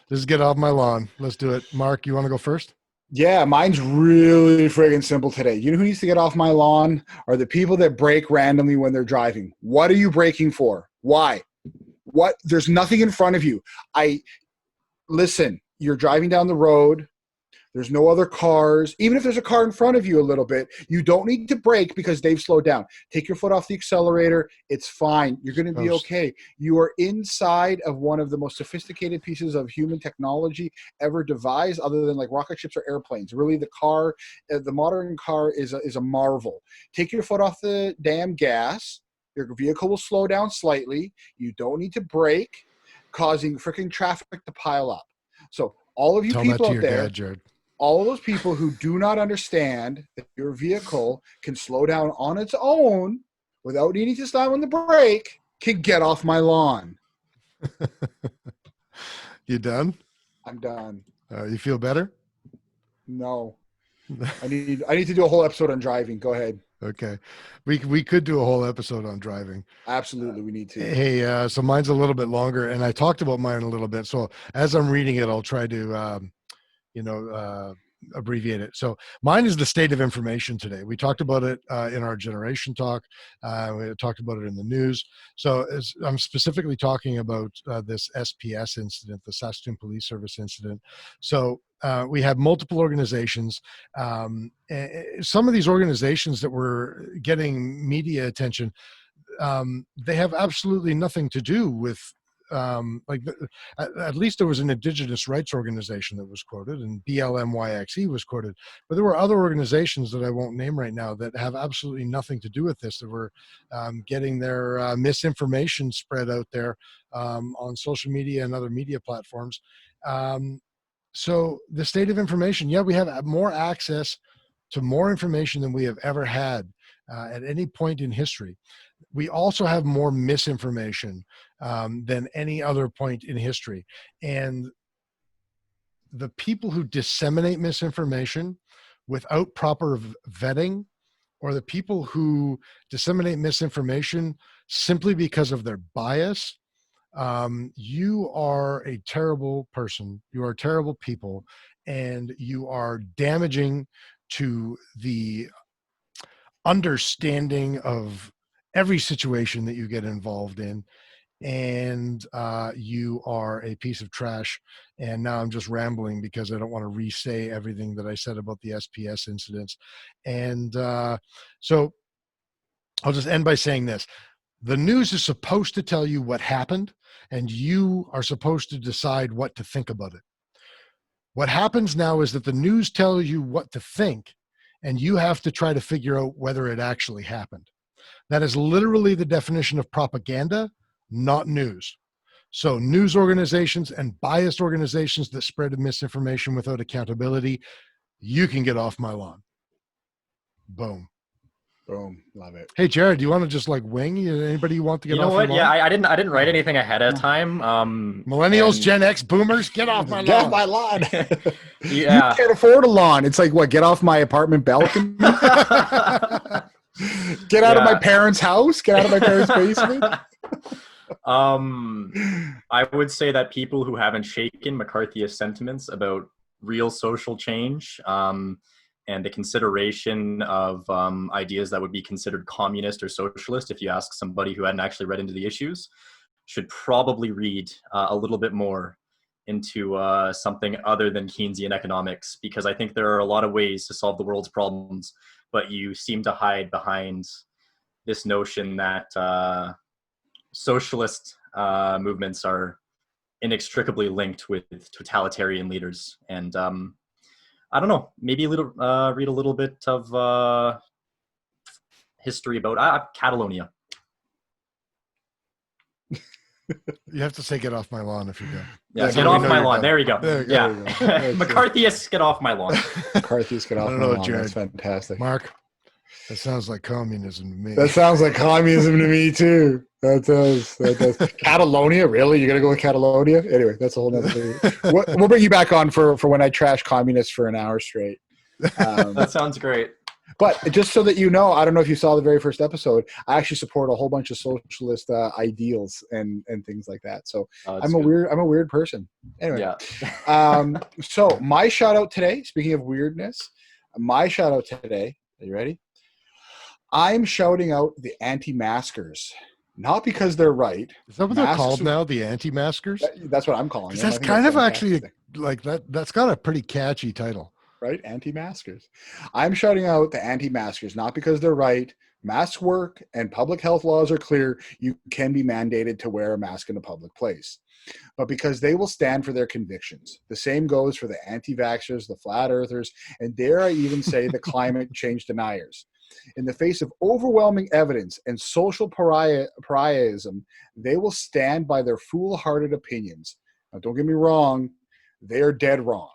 Just get off my lawn. Let's do it. Mark, you want to go first? Yeah, mine's really friggin' simple today. You know who needs to get off my lawn? Are the people that brake randomly when they're driving. What are you braking for? Why? What? There's nothing in front of you. Listen, you're driving down the road. There's no other cars. Even if there's a car in front of you a little bit, you don't need to brake because they've slowed down. Take your foot off the accelerator. It's fine. You're going to be okay. You are inside of one of the most sophisticated pieces of human technology ever devised, other than like rocket ships or airplanes. Really, the car, the modern car is a marvel. Take your foot off the damn gas. Your vehicle will slow down slightly. You don't need to brake, causing freaking traffic to pile up. So all of you people out there, Jarrod. all of those people who do not understand that your vehicle can slow down on its own without needing to slam on the brake can get off my lawn. You done? I'm done. You feel better? No. I need to do a whole episode on driving. Go ahead. Okay. We could do a whole episode on driving. Absolutely, we need to. Hey, so mine's a little bit longer, and I talked about mine a little bit. So as I'm reading it, I'll try to abbreviate it. So mine is the state of information today. We talked about it in our generation talk. We talked about it in the news. So I'm specifically talking about this SPS incident, the Saskatoon Police Service incident. So we have multiple organizations. Some of these organizations that were getting media attention, they have absolutely nothing to do with at least there was an Indigenous rights organization that was quoted, and BLMYXE was quoted, but there were other organizations that I won't name right now that have absolutely nothing to do with this, that were getting their misinformation spread out there on social media and other media platforms. So the state of information, we have more access to more information than we have ever had at any point in history. We also have more misinformation than any other point in history. And the people who disseminate misinformation without proper vetting, or the people who disseminate misinformation simply because of their bias, you are a terrible person. You are terrible people, and you are damaging to the understanding of every situation that you get involved in, and you are a piece of trash. And now I'm just rambling because I don't want to re-say everything that I said about the SPS incidents. And so I'll just end by saying this. The news is supposed to tell you what happened, and you are supposed to decide what to think about it. What happens now is that the news tells you what to think, and you have to try to figure out whether it actually happened. That is literally the definition of propaganda, not news. So news organizations and biased organizations that spread misinformation without accountability, you can get off my lawn. Boom. Boom. Love it. Hey, Jarrod, do you want to just wing? Anybody you want to get off your lawn? Yeah, I didn't write anything ahead of time. Millennials, Gen X, boomers, get off my lawn. Get off my lawn. Yeah. You can't afford a lawn. It's like, what, get off my apartment balcony? Get out of my parents' house? Get out of my parents' basement? I would say that people who haven't shaken McCarthyist sentiments about real social change and the consideration of ideas that would be considered communist or socialist, if you ask somebody who hadn't actually read into the issues, should probably read a little bit more into something other than Keynesian economics, because I think there are a lot of ways to solve the world's problems, but you seem to hide behind this notion that socialist movements are inextricably linked with totalitarian leaders. And I don't know, maybe read a little bit of history about Catalonia. You have to say "get off my lawn" if you go. Yeah, So get we off know my you're lawn. done. There you go. There you go. Yeah, There you go. McCarthyists, get off my lawn. McCarthy's get off I don't my know, lawn. Jarrod. That's fantastic. Mark, that sounds like communism to me. That sounds like communism to me too. That does. Catalonia, really? You're gonna go with Catalonia? Anyway, that's a whole nother thing. We'll bring you back on for when I trash communists for an hour straight. That sounds great. But just so that you know, I don't know if you saw the very first episode. I actually support a whole bunch of socialist ideals and things like that. So I'm a weird person. Anyway, Yeah. So my shout out today. Speaking of weirdness, my shout out today. Are you ready? I'm shouting out the anti-maskers, not because they're right. Is that what they're called now? The anti-maskers? That's what I'm calling them. That's kind of actually like that. That's got a pretty catchy title. Right? Anti-maskers. I'm shouting out the anti-maskers, not because they're right. Masks work and public health laws are clear. You can be mandated to wear a mask in a public place, but because they will stand for their convictions. The same goes for the anti-vaxxers, the flat earthers, and dare I even say the climate change deniers. In the face of overwhelming evidence and social pariahism, they will stand by their foolhardy opinions. Now, don't get me wrong, they are dead wrong.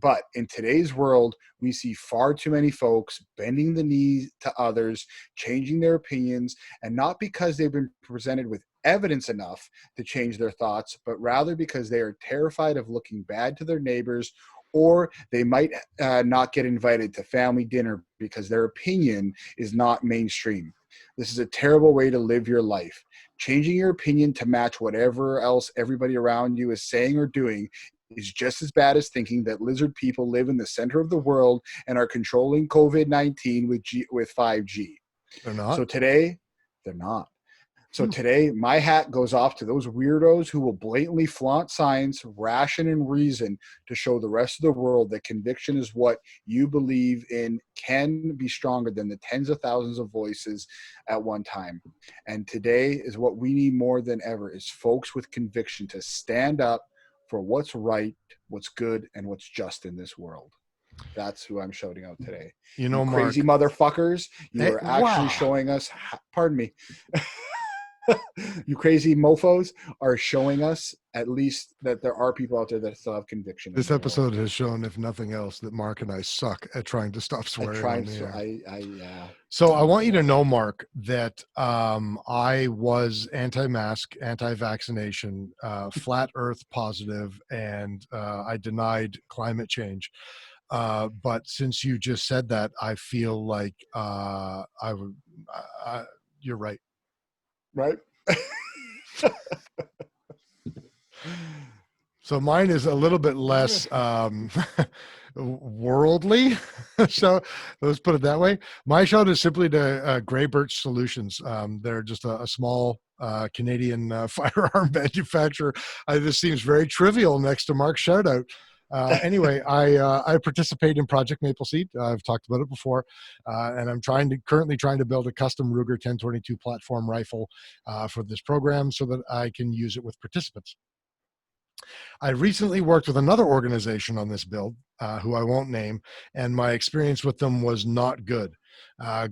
But in today's world, we see far too many folks bending the knee to others, changing their opinions, and not because they've been presented with evidence enough to change their thoughts, but rather because they are terrified of looking bad to their neighbors, or they might not get invited to family dinner because their opinion is not mainstream. This is a terrible way to live your life. Changing your opinion to match whatever else everybody around you is saying or doing is just as bad as thinking that lizard people live in the center of the world and are controlling COVID-19 with 5G. They're not? So today, they're not. So today, my hat goes off to those weirdos who will blatantly flaunt science, ration, and reason to show the rest of the world that conviction is what you believe in can be stronger than the tens of thousands of voices at one time. And today is what we need more than ever is folks with conviction to stand up for what's right, what's good, and what's just in this world. That's who I'm shouting out today. You know, Mark, crazy motherfuckers, you are actually showing us, pardon me, you crazy mofos are showing us at least that there are people out there that still have conviction. This episode has shown, if nothing else, that Mark and I suck at trying to stop swearing. So I want you to know, Mark, that I was anti-mask, anti-vaccination, flat earth positive, and I denied climate change. But since you just said that, I feel like you're right. Right? So mine is a little bit less worldly. So let's put it that way. My shout is simply to Grey Birch Solutions. They're just a small Canadian firearm manufacturer. This seems very trivial next to Mark's shout out. Anyway, I participate in Project Maple Seed. I've talked about it before, and I'm currently trying to build a custom Ruger 1022 platform rifle for this program so that I can use it with participants. I recently worked with another organization on this build, who I won't name, and my experience with them was not good.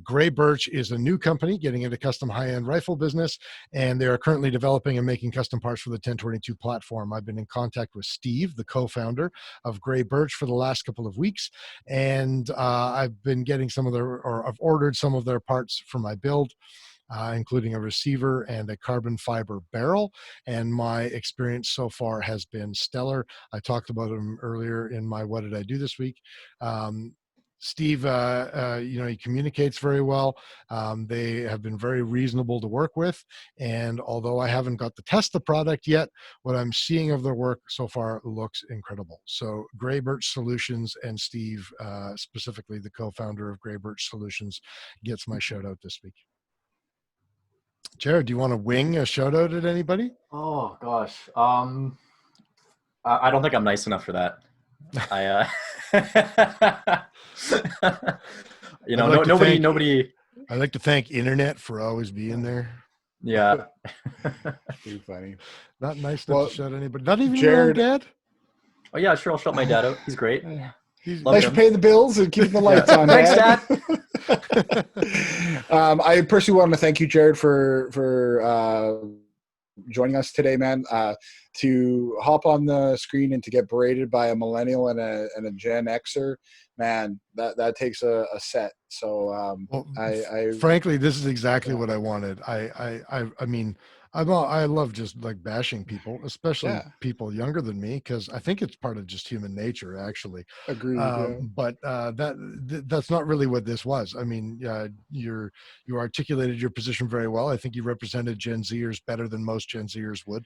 Grey Birch is a new company getting into custom high-end rifle business, and they are currently developing and making custom parts for the 1022 platform. I've been in contact with Steve, the co-founder of Grey Birch, for the last couple of weeks, and I've been getting I've ordered some of their parts for my build. Including a receiver and a carbon fiber barrel. And my experience so far has been stellar. I talked about him earlier in my What Did I Do This Week? Steve, he communicates very well. They have been very reasonable to work with. And although I haven't got to test the product yet, what I'm seeing of their work so far looks incredible. So Grey Birch Solutions and Steve, specifically the co-founder of Grey Birch Solutions, gets my shout out this week. Jarrod, do you want to wing a shout out at anybody? Oh gosh. I don't think I'm nice enough for that. I, nobody. I'd like to thank internet for always being there. Yeah. Too funny. Not nice enough Well, to shut anybody. Not even your own Jarrod, dad. Oh yeah, sure. I'll shut my dad out. He's great. He's Love thanks for him. paying the bills and keeping the lights on. Thanks, Dad. I personally want to thank you, Jarrod, for joining us today, man. To hop on the screen and to get berated by a millennial and a Gen Xer, man, that takes a set. So frankly, this is exactly what I wanted. I mean, I love just like bashing people, especially people younger than me, because I think it's part of just human nature, actually. Agreed. But that's not really what this was. I mean, you articulated your position very well. I think you represented Gen Zers better than most Gen Zers would.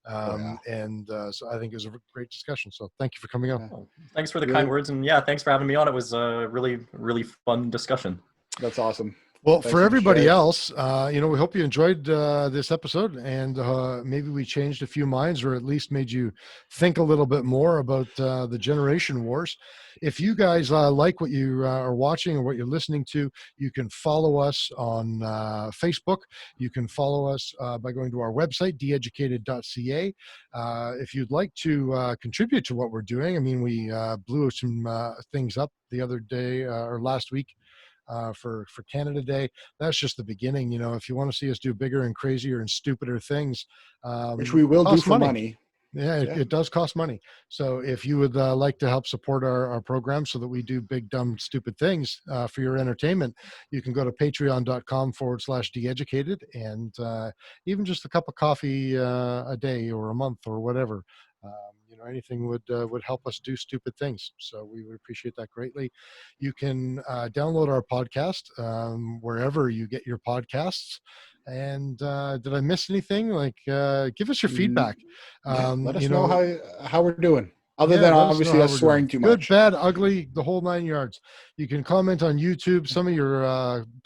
And so I think it was a great discussion. So thank you for coming on. Well, thanks for the kind words, and thanks for having me on. It was a really, really fun discussion. That's awesome. Well, for everybody else, we hope you enjoyed this episode, and maybe we changed a few minds, or at least made you think a little bit more about the generation wars. If you guys like what you are watching or what you're listening to, you can follow us on Facebook. You can follow us by going to our website, DeEducated.ca. If you'd like to contribute to what we're doing, I mean, we blew some things up the other day or last week. For Canada Day. That's just the beginning. If you want to see us do bigger and crazier and stupider things, which we will do for money. Yeah, it does cost money. So if you would like to help support our program so that we do big, dumb, stupid things for your entertainment, you can go to patreon.com/DeEducated, and even just a cup of coffee a day or a month or whatever. Anything would help us do stupid things. So we would appreciate that greatly. You can download our podcast wherever you get your podcasts. And did I miss anything? Give us your feedback. Let us know how we're doing. Other than obviously us swearing too much. Good, bad, ugly, the whole 9 yards. You can comment on YouTube. Some of your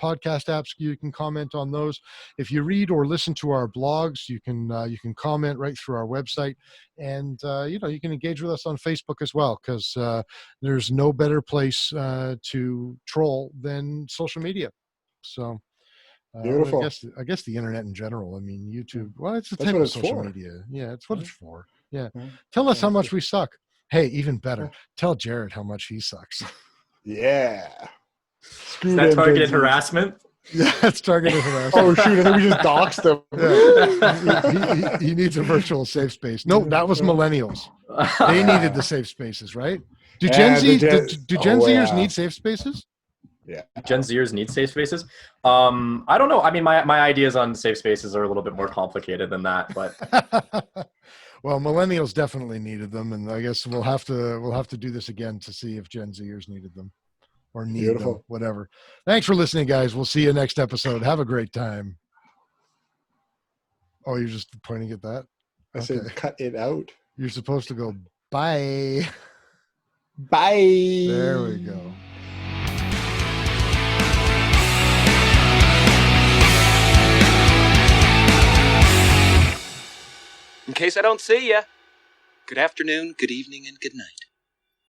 podcast apps, you can comment on those. If you read or listen to our blogs, you can comment right through our website. And, you can engage with us on Facebook as well, because there's no better place to troll than social media. So beautiful. I guess the internet in general. I mean, YouTube, well, it's a type of social media. Yeah, it's what it's for. Yeah. Tell us how much we suck. Hey, even better, tell Jarrod how much he sucks. Yeah. Is that targeted harassment? Yeah, it's targeted harassment. Oh, shoot. I think we just doxed him. Yeah. He needs a virtual safe space. No, that was millennials. They needed the safe spaces, right? Do Gen Zers need safe spaces? Yeah. Gen Zers need safe spaces. I don't know. I mean, my ideas on safe spaces are a little bit more complicated than that, but well, millennials definitely needed them, and I guess we'll have to do this again to see if Gen Zers needed them or need them, whatever. Thanks for listening, guys. We'll see you next episode. Have a great time. Oh, you're just pointing at that? I said cut it out. You're supposed to go bye. Bye. There we go. In case I don't see ya, good afternoon, good evening, and good night.